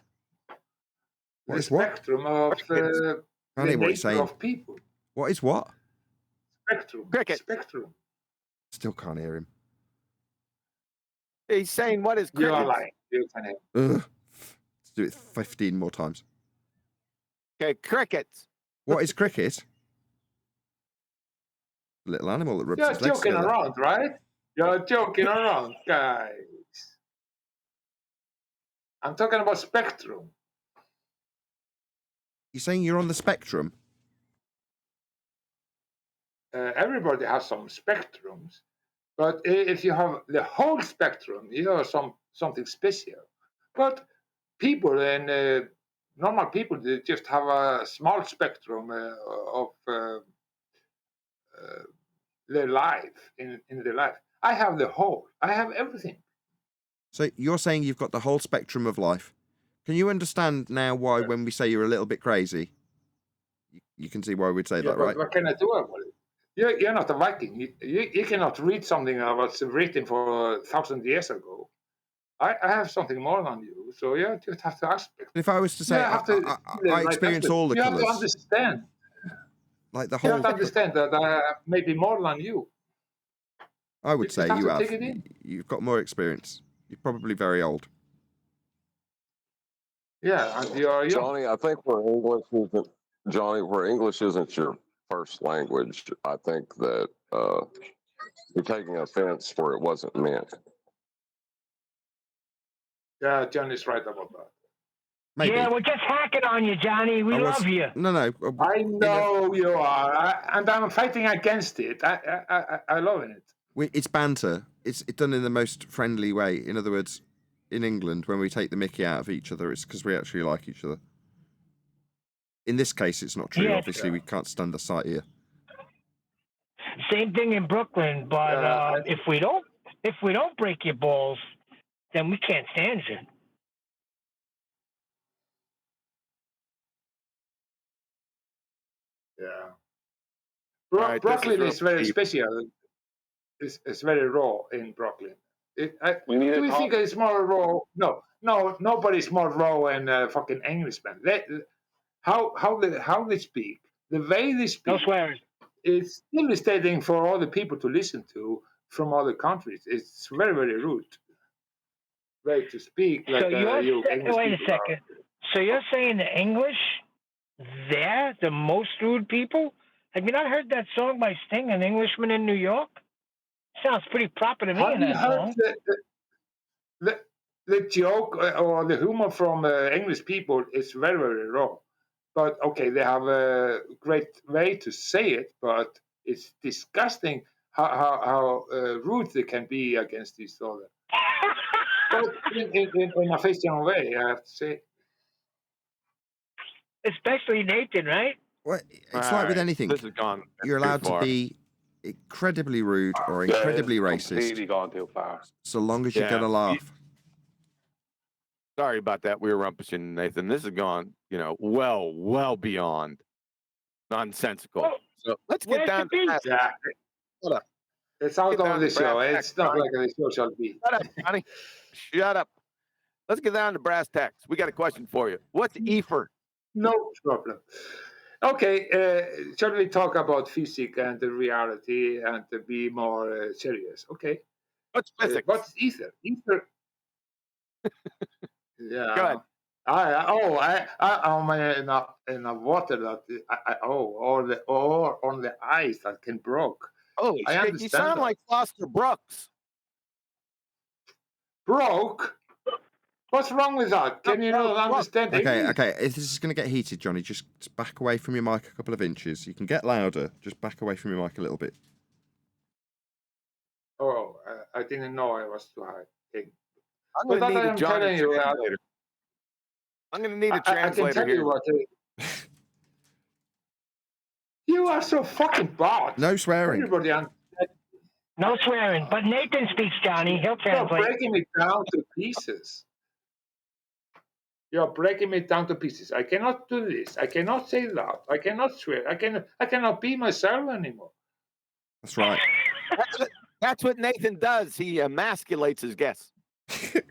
What the is what? spectrum of the nature of people. What is what? Spectrum. Cricket. Spectrum. Still can't hear him. He's saying, what is cricket? You are lying. You can hear. Let's do it 15 more times. Okay, crickets. What is cricket? Little animal that rubs You're his legs joking together. around, right? You're joking around, guys. I'm talking about spectrum. You're saying you're on the spectrum? Everybody has some spectrums, but if you have the whole spectrum, you are something special. But people and normal people, they just have a small spectrum of their life in their life. I have the whole. I have everything. So you're saying you've got the whole spectrum of life. Can you understand now why, when we say you're a little bit crazy, you can see why we'd say that, right? What can I do about it? You're not a Viking. You cannot read something that was written for 1,000 years ago. I have something more than you, so you just have to ask. If I was to say, I experience all the colours. You have to understand. Like the whole. You have to understand that I maybe more than you. I would say you have. Take it in. You've got more experience. You're probably very old. Yeah, and you're young. Johnny, I think where English isn't your first language, I think that you're taking offense where it wasn't meant. Yeah, Johnny's right about that. Maybe. Yeah, we're just hacking on you, Johnny. We love you. No. I know you are, and I'm fighting against it. I love it. It's banter. It's done in the most friendly way. In other words, in England, when we take the mickey out of each other, it's because we actually like each other. In this case, it's not true. Yeah, obviously, we can't stand the sight here. Same thing in Brooklyn, but if we don't break your balls, then we can't stand you. Yeah. Brooklyn is very special. It's very raw in Brooklyn. Do you think it's more raw? No, nobody's more raw than fucking Englishmen. How they speak, the way they speak. No swearing. It's devastating for other people to listen to from other countries. It's very, very rude way to speak. Like, so wait a second. So you're saying the English, they're the most rude people? Have you not heard that song by Sting, An Englishman in New York? Sounds pretty proper to me in that song. The joke or the humor from English people is very, very raw. But okay, they have a great way to say it, but it's disgusting how rude they can be against each other. But in a fictional way, I have to say. Especially Nathan, right? Well, it's like with anything. This has gone You're allowed to be incredibly rude or incredibly racist. Completely gone too far. So long as you get a laugh. Sorry about that. We were rumpishing, Nathan. This has gone, well beyond nonsensical. So let's get down to that. Yeah. Hold up. It's out of the show. It's not like the show shall be. Shut up, Johnny. Shut up. Let's get down to brass tacks. We got a question for you. What's ether? No problem. Okay, shall we talk about physics and the reality and to be more serious? Okay. What's physics? What's ether? Ether. Yeah. Go ahead. I'm in the water that or on the ice that can broke. Oh, you sound like Foster Brooks. Broke? What's wrong with that? Can you not understand English? Okay. If this is going to get heated, Johnny, just back away from your mic a couple of inches. You can get louder. Just back away from your mic a little bit. Oh, I didn't know I was too high. Okay. I'm going to need a Johnny translator. I'm going to need a translator I can tell here. you what. You are so fucking bad. No swearing. Everybody No swearing, but Nathan speaks, Johnny. He'll translate. You're breaking me down to pieces. You're breaking me down to pieces. I cannot do this. I cannot say that. I cannot swear. I cannot be myself anymore. That's right. That's what Nathan does. He emasculates his guests.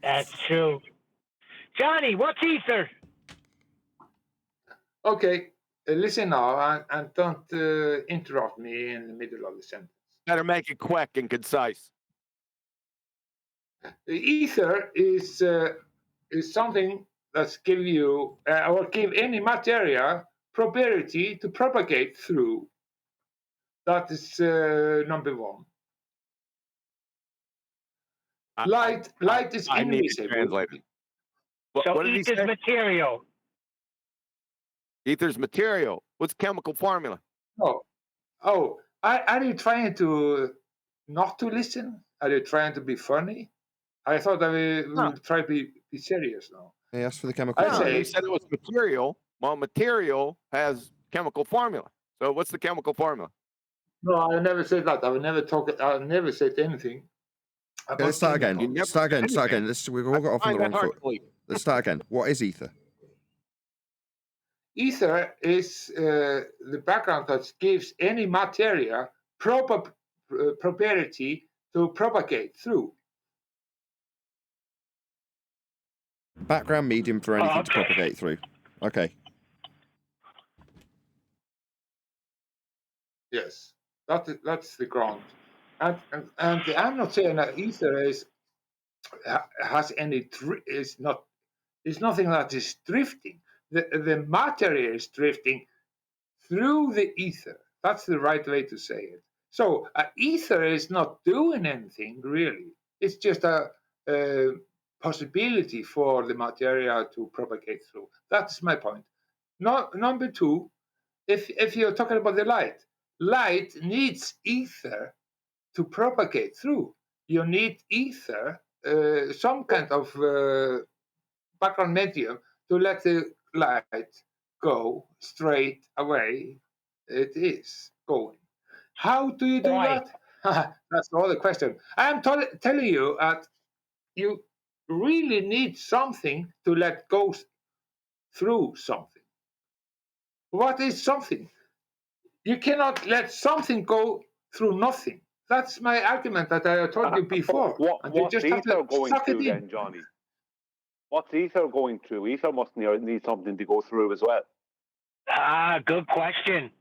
That's true. Johnny, what's ether? Okay, listen now and don't interrupt me in the middle of the sentence. Better make it quick and concise. Ether is something that's give you or give any material property to propagate through. That is number one. Light is invisible. So ether's material. Ether's material. What's chemical formula? Oh, are you trying to not to listen? Are you trying to be funny? I thought that we would try to be serious now. He asked for the chemical formula. He said it was material. Well, material has chemical formula. So what's the chemical formula? No, I never said that. I never said anything. Okay, let's start again. Start again. We've all got off on the wrong foot. Let's start again. What is ether? Ether is the background that gives any material property to propagate through. Background medium for anything to propagate through. Okay. Yes, that's the ground. And I'm not saying that ether has any is nothing that is drifting. The material is drifting through the ether. That's the right way to say it. So ether is not doing anything really. It's just a possibility for the material to propagate through. That's my point. Number two, if you're talking about the light needs ether to propagate through. You need ether, some kind of background medium to let the light go straight away. It is going. How do you do that? That's all the question. I'm telling you that you really need something to let go through something. What is something? You cannot let something go through nothing. That's my argument that I told you before. What's ether going through then, Johnny? What's ether going through? Ether must need something to go through as well. Good question.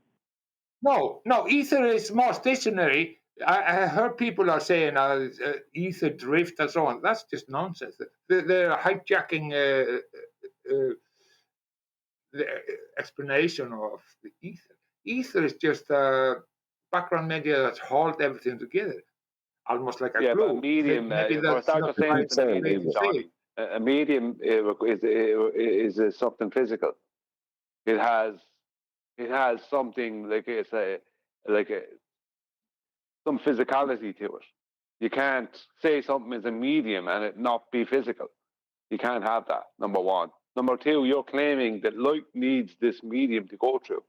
No, ether is more stationary. I heard people are saying ether drift and so on. That's just nonsense. They're hijacking the explanation of the ether. Ether is just a background media that holds everything together, almost like a glue. But a medium, Maybe that's not the right way to say it. A medium is something physical. It has something some physicality to it. You can't say something is a medium and it not be physical. You can't have that. Number one. Number two, you're claiming that light needs this medium to go through.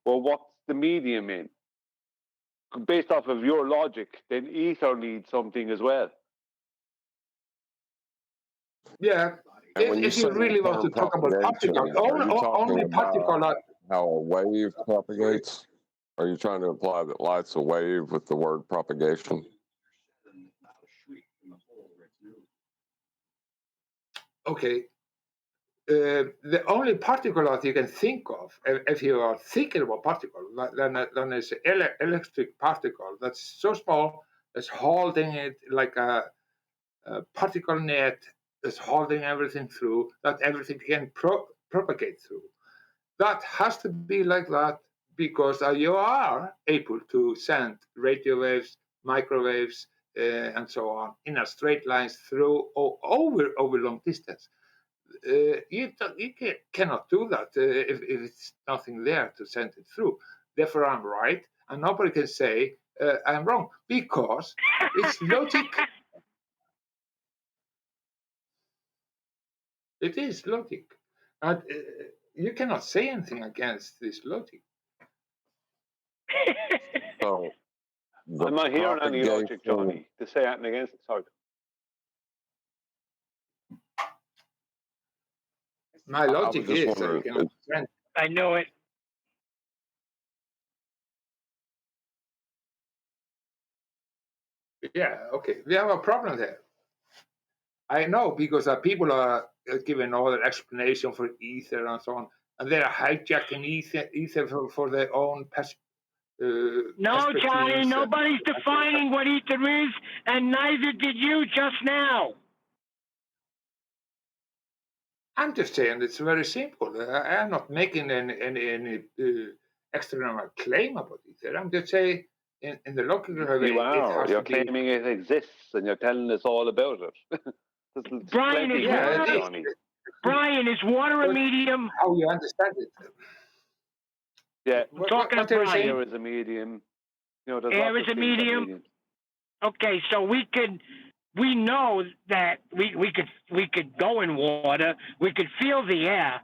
Well, what's the medium in? Based off of your logic, then ether needs something as well. Yeah. If you really want to talk about particles, only particle. How a wave propagates? Are you trying to imply that light's a wave with the word propagation? Okay. The only particle that you can think of, if you are thinking about particle, then is an electric particle that's so small, it's holding it like a particle net, is holding everything through, that everything can propagate through. That has to be like that because you are able to send radio waves, microwaves, and so on in a straight lines through over long distance. you cannot do that if it's nothing there to send it through. Therefore, I'm right, and nobody can say I'm wrong because it's logic. It is logic, and you cannot say anything against this logic. So I'm not hearing any logic, Johnny, to say anything against it. Sorry. My logic is that you cannot send. I know it. Yeah, okay. We have a problem there. I know because people are giving all the explanation for ether and so on, and they are hijacking ether for their own No, Johnny, nobody's defining what ether is, and neither did you just now. I'm just saying it's very simple. I am not making any external claim about ether. I'm just saying in the logical way, You are. it has You're to be. claiming it exists, and you're telling us all about it. Brian, is water, Johnny. Brian, is water a medium? How you understand it? Yeah, Talking to Brian. Air is a medium. You know, there's Air lots is of a things that medium. mediums. Okay, so we know that we could go in water, we could feel the air.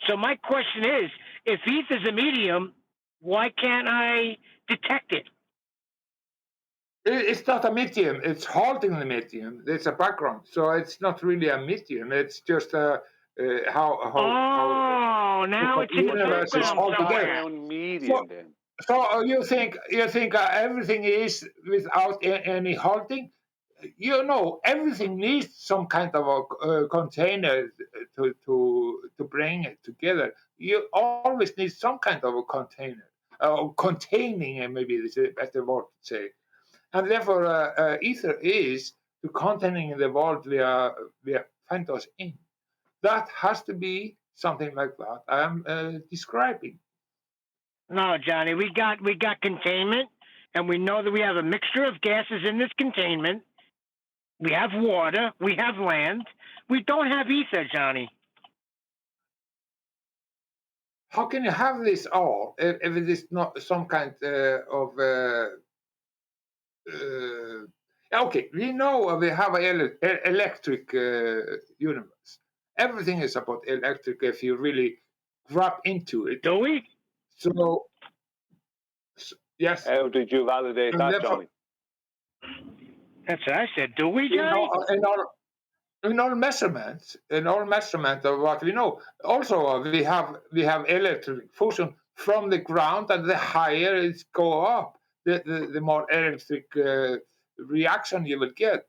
So my question is, if ether's a medium, why can't I detect it? It's not a medium. It's holding the medium. It's a background, so it's not really a medium. It's just how now it's in the universe is background altogether. Medium, then. So you think everything is without any holding? You know, everything needs some kind of a container to bring it together. You always need some kind of a container, containing, and maybe is a better word to say. And therefore, ether is the containing the world we find us in. That has to be something like that I am describing. No, Johnny, we got containment, and we know that we have a mixture of gases in this containment. We have water, we have land. We don't have ether, Johnny. How can you have this all if it is not some kind of okay, we know we have an electric universe. Everything is about electric if you really grab into it. Do we? So yes. How did you validate And that, Johnny? That's what I said. Do we, Johnny? In all measurements of what we know, also we have electric fusion from the ground, and the higher it go up, the more electric reaction you will get.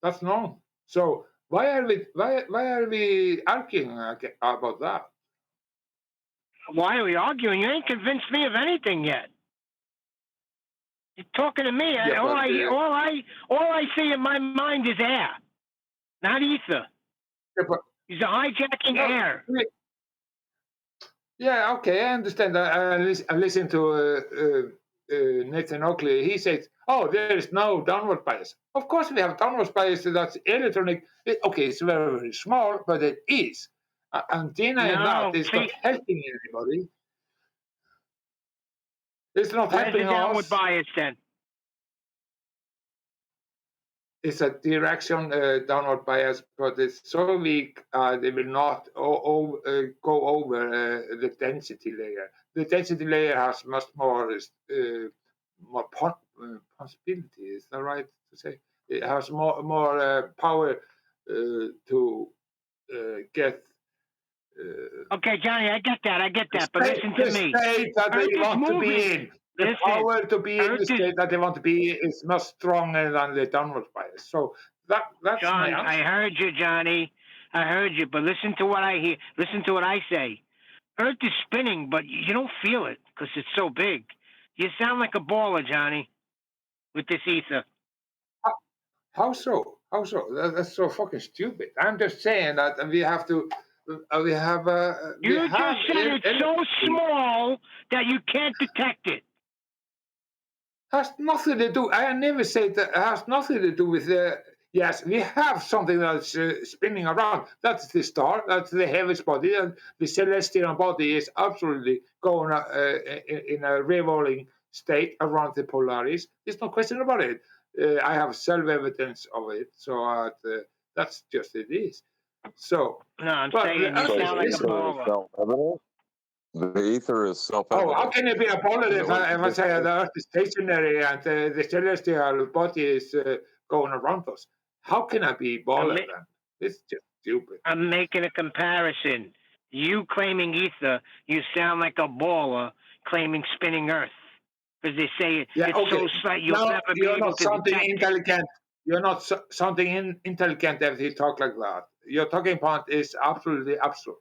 That's known. So why are we arguing about that? Why are we arguing? You ain't convinced me of anything yet. You're talking to me. Yeah, all I see in my mind is air, not ether. Yeah, He's hijacking air. Yeah, okay, I understand. I listen to Nathan Oakley. He said, "Oh, there is no downward bias." Of course, we have downward bias. That's electronic. Okay, it's very, very small, but it is. And denying that is not helping anybody. It's not Where's helping the downward us. bias then? It's a direction downward bias, but it's so weak they will not go over the density layer. The density layer has much more possibility. Is that right to say? It has more power to get. Okay, Johnny, I get that. But listen to me. The state that they want to be in. The power to be in the state that they want to be is much stronger than the downward bias. So that's John, my answer. I heard you, Johnny. I heard you, but listen to what I hear. Listen to what I say. Earth is spinning, but you don't feel it because it's so big. You sound like a baller, Johnny, with this ether. How so? How so? That's so fucking stupid. I'm just saying that we have to. We have. You just said it's so small that you can't detect it. Has nothing to do. I never said that it has nothing to do with the. Yes, we have something that's spinning around. That's the star. That's the heaviest body. And the celestial body is absolutely going in a revolving state around the Polaris. There's no question about it. I have self-evidence of it. So that's just it is. So. No, I'm saying you sound like a baller. The ether is self-evident. Oh, how can it be a polar if I say the Earth is stationary and the celestial body is going around us? How can I be baller then? It's just stupid. I'm making a comparison. You claiming ether, you sound like a baller claiming spinning Earth. Because they say it's so slight, you'll never be able to detect intelligent. You're not something intelligent if you talk like that. Your talking point is absolutely absurd.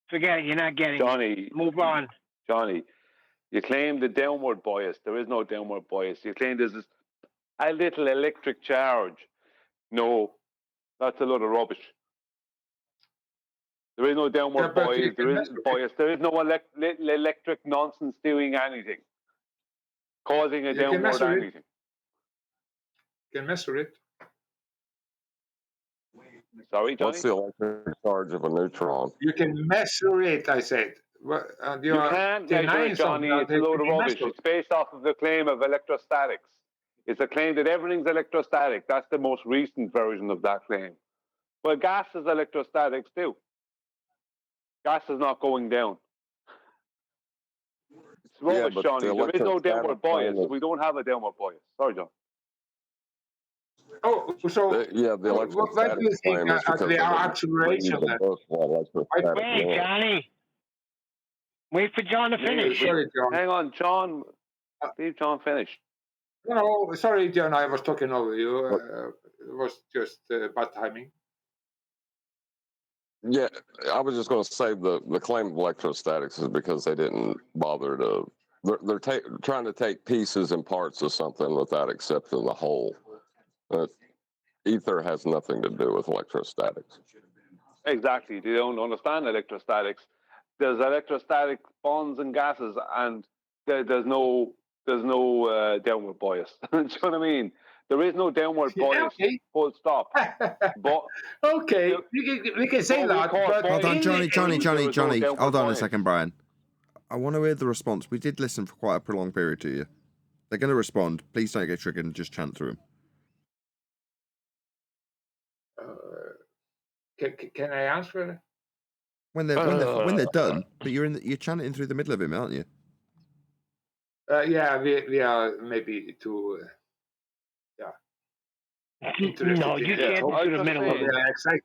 Forget it. You're not getting it. Move on. Johnny, you claim the downward bias. There is no downward bias. You claim there's a little electric charge. No, that's a lot of rubbish. There is no downward bias. There isn't bias. There is no electric nonsense doing anything, causing a downward anything. You can measure it. Sorry, Johnny? What's the electric charge of a neutron? You can measure it, I said. You can't measure it, Johnny. It's a load of rubbish. It's based off of the claim of electrostatics. It's a claim that everything's electrostatic. That's the most recent version of that claim. Well, gas is electrostatics too. Gas is not going down. It's rubbish, Johnny. There is no downward bias. We don't have a downward bias. Sorry, John. Oh, so the what do you think actually our acceleration? Wait, Johnny. Wait for John to finish. Sorry, John. Hang on, John. Leave John finish. No, sorry, John. I was talking over you. It was just bad timing. Yeah, I was just going to say the claim of electrostatics is because they didn't bother to. They're trying to take pieces and parts of something without accepting the whole. Ether has nothing to do with electrostatics. Exactly. They don't understand electrostatics. There's electrostatic bonds and gases, and there's no downward bias. Do you know what I mean? There is no downward bias. Okay. Full stop. But okay, we can say that. But hold on, Johnny. Hold on a second, Brian. I want to hear the response. We did listen for quite a prolonged period to you. They're going to respond. Please don't get triggered and just chant through them. Can I answer? When they're done, but you're chanting through the middle of him, aren't you? Yeah, we are maybe too. No, you can't go to the middle of it. Excited.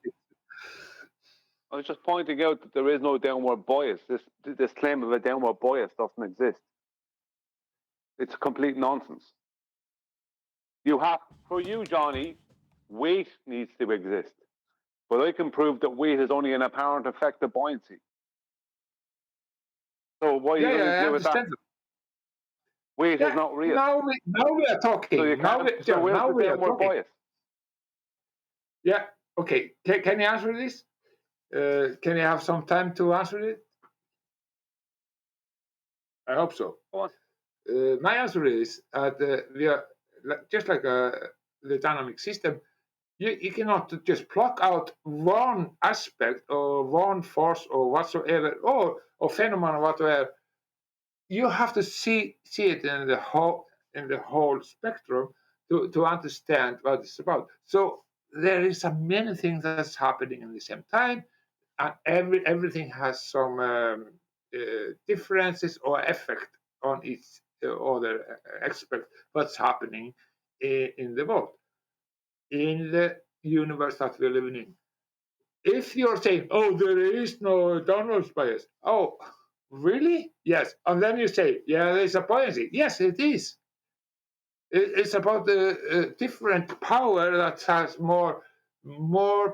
I was just pointing out that there is no downward bias. This claim of a downward bias doesn't exist. It's complete nonsense. For you, Johnny, weight needs to exist. But I can prove that weight is only an apparent effect of buoyancy. So what are you going to do with that? Weight is not real. Now we are talking. So now we are talking. Bias. Yeah. Okay. Can you answer this? Can you have some time to answer it? I hope so. My answer is we are just like the dynamic system. You cannot just pluck out one aspect or one force or whatsoever or phenomenon or whatever. You have to see it in the whole spectrum to understand what it's about. So there is many things that's happening at the same time, and everything has some differences or effect on each other aspect what's happening in the world, in the universe that we're living in. If you're saying, oh, there is no downward bias, oh, really? Yes. And then you say, yeah, there's a buoyancy. Yes, it is. It's about the different power that has more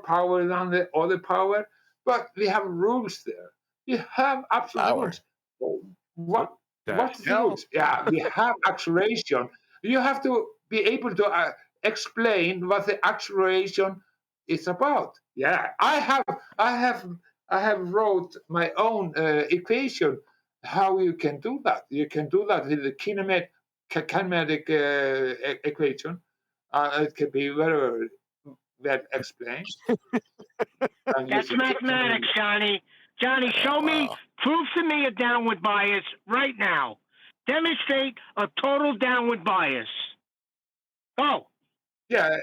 power than the other power, but we have rules there. We have absolute rules. What's the rules? Yeah, we have acceleration. You have to be able to explain what the acceleration is about. Yeah, I have wrote my own equation how you can do that. You can do that with the kinematic equation. It can be very well explained. That's mathematics, Johnny. Johnny, show me, prove to me a downward bias right now. Demonstrate a total downward bias. Go. Yeah,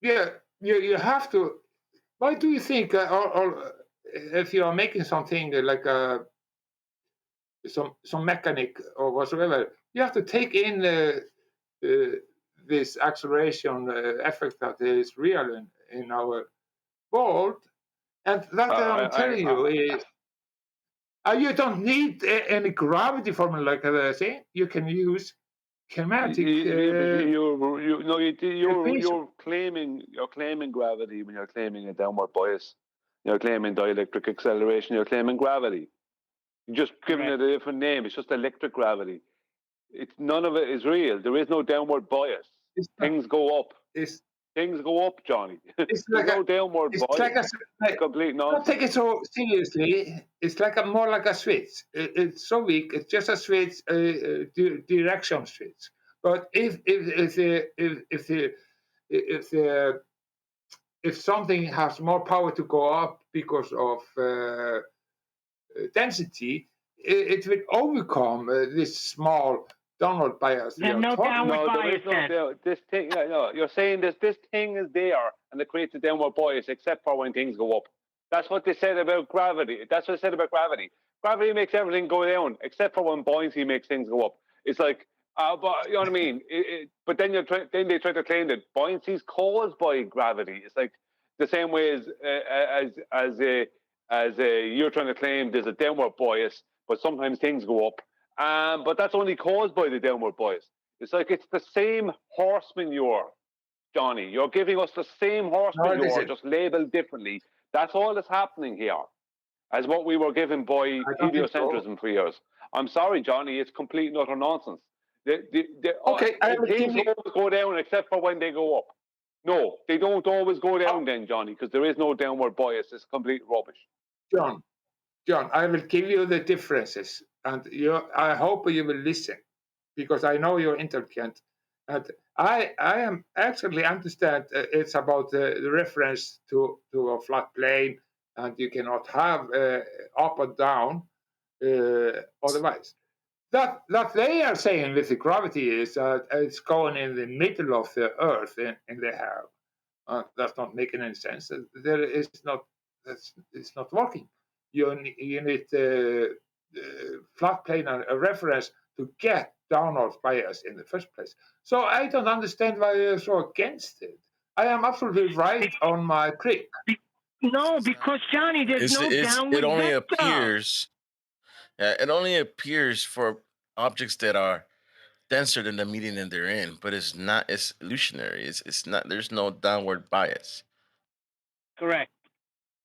you have to. Why do you think, or if you are making something like some mechanic or whatsoever, you have to take in this acceleration effect that is real in our world, and that I'm telling you is. You don't need any gravity formula like I say. You can use kinematic. You're claiming gravity when you're claiming a downward bias. You're claiming dielectric acceleration. You're claiming gravity. You're just giving it a different name. It's just electric gravity. None of it is real. There is no downward bias. Things go up. Things go up, Johnny. There's no downward bias. It's complete nonsense. Don't take it so seriously. It's more like a switch. It's so weak. It's just a switch, direction switch. But if something has more power to go up because of density, it will overcome this small downward bias. There's no downward bias. This thing. No, you're saying this thing is there and it creates a downward bias, except for when things go up. That's what they said about gravity. That's what they said about gravity. Gravity makes everything go down, except for when buoyancy makes things go up. It's like, but you know what I mean. But then they try to claim that buoyancy is caused by gravity. It's like the same way as you're trying to claim there's a downward bias, but sometimes things go up. But that's only caused by the downward bias. It's like it's the same horse manure, Johnny. You're giving us the same horse manure, just labeled differently. That's all that's happening here, as what we were given by heliocentrism for years. I'm sorry, Johnny. It's complete and utter nonsense. Things always go down except for when they go up. No, they don't always go down then, Johnny, because there is no downward bias. It's complete rubbish. John, I will give you the differences, and I hope you will listen, because I know you're intelligent. And I am actually understand it's about the reference to a flat plane, and you cannot have up and down otherwise. That they are saying with the gravity is that it's going in the middle of the Earth in the air. That's not making any sense. There is not. It's not working. You need flat plane and a reference to get downward bias in the first place. So I don't understand why you're so against it. I am absolutely right on my prick. No, because Johnny, there's no downward It only vector. appears. Yeah, it only appears for objects that are denser than the medium that they're in, but it's not. It's illusionary. It's not. There's no downward bias. Correct.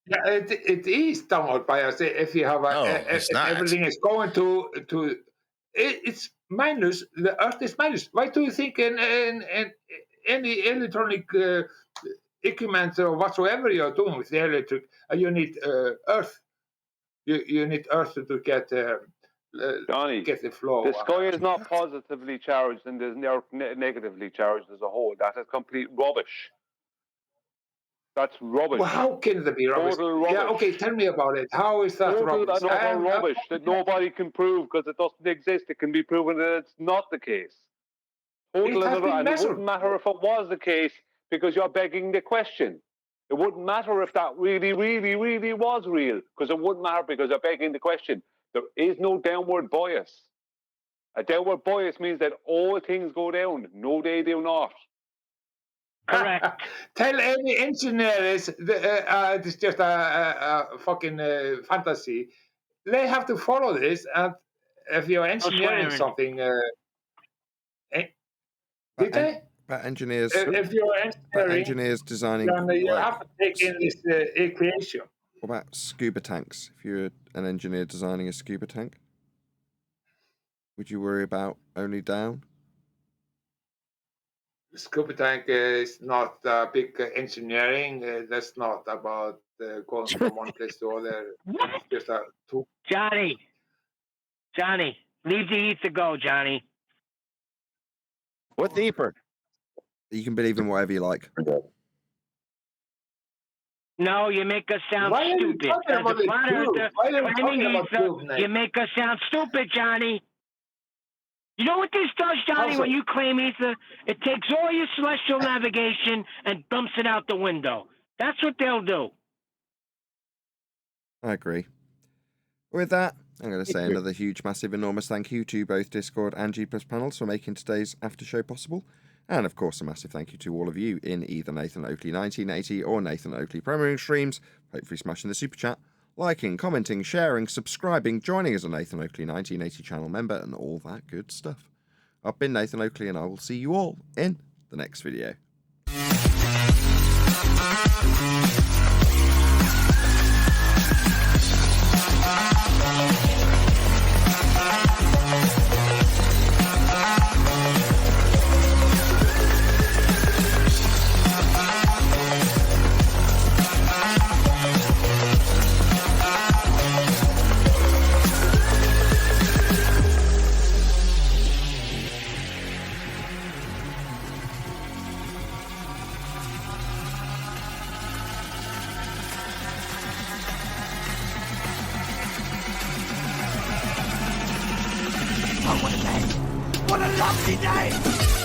Yeah, it is downward bias if you have it's not. Everything is going to it's minus. The Earth is minus. Why do you think in any electronic equipment or whatsoever you're doing with the electric, you need Earth. You need Earth to get Johnny, get the flow. The sky is not positively charged and there's negatively charged as a whole. That is complete rubbish. That's rubbish. Well, how can it be rubbish? Total rubbish. Yeah, okay, tell me about it. How is that rubbish? Total and utter rubbish that nobody can prove because it doesn't exist. It can be proven that it's not the case. Total and utter, and it wouldn't matter if it was the case because you're begging the question. It wouldn't matter if that really, really, really was real because it wouldn't matter because you're begging the question. There is no downward bias. A downward bias means that all things go down. No, they do not. Correct. Tell any engineers it's just a fucking fantasy. They have to follow this, and if you're engineering something, did they? About engineers. If you're engineering, engineers designing, then you have to take in this equation. What about scuba tanks? If you're an engineer designing a scuba tank, would you worry about only down? Scuba tank is not big engineering. That's not about going from one place to other. It's just two. Johnny, leave the ether go, Johnny. What's ether? You can believe in whatever you like. No, you make us sound Why are you stupid. talking As about a the flat truth? earther Why are you claiming talking about ether, truth, Nate? you make us sound stupid, Johnny. You know what this does, Johnny, Also- when you claim ether? It takes all your celestial navigation and dumps it out the window. That's what they'll do. I agree. With that, I'm going to say another huge, massive, enormous thank you to both Discord and G Plus panels for making today's after show possible. And of course, a massive thank you to all of you in either Nathan Oakley 1980 or Nathan Oakley premiering streams, hopefully smashing the super chat, liking, commenting, sharing, subscribing, joining as a Nathan Oakley 1980 channel member, and all that good stuff. I've been Nathan Oakley, and I will see you all in the next video. What a lovely day!